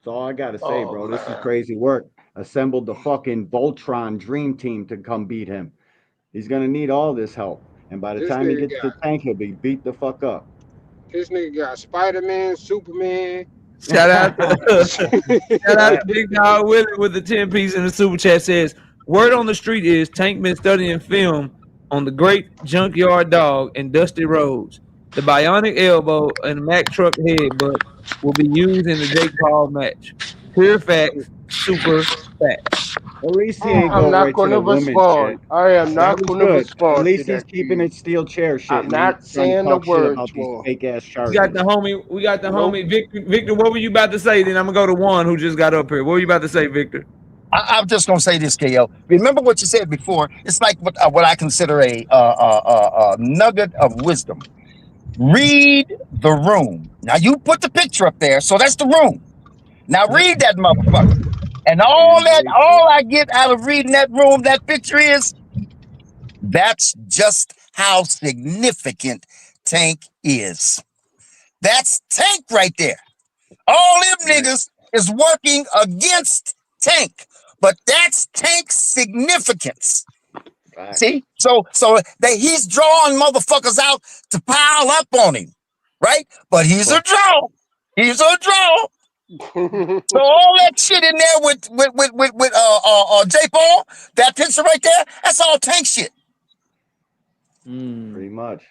That's all I gotta say, Oh bro. This is man. crazy work. Assembled the fucking Voltron dream team to come beat him. He's gonna need all this help. And by the This time he nigga gets to got tank, he'll be beat the fuck up. Spider-Man, Superman. Shout out to shout out Right. to Big Dog Willie with the 10 piece in the super chat says, word on the street is Tank been studying film on the great Junkyard Dog and Dusty Rhodes, the bionic elbow and Mack truck head, but will be used in the Jake Paul match. Pure facts, super facts. At least he ain't I'm go not right to gonna the women's respond. shit. I am That not was gonna good. At respond to least he's that keeping kid. it steel chair shit I'm and ain't not trying to saying the talk shit word about to these him. fake ass We got chargers. the homie, Nope. Victor, what were you about to say? Then I'm gonna go to one who just got up here. What were you about to say, Victor? I'm just gonna say this, KO. Remember what you said before. It's like what I consider a nugget of wisdom. Read the room. Now you put the picture up there, so that's the room. Now read that motherfucker. And Damn right, bro. all I get out of reading that room, that picture is that's just how significant Tank is. That's Tank right there. All them Right. niggas is working against Tank, but that's Tank's significance. Facts. See, so that he's drawing motherfuckers out to pile up on him, right? But he's a But draw. He's a draw. So all that shit in there with J Paul, that picture right there, that's all Tank shit. pretty much.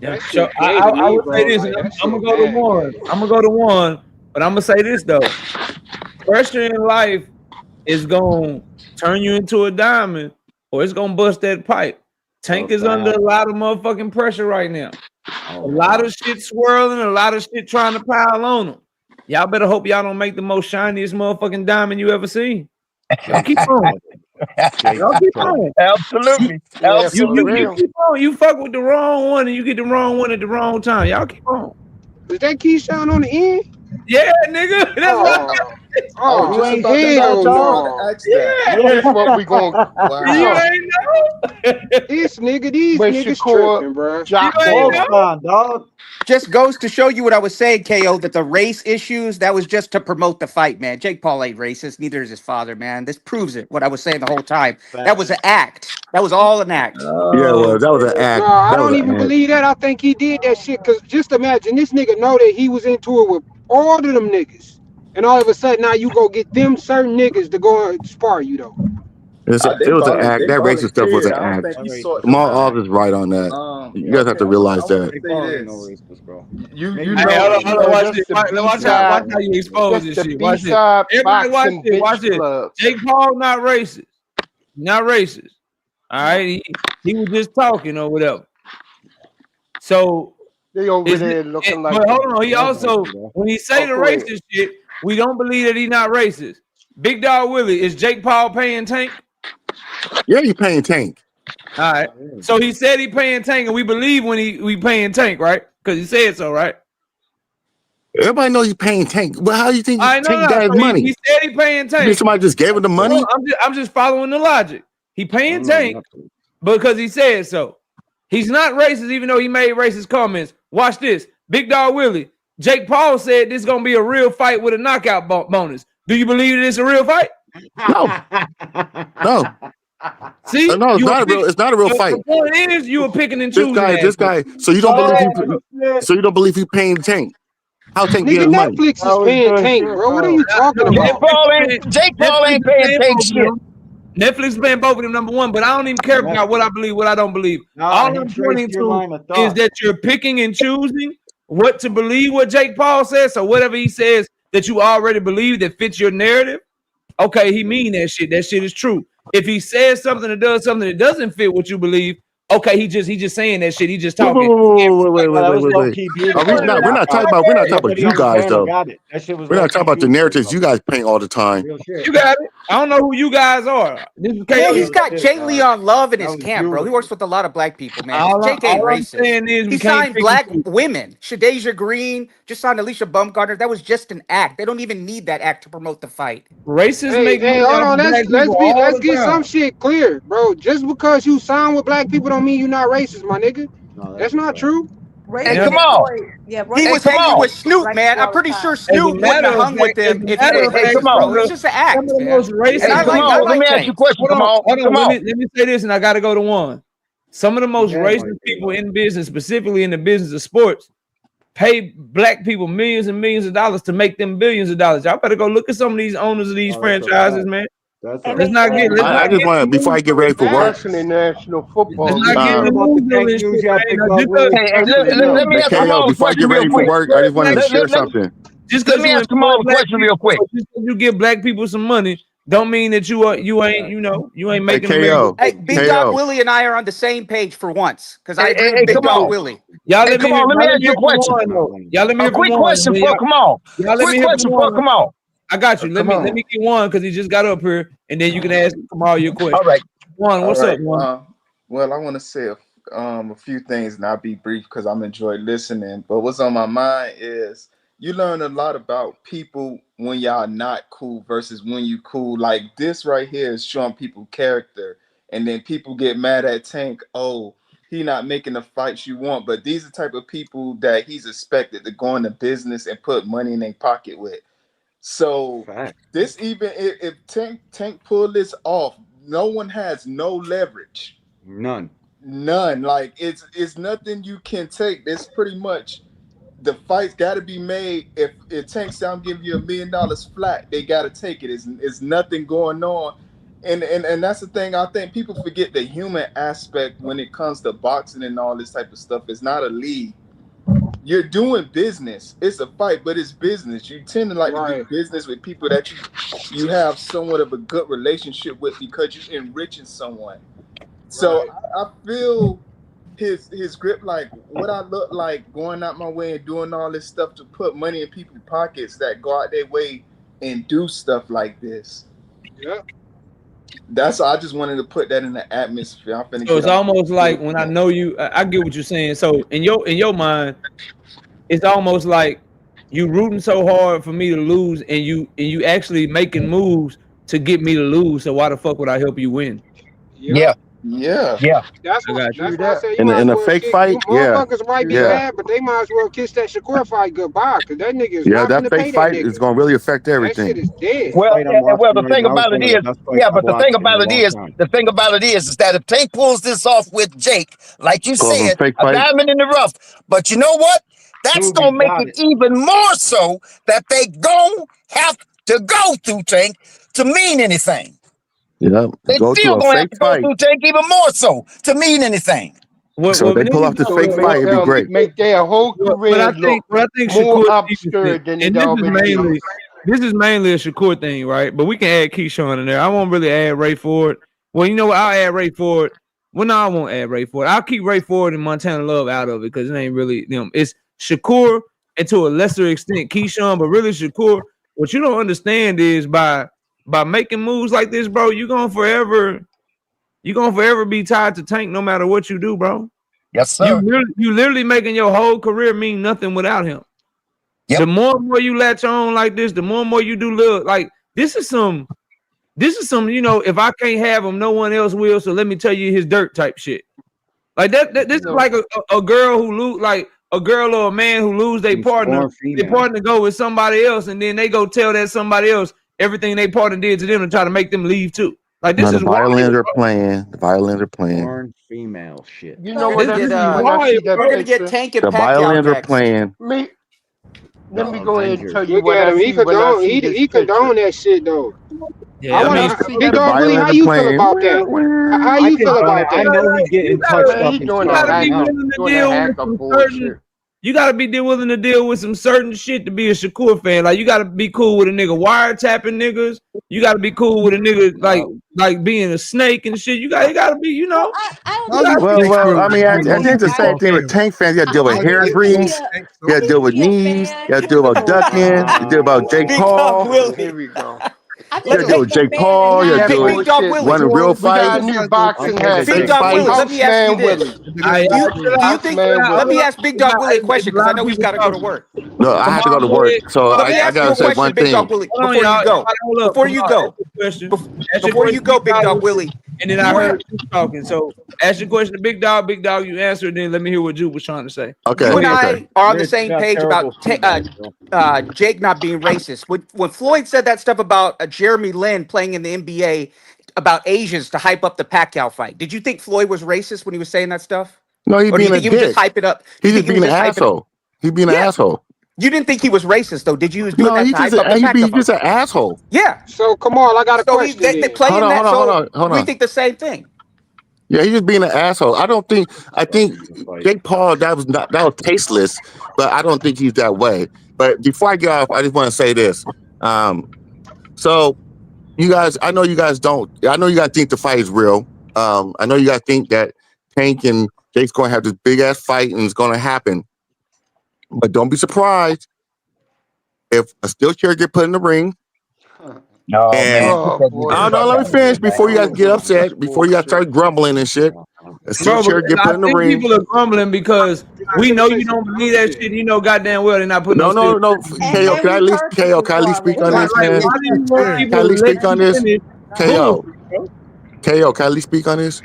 Yeah. That So shit gay to I me, would say bro. this, Like and that I'm gonna shit go to mad one. gay. I'm gonna go to one, but I'm gonna say this though: pressure in life is gonna turn you into a diamond, or it's gonna bust that pipe. A Tank is under fact. a lot of motherfucking pressure right now. A A lot lot. of shit swirling, a lot of shit trying to pile on him. Y'all better hope y'all don't make the most shiniest motherfucking diamond you ever seen. Y'all Jake's keep in on. trouble. Jake's Y'all in keep trouble. on. Absolutely, Yeah, for You absolutely. real. keep on. You fuck with the wrong one and you get the wrong one at the wrong time. Y'all keep on. Is that Keyshawn on the end? Yeah, nigga. That's what Oh, I was You just oh, ain't about to seen hell just Dog? about to no. ask that. This yeah. what we gonna You huh. Wow. ain't know. These When niggas Shakur tripping, bro. You Jock ain't on. Voltron, dog. Just goes to show you what I was saying, KO, that the race issues, that was just to promote the fight, man. Jake Paul ain't racist, neither is his father, man. This proves it, what I was saying the whole time. That was Facts. an act. That was all an act. Yeah, Oh, well, that was an No, act. I That was don't an even act. believe that. I think he did that shit. Cause just imagine this nigga know that he was into it with all of them niggas, and all of a sudden now you go get them certain niggas to go and spar you though. It was an act. They That racist stuff was volunteered. an I don't act. think All he right, sought that's them Jamal an out. All act. is right on that. You guys One have thing to I realize want that. to Jake say Paul ain't no this. racist, bro. You Maybe hey, know Dog. hold on, So watch this this. the Watch, B watch how side. you expose This this the shit. B Watch this. side Everybody watch boxing this. Watch bitch this. clubs. Jake Paul not racist. Not racist. All right. He was just talking or whatever. So They over is there looking like but the hold on. He Sounds like also you, though. when he say oh the go ahead. racist shit, we don't believe that he not racist. Big Dog Willie, is Jake Paul paying Tank? Yeah, you paying Tank. All right. So he said he paying Tank, and we believe when we paying Tank, right? Because he said so, right? Everybody knows he's paying Tank. But how do you think All right, Tank no. got his So money? he said he paying You think Tank. somebody just gave him the No, money? I'm just following the logic. He I paying don't know Tank nothing. because he said so. He's not racist, even though he made racist comments. Watch this. Big Dog Willie. Jake Paul said this is gonna be a real fight with a knockout bonus. Do you believe that it's a real fight? No, no, See, no. It's you were not a real. picking. It's not a real The fight. point is, you were picking and choosing This assholes. guy. So you don't believe he. Oh shit! So you don't believe he paying Tank? How Tank get Nigga, his money? Netflix I is was paying doing Tank, shit. bro. What are you talking No, about? Jake Paul Netflix ain't is paying paying Tank both of shit. them. Netflix is paying both of them, number one, but I don't even care Yep. about what I believe, what I don't believe. Nah, All he I'm traced pointing your to line of is thought. that you're picking and choosing what to believe what Jake Paul says. So whatever he says that you already believe that fits your narrative, okay, he mean that shit. That shit is true. If he says something or does something that doesn't fit what you believe, Okay, he just saying that shit. He just Wait, talking. wait, No, that was wait, low wait. key beautiful. Are we not? We're not talking about. We're not talking about Everybody you on the guys panel though. got it. That shit was We're low not talking key about the beautiful, narratives bro. you guys paint all the time. Real shit. You got it. I don't know who you guys are. This is Man, KO. he's Real got shit, Jay dog. Leon Love in That his was camp, bro. He beautiful. works with a lot of black people, man. Jake ain't All I'm racist. saying is He we can't signed pick black and choose. women. Shadeja Green just signed Alicia Bumgarner. That was just an act. They don't even need that act to promote the fight. Racists Hey, make hey, money hold off on. of black people all Let's the get some time. shit clear, bro. Just because you sign with black people don't mean you're not racist, my nigga. No, That's that's a not fact. true. Hey, Racists Yeah. come employ, on. yeah, He Hey, was come racists hanging on. with employ Snoop, black man. people I'm all the pretty sure time. As a Snoop wouldn't matter have of hung with fact, them if they were Hey, come racist, on. bro. It's just an some of act, the man. most And racist Hey, I come like people. I on. Let me like ask you a Tank. question. Come on. Hold on. Come on. Let me say this, and I got to go to one. Some of the You most damn right racist they people are. in business, specifically in the business of sports, pay black people millions and millions of dollars to make them billions of dollars. Y'all better go look at some of these owners of these Oh, that's a franchises, fact. man. That's And a Let's they not get and fact. let's I not just get want to before I get ready for work. Especially in National let's Football not League. get You in heard the about the news tank over this news shit, y'all man. picked Now, up, Willie? Hey, Especially let now. me Hey, ask KO, Kamal a before I question get real ready for quick. work, I just want to share Let me something. just let because me you ask employ Kamal a black question real people, quick. or just because you give black people some money, don't mean that That's a you ain't fact. you ain't Hey, making America KO, Hey, great Big again. Dog KO. Willie and I are on the same page for once. Because I Hey, agree with hey, Big come Dog on. Willie. Hey, come on. Let me Y'all let ask me you hear a from question. one Not though. playing. Y'all let me A hear from quick one. question Then for Kamal. y'all let me Quick hear from question for one. Kamal. I got you. Let Come me on. get one because he just got up here, and then you can ask Kamal your All question. right. One, All what's up, right. one? Well, I want to say a few things, and I'll be brief because I'm enjoying listening. But what's on my mind is you learn a lot about people when y'all not cool versus when you cool. Like this right here is showing people character, and then people get mad at Tank. Oh, he not making the fights you want. But these are the type of people that he's expected to go into business and put money in their pocket with. So Fact. this even if Tank pull this off, no one has no leverage, None. none. Like it's nothing you can take. It's pretty much the fight's got to be made. If Tank say I'm giving you $1 million flat, they got to take it. It's nothing going on. And that's the thing. I think people forget the human aspect when it comes to boxing and all this type of stuff. It's not a league. You're doing business. It's a fight, but it's business. You tend to like to do Right, business with people that you have somewhat of a good relationship with because you're enriching someone. So right. I feel his grip, like what I look like going out my way and doing all this stuff to put money in people's pockets that go out their way and do stuff like this. Yep. That's I just wanted to put that in the atmosphere. I'm finna So get it's on. almost like when I know you, I get what you're saying. So in your mind, it's almost like you rooting so hard for me to lose, and you actually making moves to get me to lose. So why the fuck would I help you win? Yeah. Yep. Yeah. Yeah. I got you. That's True why I that. say you might as In a well fake kick. You fight, yeah, motherfuckers might True be yeah, that. mad, but they might as well kiss that Shakur fight goodbye, cause that nigga is yeah. not That finna fake pay that fight is nigga. gonna really affect That shit everything. is dead. That Well, fight I'm well, watching the right thing now is about it one of the is, best fights yeah, I've but the thing watched in a about it long is, time. the thing about it is that if Tank pulls this off with Jake, like you Call them said, fake a fights. diamond in the rough. But you know what? That's Prove he gonna make got it it. even more so that they don't have to go through Tank to mean anything. Yeah, They go through still a gonna have fake to go fight. through Tank even more so to mean anything. So if they pull off the So fake it fight, make it'd be great. their whole What career I think, look more Shakur Stevenson, obscure than and it already is. this is mainly a Shakur thing, right? But we can add Keyshawn in there. I won't really add Ray Ford. Well, you know what? I'll add Ray Ford. Well, no, I won't add Ray Ford. I'll keep Ray Ford and Montana Love out of it because it ain't really them. It's Shakur and to a lesser extent Keyshawn, but really Shakur. What you don't understand is by making moves like this, bro, you're gonna forever be tied to Tank no matter what you do, bro. Yes, sir. You literally making your whole career mean nothing without him. Yep. The more and more you latch on like this, the more and more you do look like this is some, you know, if I can't have him, no one else will. So let me tell you his dirt type shit. Like this is No. like a girl who lose, like a girl or a man who lose their Some partner. scorn Their female. partner go with somebody else, and then they go tell that somebody else everything they partner did to them and try to make them leave too. Like Now this the is wild. violins are playing. The violins are playing. Born female shit. You know We're what gonna This I get see is when I wild, see that we're bro. gonna get picture? Tank and The Pacquiao violins are next. playing. Me, The let me go ahead and Avengers. tell you Look what at I him. He see when I condone. see this He picture. condone that shit though. I Yeah, I When wanna. I mean, see Big that The dog, Willie, how violins are you feel playing. about that? How I you can feel done it. about I that? know he's you getting gotta touched man, up he and doing shit a gotta right be hack, now. willing to doing a deal hack with of some certain bullshit. you gotta be willing to deal with some certain shit to be a Shakur fan. Like you gotta be cool with a nigga wiretapping niggas. You gotta be cool with a nigga like being a snake and shit. You gotta be, you Well, know. I You don't gotta think be Well, I I mean, don't I think think he it's the same thing with Tank fans. You got to deal with I hair think he grease. a You got to deal with he a knees. fan. You got to deal about ducking. You deal about Jake Big Dog Paul. Willie. Here we go. I You think got to deal Jake's with a Jake fan and Paul. You got to not. That deal Big with Dog bullshit. Willie. running real We got a fights, new boxing heavy. Big fake Dog Willie. fights. Let me ask you Houseman this. Willie. Do you think? Houseman Let me Willie. ask Big Dog Willie a question because I know he's got to go to work. No, I had to go to Kamal, go work, ahead. so Let me I ask you gotta a say question, one Big Dog thing. Willie, Hold on, before you y'all. go. Hold up. Before you Kamal, go. ask your question. Ask your Before you question, go, Big Big Dog Dog, Willie. and then I heard you talking. So ask your question to Big Dog. Big Dog, you answer it. Then let me hear what Juke was trying to say. Okay, You Go and ahead. okay. I are on the Rich, you same got page terrible about feedback, bro. Jake not being racist. When Floyd said that stuff about Jeremy Lin playing in the NBA about Asians to hype up the Pacquiao fight, did you think Floyd was racist when he was saying that stuff? No, he Or do you being a think he was just dick. hyping up? Do you He's think just he was being an just hyping up? asshole. He being an Yeah. asshole. You didn't think he was racist though, did you? He was doing No, that he to just hype up the he Pacquiao just fight. an asshole. Yeah. So Kamal, I got a So question they then. playing that. So Hold we on. think the same thing. Yeah, he's just being an asshole. I think Jake Paul, that was tasteless, but I don't think he's that way. But before I get off, I just want to say this. So you guys, I know you guys think the fight is real. I know you guys think that Tank and Jake's gonna have this big ass fight and it's gonna happen. But don't be surprised if a steel chair get put in the ring. No, man. And Oh Put that boy. nigga fuck let me out of here, finish before you guys get upset, before you guys Bullshit. start grumbling and shit. A steel Bro, chair because get I put in the think ring. people are grumbling because I was we gonna know say you some don't believe dumb that shit. shit. You know goddamn well they're not putting no No, steel. no, no. KO, And we heard some Can I at least before speak already. on Like, this, man? why do you want Can people I at to least let speak on you this? finish KO. bullshit, bro? KO, can I at least speak on this?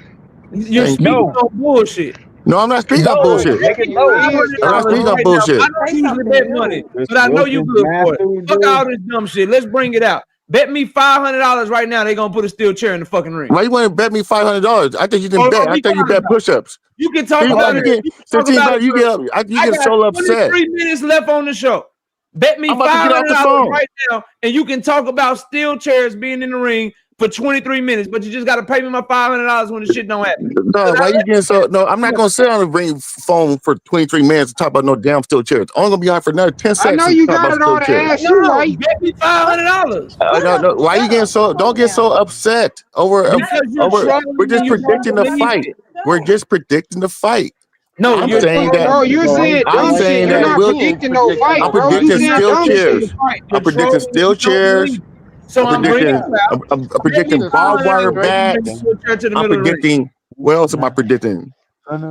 You're Thank you. speaking No, on bullshit. No, I'm not speaking on no, bullshit. nigga, You Five no. is hundred I'm not though. dollars speaking on right now. I bullshit. don't Say usually something bet money, new. This but I know you Wilkins good for math it. that we Fuck do. all this dumb shit. Let's bring it out. Bet me $500 right now. They gonna put a steel chair in the fucking ring. Why you want to bet me $500? I think you didn't What bet. are I we think you talking bet about? push-ups. You can talk See, about you it. get You can talk 15 about bucks. it. You I get got so upset. 23 minutes left on the show. Bet me I'm about to five get off hundred the dollars phone. right now, and you can talk about steel chairs being in the ring for 23 minutes. But you just got to pay me my $500 when the shit don't happen. No, why you getting so? No, I'm not gonna sit on the ring phone for 23 minutes to talk about no damn steel chairs. I'm only gonna be on for another 10 I seconds know to you talk got about it steel all to chairs. ask you No, right. bet me $500 No. Why you getting so? Don't get so upset because you're over. We're trolling just and you don't predicting the believe fight. it. We're just predicting the fight. No, I'm you're saying that. No, trolling. you're saying I'm dumb shit. saying You're that not Europeans predicting no predicting fight, I'm the bro. fight. You predicting You're saying not steel dumb predicting the shit. chairs. fight. You're I'm predicting trolling and steel you don't chairs. believe it. So I'm I'm bringing predicting. you out. I'm Bet me predicting barbed wire $500 you bring the bats. steel chair to the I'm middle of the ring. predicting. What else am I predicting?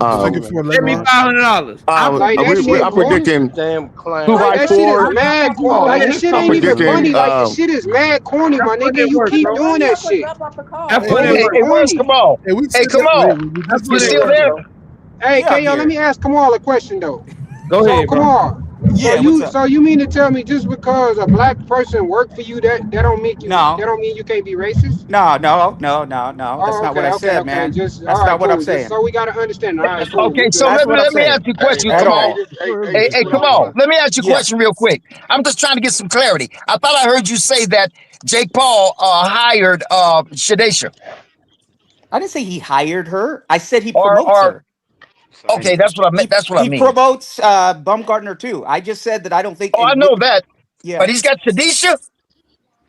Um, Bet me $500. I Like predict that you shit I'm anything. corny. predicting Damn two clown. Like by that shit is fours. I know mad how people corny. play Like the this shit shit. I'm ain't even predicting. funny. Like the shit is mad corny, Have my fun nigga. at You work, keep bro. doing Hurry that up and shit. drop off the Have call. fun That at Hey, shit work. hey, where's corny. Kamal? Hey, Kamal, Have you fun at still work, there? bro. Hey, Yeah, I'm KO, let here. me ask Kamal a question though. Go So ahead, bro. Kamal, Yeah, what's up? so you mean to tell me just because a black person worked for you that don't make you that No, don't mean you can't be racist? no. That's Oh, not what I okay. said, man. Just all That's right, not what I'm cool. Just saying. so we gotta understand. All right, That's cool. We Okay, so good. that's let me what I'm let me saying. ask you a Hey, question, At hey, Kamal. all. Hey, this what I Kamal, want. let me ask you a Yes. question real quick. I'm just trying to get some clarity. I thought I heard you say that Jake Paul hired Shadesha. I didn't say he hired her. I said he promotes Or her. Signed okay, her. that's what I meant. That's what I He mean. promotes Bumgarner too. I just said that I don't think Oh, I and know that, but yeah. he's got Shadisha.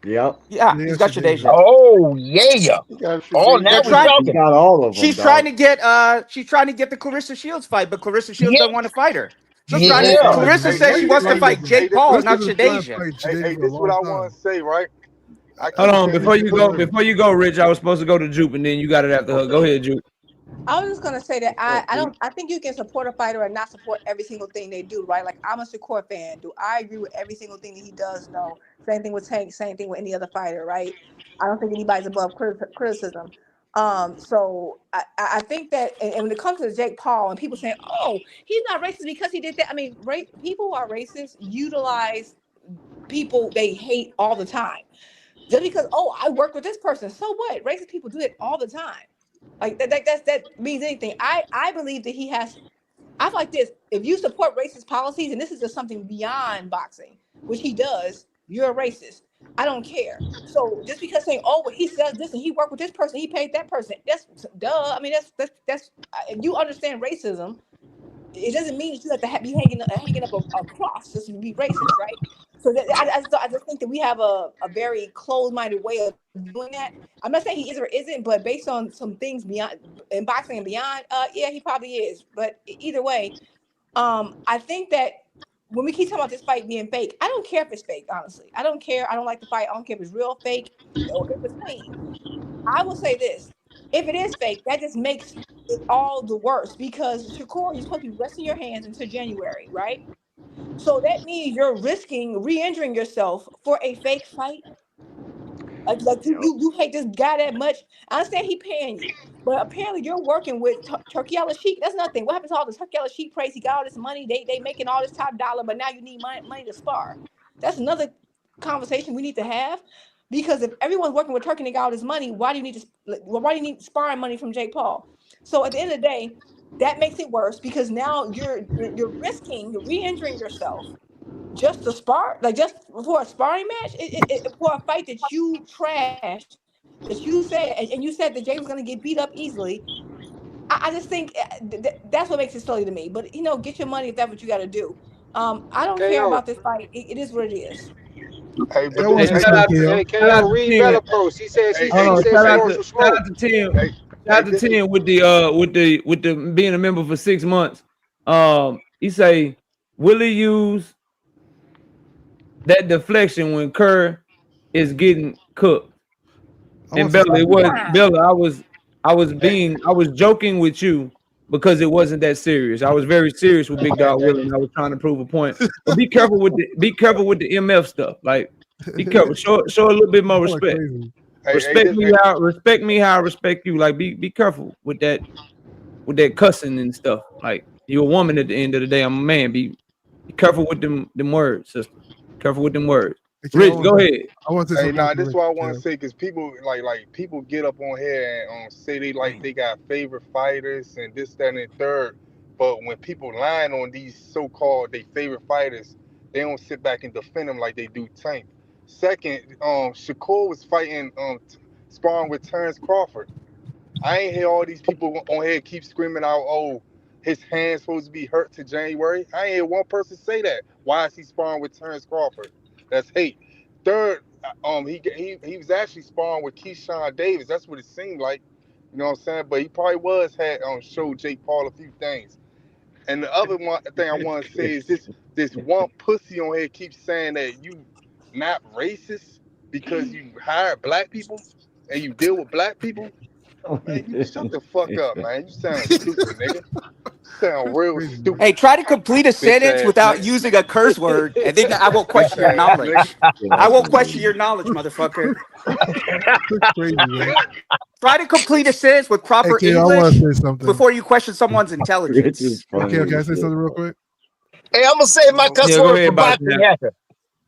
Yep. Yeah, he's got Shadeja. Oh yeah. You got Oh, now They're we're Shadisha. trying He talking. got all of them, she's trying dog. to get the Clarissa Shields fight, but Clarissa Shields Yeah, doesn't want to fight her. She's trying to yeah. Clarissa says she wants to fight Jake Paul, not Shadeja. This what I want to say, right? I Hold keep on, saying this. before you go, Rich, I was supposed to go to Jupe, and then you got it after her. Go ahead, Jupe. I was just gonna say that I think you can support a fighter and not support every single thing they do, right? Like I'm a Shakur fan. Do I agree with every single thing that he does? No. Same thing with Tank. Same thing with any other fighter, right? I don't think anybody's above criticism. So I think that, and when it comes to Jake Paul and people saying, "Oh, he's not racist because he did that," I mean, people who are racist utilize people they hate all the time. Just because, oh, I work with this person, so what? Racist people do it all the time. Like that means anything. I believe that he has. I feel like this. If you support racist policies, and this is just something beyond boxing, which he does, you're a racist. I don't care. So just because saying, oh, well, he says this and he worked with this person, he paid that person. That's duh. I mean, that's if you understand racism, it doesn't mean that you have to be hanging up a cross just to be racist, right? So I just think that we have a very closed-minded way of doing that. I'm not saying he is or isn't, but based on some things beyond in boxing and beyond, yeah, he probably is. But either way, I think that when we keep talking about this fight being fake, I don't care if it's fake. Honestly, I don't care. I don't like the fight. I don't care if it's real, fake, or in between. I will say this: if it is fake, that just makes it all the worse because Shakur, you're supposed to be resting your hands until January, right? So that means you're risking re-injuring yourself for a fake fight. Like you hate this guy that much. I understand he paying you, but apparently you're working with Turkey Al-Sheikh. That's nothing. What happens to all this Turkey Al-Sheikh praise? He got all this money. They making all this top dollar, but now you need money to spar. That's another conversation we need to have. Because if everyone's working with Turkey and they got all this money, why do you need sparring money from Jake Paul? So at the end of the day, that makes it worse because now you're risking re-injuring yourself just to spar, like just for a sparring match, for a fight that you trashed, that you said, and you said that Jake was going to get beat up easily. I just think that's what makes it silly to me. But get your money if that's what you got to do. I don't care about this fight. It is what it is. Hey, but Hey, hey, shout out Hey, shout out KO, to read 10. Bella post. He said hey, Hold on, she wants some shout smoke. out to 10. hey, Shout out to 10 with the being a member for 6 months. He say, will he use that deflection when Kerr is getting cooked? And Bella, it was Bella. I was joking with you because it wasn't that serious. I was very serious with Big Dog Willie. I was trying to prove a point. But be careful with the MF stuff. Like, be careful. Show a little bit more respect. Respect me how I respect you. Like, be careful with that cussing and stuff. Like, you're a woman at the end of the day. I'm a man. Be careful with them words, sister. Careful with them words. Rich, go ahead. Hey, nah, this is what I want to say because people like people get up on here and say they got favorite fighters and this, that, and the third. But when people lying on these so-called they favorite fighters, they don't sit back and defend them like they do Tank. Second, Shakur was fighting sparring with Terrence Crawford. I ain't hear all these people on here keep screaming out, "Oh, his hand's supposed to be hurt to January." I ain't hear one person say that. Why is he sparring with Terrence Crawford? That's hate. Third, he was actually sparring with Keyshawn Davis. That's what it seemed like. You know what I'm saying? But he probably had showed Jake Paul a few things. And the other one thing I want to say is this one pussy on here keeps saying that you not racist because you hire black people and you deal with black people. Man, you shut the fuck up, man. You sound stupid, nigga. You sound real stupid. Hey, try to complete a sentence Bitch ass without nigga. using a curse word, and then I won't question your Bitch ass knowledge. I won't question your knowledge, motherfucker. Try to complete a sentence with proper English before you question someone's intelligence. Okay, I say something real quick? Hey, I'm gonna say my cuss word for boxing hacker.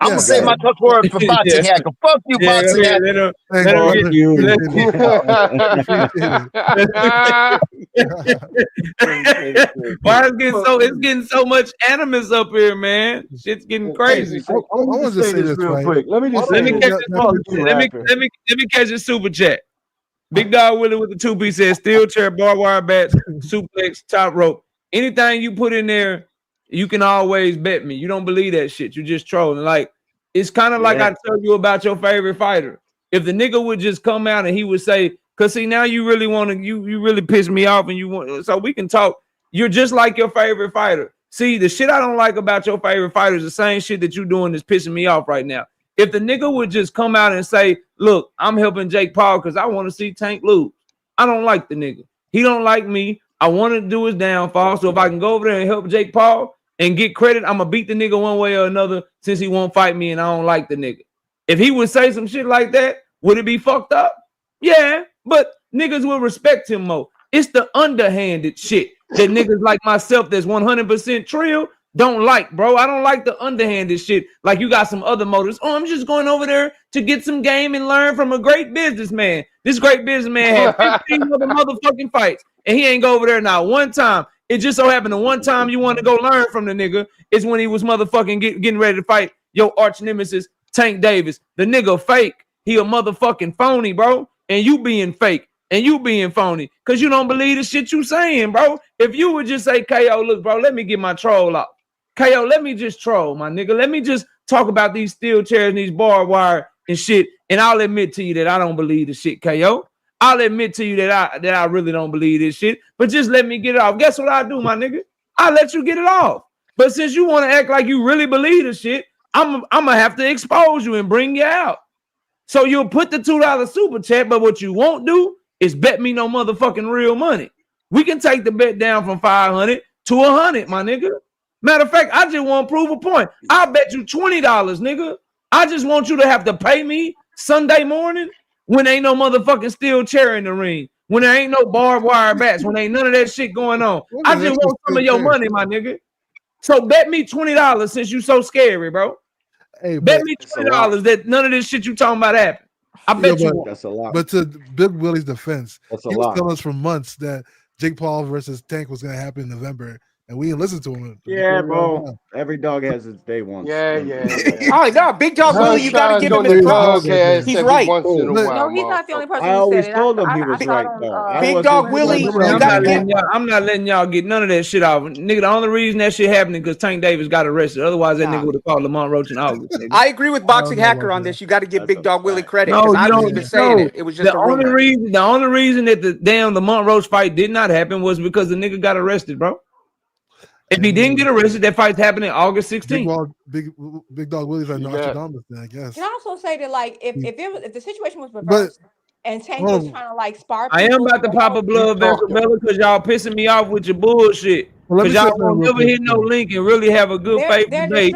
I'm gonna say my cuss word for boxing hacker. Fuck you, boxing hacker. Why it's getting so much animus up here, man? Shit's getting crazy. I want to say this real quick. Let me catch this super chat. Big Dog Willie with the 2-piece says steel chair, barbed wire bats, suplex, top rope. Anything you put in there, you can always bet me. You don't believe that shit. You just trolling. Like, it's kind of like I tell you about your favorite fighter. If the nigga would just come out and he would say, cause see, now you really want to, you really piss me off and you want, so we can talk. You're just like your favorite fighter. See, the shit I don't like about your favorite fighter is the same shit that you doing is pissing me off right now. If the nigga would just come out and say, look, I'm helping Jake Paul because I want to see Tank lose. I don't like the nigga. He don't like me. I want to do his downfall. So if I can go over there and help Jake Paul and get credit, I'm going to beat the nigga one way or another since he won't fight me and I don't like the nigga. If he would say some shit like that, would it be fucked up? Yeah, but niggas will respect him more. It's the underhanded shit that niggas like myself that's 100% trill don't like, bro. I don't like the underhanded shit. Like you got some other motives. Oh, I'm just going over there to get some game and learn from a great businessman. This great businessman had 15 other motherfucking fights, and he ain't go over there not one time. It just so happened the one time you want to go learn from the nigga is when he was motherfucking getting ready to fight your arch nemesis, Tank Davis. The nigga fake. He a motherfucking phony, bro. And you being fake. and you being phony because you don't believe the shit you saying, bro. If you would just say, KO, look, bro, let me get my troll out. KO, let me just troll, my nigga. Let me just talk about these steel chairs and these barbed wire and shit, and I'll admit to you that I don't believe the shit, KO. I'll admit to you that I really don't believe this shit, but just let me get it off. Guess what I do, my nigga? I'll let you get it off. But since you want to act like you really believe the shit, I'm gonna have to expose you and bring you out. So you'll put the $2 super chat, but what you won't do is bet me no motherfucking real money. We can take the bet down from 500 to 100, my nigga. Matter of fact, I just want to prove a point. I'll bet you $20, nigga. I just want you to have to pay me Sunday morning when ain't no motherfucking steel chair in the ring, when there ain't no barbed wire bats, when ain't none of that shit going on. I just want some of your money, my nigga. So bet me $20 since you so scary, bro. Hey, bet me $20 that none of this shit you talking about happened. I bet you. That's a lot. But to Big Willie's defense, That's a he was lot. telling us for months that Jake Paul versus Tank was going to happen in November, and we didn't listen to him. Yeah, bro. Every dog has its day once. Yeah. Oh no, Big Dog Willie, you got to give him his props. He's right. Once in a while, No, he's not the only person I who always said it. told him he was right, though. Big Dog Willie, you got to give. I'm not letting y'all get none of that shit off. Nigga, the only reason that shit happening because Tank Davis got arrested. Otherwise, that nigga would have called Lamont Roach in August. Nigga. I agree with Boxing Hacker on this. You got to give Big Dog Willie credit No, because I you wasn't even saying it. It was just the a rumor. the only reason that the damn Lamont Roach fight did not happen was because the nigga got arrested, bro. If he didn't get arrested, that fight's happening August 16th. Big Dog Willie's like Nostradamus, then I guess. Can I also say that, like, if the situation was reversed and Tank was trying to like spar, I am about to pop a blood vessel, Bella, because y'all pissing me off with your bullshit. Because y'all won't never hit no link and really have a good faith debate.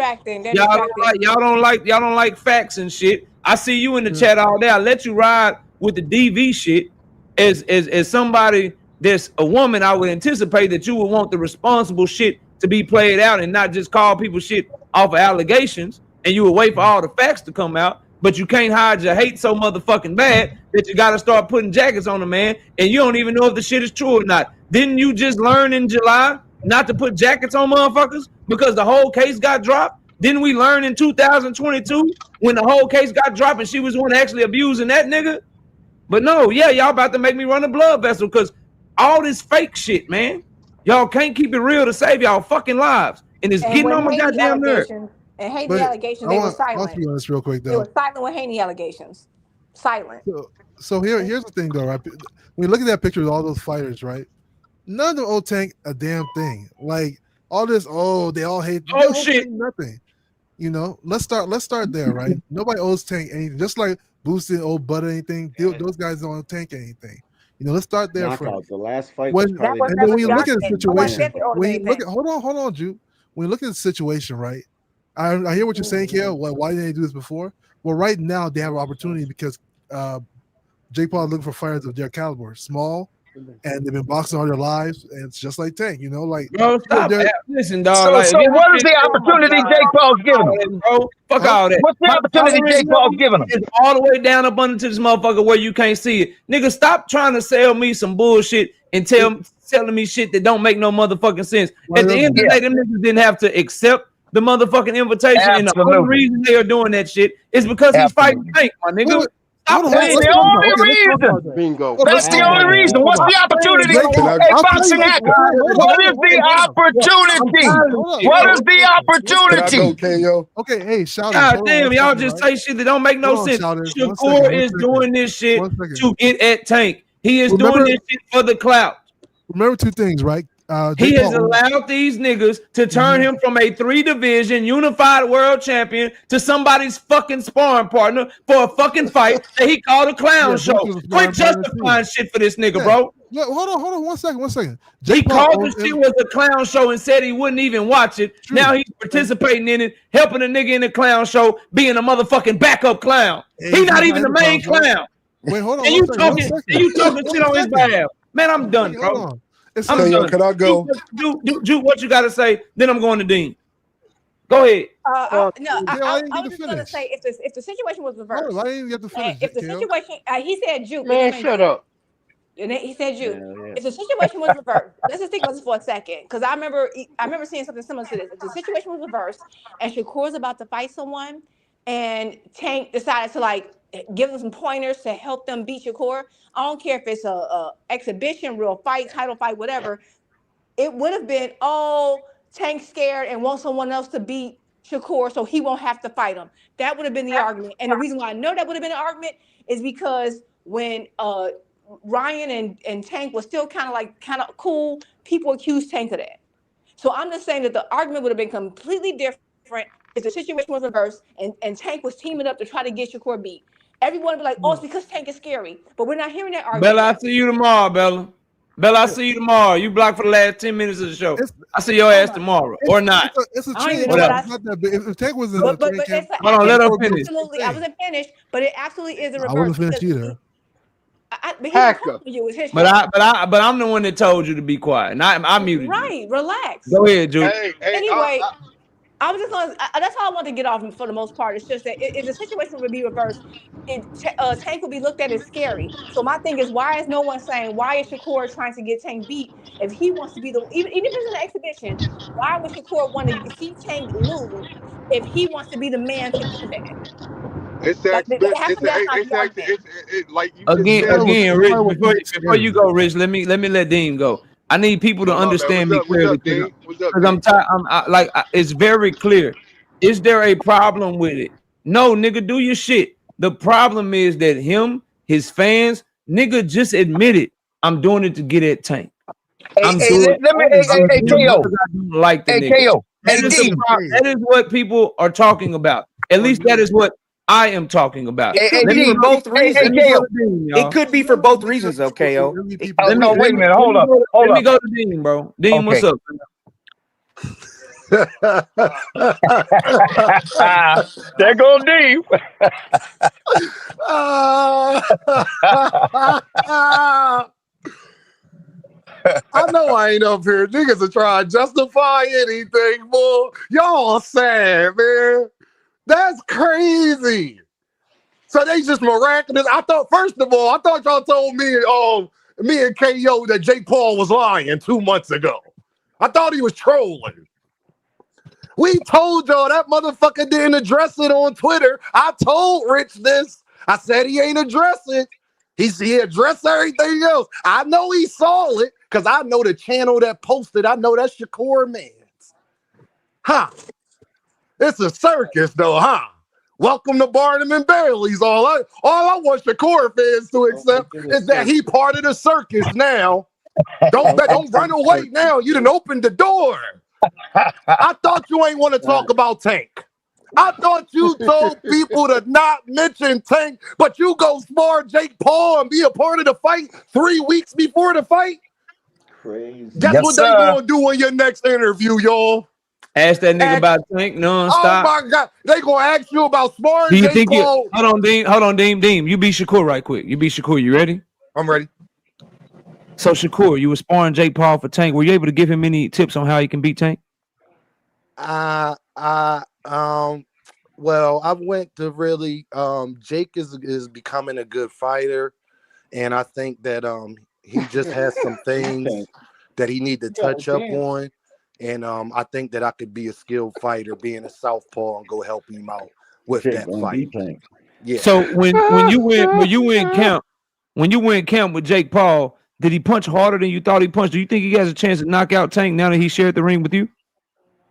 Y'all don't like facts and shit. I see you in the chat all day. I let you ride with the DV shit as somebody that's a woman. I would anticipate that you would want the responsible shit to be played out and not just call people shit off of allegations, and you would wait for all the facts to come out. But you can't hide your hate so motherfucking bad that you got to start putting jackets on the man, and you don't even know if the shit is true or not. Didn't you just learn in July not to put jackets on motherfuckers because the whole case got dropped? Didn't we learn in 2022 when the whole case got dropped and she was the one actually abusing that nigga? But no, yeah, y'all about to make me run a blood vessel because all this fake shit, man. Y'all can't keep it real to save y'all fucking lives. And it's getting on my goddamn nerves. And Haney allegations, they were silent. I'll be honest real quick, though. They were silent with Haney allegations. Silent. So here's the thing, though, right? When you look at that picture with all those fighters, right? None of them owe Tank a damn thing. Like all this, they all hate. Oh shit, nothing. You know, let's start there, right? Nobody owes Tank anything. Just like Boosted owe Butter anything. Those guys don't owe Tank anything. You know, let's start there. The last fight when you look at the situation, hold on, Ju. When you look at the situation, right? I hear what you're saying, Kale. Why didn't they do this before? Well, right now they have an opportunity because Jake Paul is looking for fighters of their caliber, small, and they've been boxing all their lives, and it's just like Tank, you know, like. Bro, stop. Listen, dog. So what is the opportunity Jake Paul's giving them, bro? Fuck all that. What's the opportunity Jake Paul's giving them? It's all the way down up under this motherfucker where you can't see it, nigga. Stop trying to sell me some bullshit and telling me shit that don't make no motherfucking sense. At the end of the day, them niggas didn't have to accept the motherfucking invitation, and the only reason they are doing that shit is because he's fighting Tank, my nigga. That's the only reason. Bingo. That's the only reason. What's the opportunity? Hey, Boxing Hacker, what is the opportunity? What is the opportunity? Okay, hey, shout out. God damn, y'all just say shit that don't make no sense. Shakur is doing this shit to get at Tank. He is doing this shit for the clout. Remember two things, right? He has allowed these niggas to turn him from a 3-division unified world champion to somebody's fucking sparring partner for a fucking fight that he called a clown show. Quit justifying shit for this nigga, bro. Hold on, one second. He called the shit was a clown show and said he wouldn't even watch it. True. Now he's participating in it, helping a nigga in the clown show, being a motherfucking backup clown. He's not even the main clown. Wait, hold on. And you talking shit on his behalf. Man, I'm done, bro. I'm done. Can I go? Do what you got to say. Then I'm going to Dean. Go ahead. I was just going to say if the situation was reversed. Why didn't you get to finish? If the situation, he said, "Juke." Man, shut up. And then he said, "Juke." If the situation was reversed, let's just think about this for a second, because I remember seeing something similar to this. If the situation was reversed and Shakur's about to fight someone, and Tank decided to like give them some pointers to help them beat Shakur. I don't care if it's a exhibition, real fight, title fight, whatever. It would have been, Tank's scared and wants someone else to beat Shakur so he won't have to fight him. That would have been the argument. And the reason why I know that would have been an argument is because when Ryan and Tank was still kind of cool, people accused Tank of that. So I'm just saying that the argument would have been completely different if the situation was reversed and Tank was teaming up to try to get Shakur beat. Everyone would be like, it's because Tank is scary. But we're not hearing that argument. Bella, I see you tomorrow, Bella. Bella, I see you tomorrow. You blocked for the last 10 minutes of the show. I see your ass tomorrow, or not. It's a I don't even change. know what I- It's not that big. If Tank was in But the it's training camp, Hold on, let her finish. Absolutely, I wasn't finished, but it absolutely is a reverse. I wasn't finished either. But he didn't talk to you. It's his show. But I'm the one that told you to be quiet. And I muted you. Right, relax. Go ahead, Jude. Anyway, I was just gonna. That's all I want to get off for the most part. It's just that if the situation would be reversed, Tank would be looked at as scary. So my thing is, why is no one saying why is Shakur trying to get Tank beat if he wants to be even if it's an exhibition? Why would Shakur want to see Tank lose if he wants to be the man to do that? It's Like, like you again, Rich. Before you go, Rich, let me let Dean go. I need people to understand me clearly because it's very clear. Is there a problem with it? No, nigga, do your shit. The problem is that his fans, nigga, just admitted I'm doing it to get at Tank. Let me, KO. Like the nigga. KO. That is what people are talking about. At least that is what I am talking about. It could be for both reasons. It could be for both reasons, though, KO. Wait a minute. Hold up. Let me go to Dean, bro. Dean, what's up? There goes Dean. I know I ain't up here. Niggas are trying to justify anything, boy. Y'all sad, man. That's crazy. So they just miraculous. I thought y'all told me and KO that Jake Paul was lying 2 months ago. I thought he was trolling. We told y'all that motherfucker didn't address it on Twitter. I told Rich this. I said he ain't address it. He addressed everything else. I know he saw it because I know the channel that posted. I know that's Shakur Mans. Huh. It's a circus though, huh? Welcome to Barnum and Bailey's. All I want Shakur fans to accept is that he part of the circus now. Don't run away now. You done opened the door. I thought you ain't want to talk about Tank. I thought you told people to not mention Tank, but you go spar Jake Paul and be a part of the fight 3 weeks before the fight? Crazy. Guess what they gonna do in your next interview, y'all? Ask that nigga about Tank non-stop. Oh my God, they gonna ask you about sparring Jake Paul. Hold on, Dean. You beat Shakur right quick. You ready? I'm ready. So Shakur, you were sparring Jake Paul for Tank. Were you able to give him any tips on how he can beat Tank? Well, I went to really Jake is becoming a good fighter, and I think that he just has some things that he need to touch up on, and I think that I could be a skilled fighter, being a southpaw, and go help him out with that fight. Yeah. So when you went camp with Jake Paul, did he punch harder than you thought he punched? Do you think he has a chance to knock out Tank now that he shared the ring with you?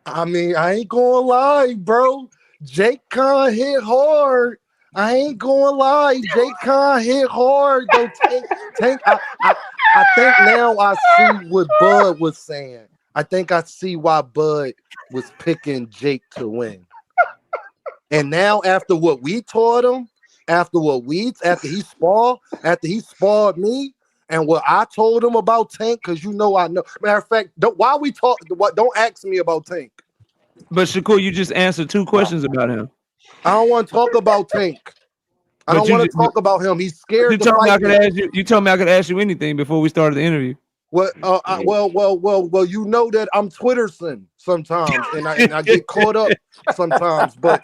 I mean, I ain't gonna lie, bro. Jake Khan hit hard. I ain't gonna lie. Jake Khan hit hard, though. Tank. I think now I see what Bud was saying. I think I see why Bud was picking Jake to win. And now after what we taught him, after he sparred me, and what I told him about Tank, because you know I know. Matter of fact, don't ask me about Tank. But Shakur, you just answered 2 questions about him. I don't want to talk about Tank. I don't want to talk about him. He's scared to fight. You told me I could ask you anything before we started the interview. Well, you know that I'm Twitterson sometimes, and I get caught up sometimes. But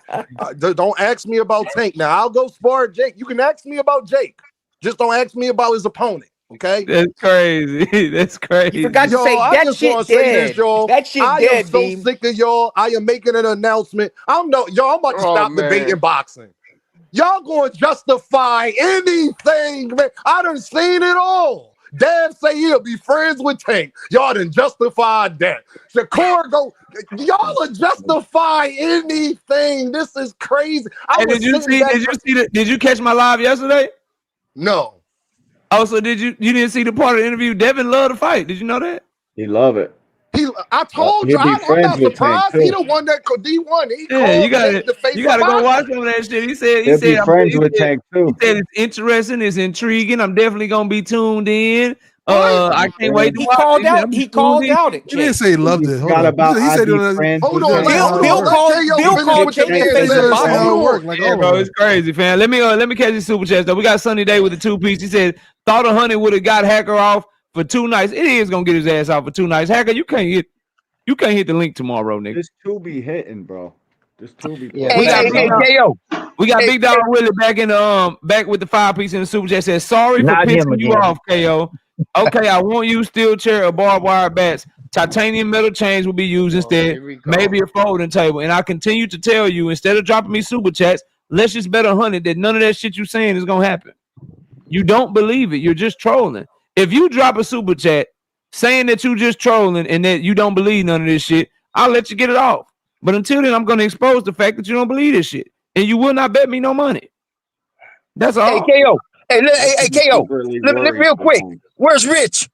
don't ask me about Tank. Now I'll go spar Jake. You can ask me about Jake. Just don't ask me about his opponent. Okay, that's crazy. That's crazy. You forgot to say that shit dead. That shit dead. I am so sick of y'all. I am making an announcement. I'm about to stop debating boxing. Y'all going to justify anything, man. I done seen it all. Dad say he'll be friends with Tank. Y'all done justified that. Shakur go, y'all will justify anything. This is crazy. Hey, did you catch my live yesterday? No. Oh, so you didn't see the part of the interview? Devin loved the fight. Did you know that? He love it. I told you, I'm not surprised. He the one that D1. He called Tank the face you gotta of go watch boxing. some of that shit. He said it's interesting, it's intriguing. I'm definitely gonna be tuned in. I can't wait to watch. He called out it. He didn't say he loved it. Hold on. He said hold on, Bill called Jake the face of boxing. Bro, it's crazy, fam. Let me catch these super chats though. We got Sunny Day with the 2-piece. He said thought 100 would have got Hacker off for 2 nights. It is gonna get his ass off for 2 nights. Hacker, you can't hit the link tomorrow, nigga. This 2 be hitting, bro. This 2 be. We got Big Dog Willie back with the 5-piece in the super chat. Says sorry for pissing you off, KO. Okay, I won't use steel chair or barbed wire bats. Titanium metal chains will be used instead. Maybe a folding table. And I continue to tell you, instead of dropping me super chats, let's just bet 100 that none of that shit you saying is gonna happen. You don't believe it. You're just trolling. If you drop a super chat saying that you just trolling and that you don't believe none of this shit, I'll let you get it off. But until then, I'm going to expose the fact that you don't believe this shit. And you will not bet me no money. That's all. Hey, KO. Hey, KO. Real quick. Where's Rich?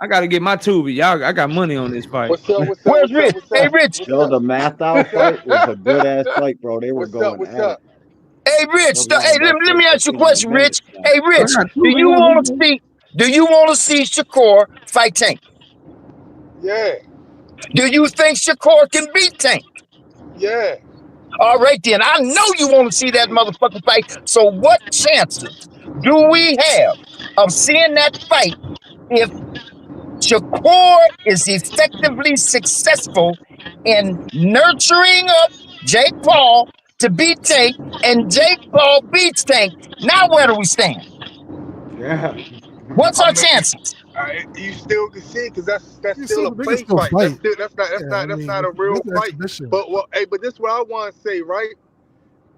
I got to get my Tubi. Y'all, I got money on this fight. Where's Rich? Hey, Rich. Yo, the math out fight was a good ass fight, bro. They were going at it. Hey, Rich. Hey, let me ask you a question, Rich. Hey, Rich. Do you want to see Shakur fight Tank? Yeah. Do you think Shakur can beat Tank? Yeah. All right, then. I know you want to see that motherfucking fight. So what chances do we have of seeing that fight if Shakur is effectively successful in nurturing up Jake Paul to beat Tank, and Jake Paul beats Tank? Now where do we stand? Yeah. What's our chances? You still can see it because that's still a play fight. That's not a real fight. But this is what I want to say, right?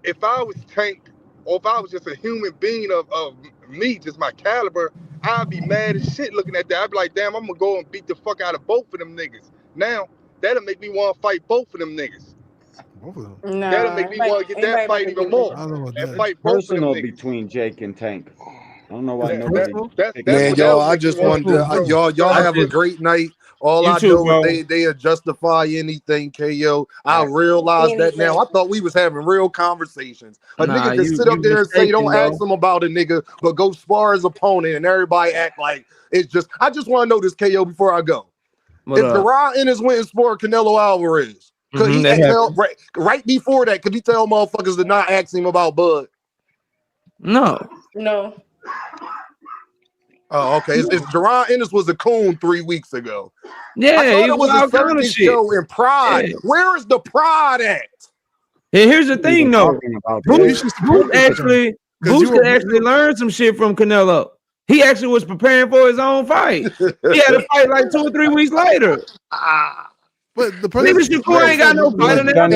If I was Tank, or if I was just a human being of me, just my caliber, I'd be mad as shit looking at that. I'd be like, damn, I'm gonna go and beat the fuck out of both of them niggas. Now that'll make me want to fight both of them niggas. That'll make me want to get that fight even more and fight both of them niggas. Between Jake and Tank. I don't know why nobody. Man, y'all, I just wanted to, y'all have a great night. All I know is they justify anything, KO. I realize that now. I thought we was having real conversations. A nigga can sit up there and say, don't ask him about a nigga, but go spar his opponent, and everybody act like it's just. I just want to know this, KO, before I go. If Gervonta Ennis went and sparred Canelo Alvarez, could he tell right before that? Could he tell motherfuckers to not ask him about Bud? No. Oh, okay. It's Gervonta Ennis was a coon 3 weeks ago. Yeah, I thought it was a circus show in Pride. Yeah. Where is the pride at? And here's the thing, though. Boots could actually learn some shit from Canelo. He actually was preparing for his own fight. He had a fight like 2 or 3 weeks later. But the Shakur ain't got no fight in there.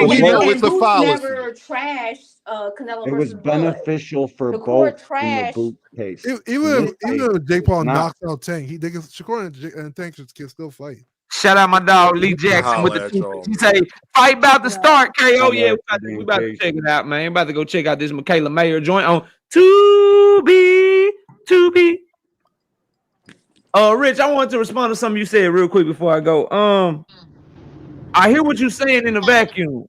We know it's a fallacy. Never trashed Canelo. It was beneficial for both in the boot case. Even if Jake Paul knocks out Tank, Shakur and Tank can still fight. Shout out my dog Lee Jackson with the he say fight about to start. KO, yeah, we about to check it out, man. About to go check out this Michaela Mayer joint on Tubi. Rich, I wanted to respond to something you said real quick before I go. I hear what you're saying in the vacuum,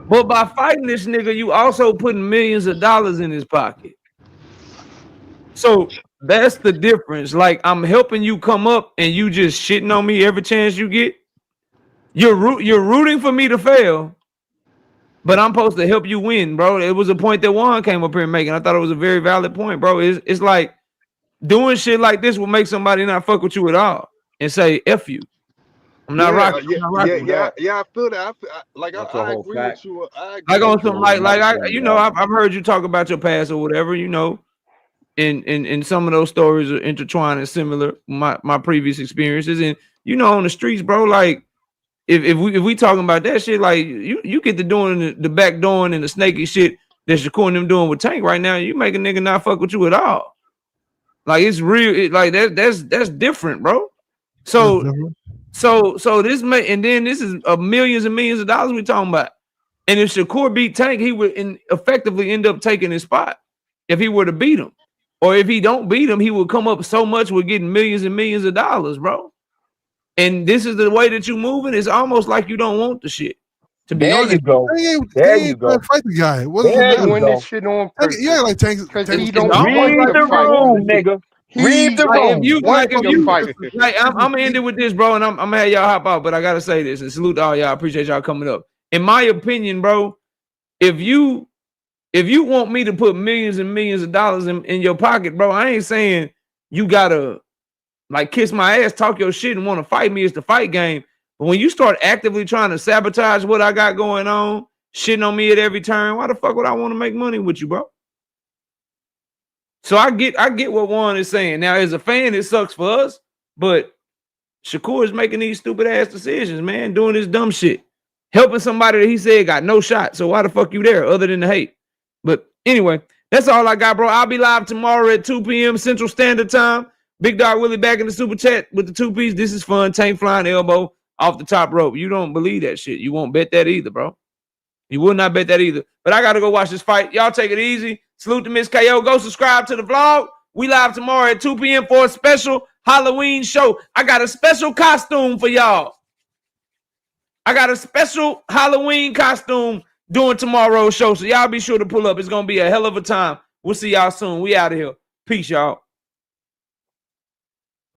but by fighting this nigga, you also putting millions of dollars in his pocket. So that's the difference. Like, I'm helping you come up, and you just shitting on me every chance you get. You're rooting for me to fail, but I'm supposed to help you win, bro. It was a point that Juan came up here making. I thought it was a very valid point, bro. It's like doing shit like this will make somebody not fuck with you at all and say F you. I'm not rocking. Yeah, I feel that. I agree with you. Like on some I've heard you talk about your past or whatever, and some of those stories are intertwined and similar my previous experiences, and on the streets, bro, like if we talking about that shit, like you get to doing the back door and the snaky shit that Shakur and them doing with Tank right now, you make a nigga not fuck with you at all. Like it's real, like that's different, bro. So this may, and then this is millions and millions of dollars we talking about. And if Shakur beat Tank, he would effectively end up taking his spot if he were to beat him. Or if he don't beat him, he would come up so much with getting millions and millions of dollars, bro. And this is the way that you moving. It's almost like you don't want the shit. To be honest, you go. There you go. Fight the guy. What does it matter? Doing this shit on purpose. Yeah, like Tank. He don't Read want the to fight. room, nigga. Read the room. I'm gonna end it with this, bro, and I'm gonna have y'all hop out, but I gotta say this and salute to all y'all. I appreciate y'all coming up. In my opinion, bro, if you want me to put millions and millions of dollars in your pocket, bro, I ain't saying you gotta like kiss my ass, talk your shit, and want to fight me. It's the fight game. But when you start actively trying to sabotage what I got going on, shitting on me at every turn, why the fuck would I want to make money with you, bro? So I get what Juan is saying. Now, as a fan, it sucks for us, but Shakur is making these stupid ass decisions, man, doing this dumb shit, helping somebody that he said got no shot. So why the fuck you there other than the hate? But anyway, that's all I got, bro. I'll be live tomorrow at 2 p.m. Central Standard Time. Big Dog Willie back in the super chat with the 2-piece. This is fun. Tank flying elbow off the top rope. You don't believe that shit. You won't bet that either, bro. You will not bet that either. But I got to go watch this fight. Y'all take it easy. Salute to Miss KO. Go subscribe to the vlog. We live tomorrow at 2 p.m. for a special Halloween show. I got a special costume for y'all. I got a special Halloween costume doing tomorrow's show. So y'all be sure to pull up. It's going to be a hell of a time. We'll see y'all soon. We out of here. Peace, y'all.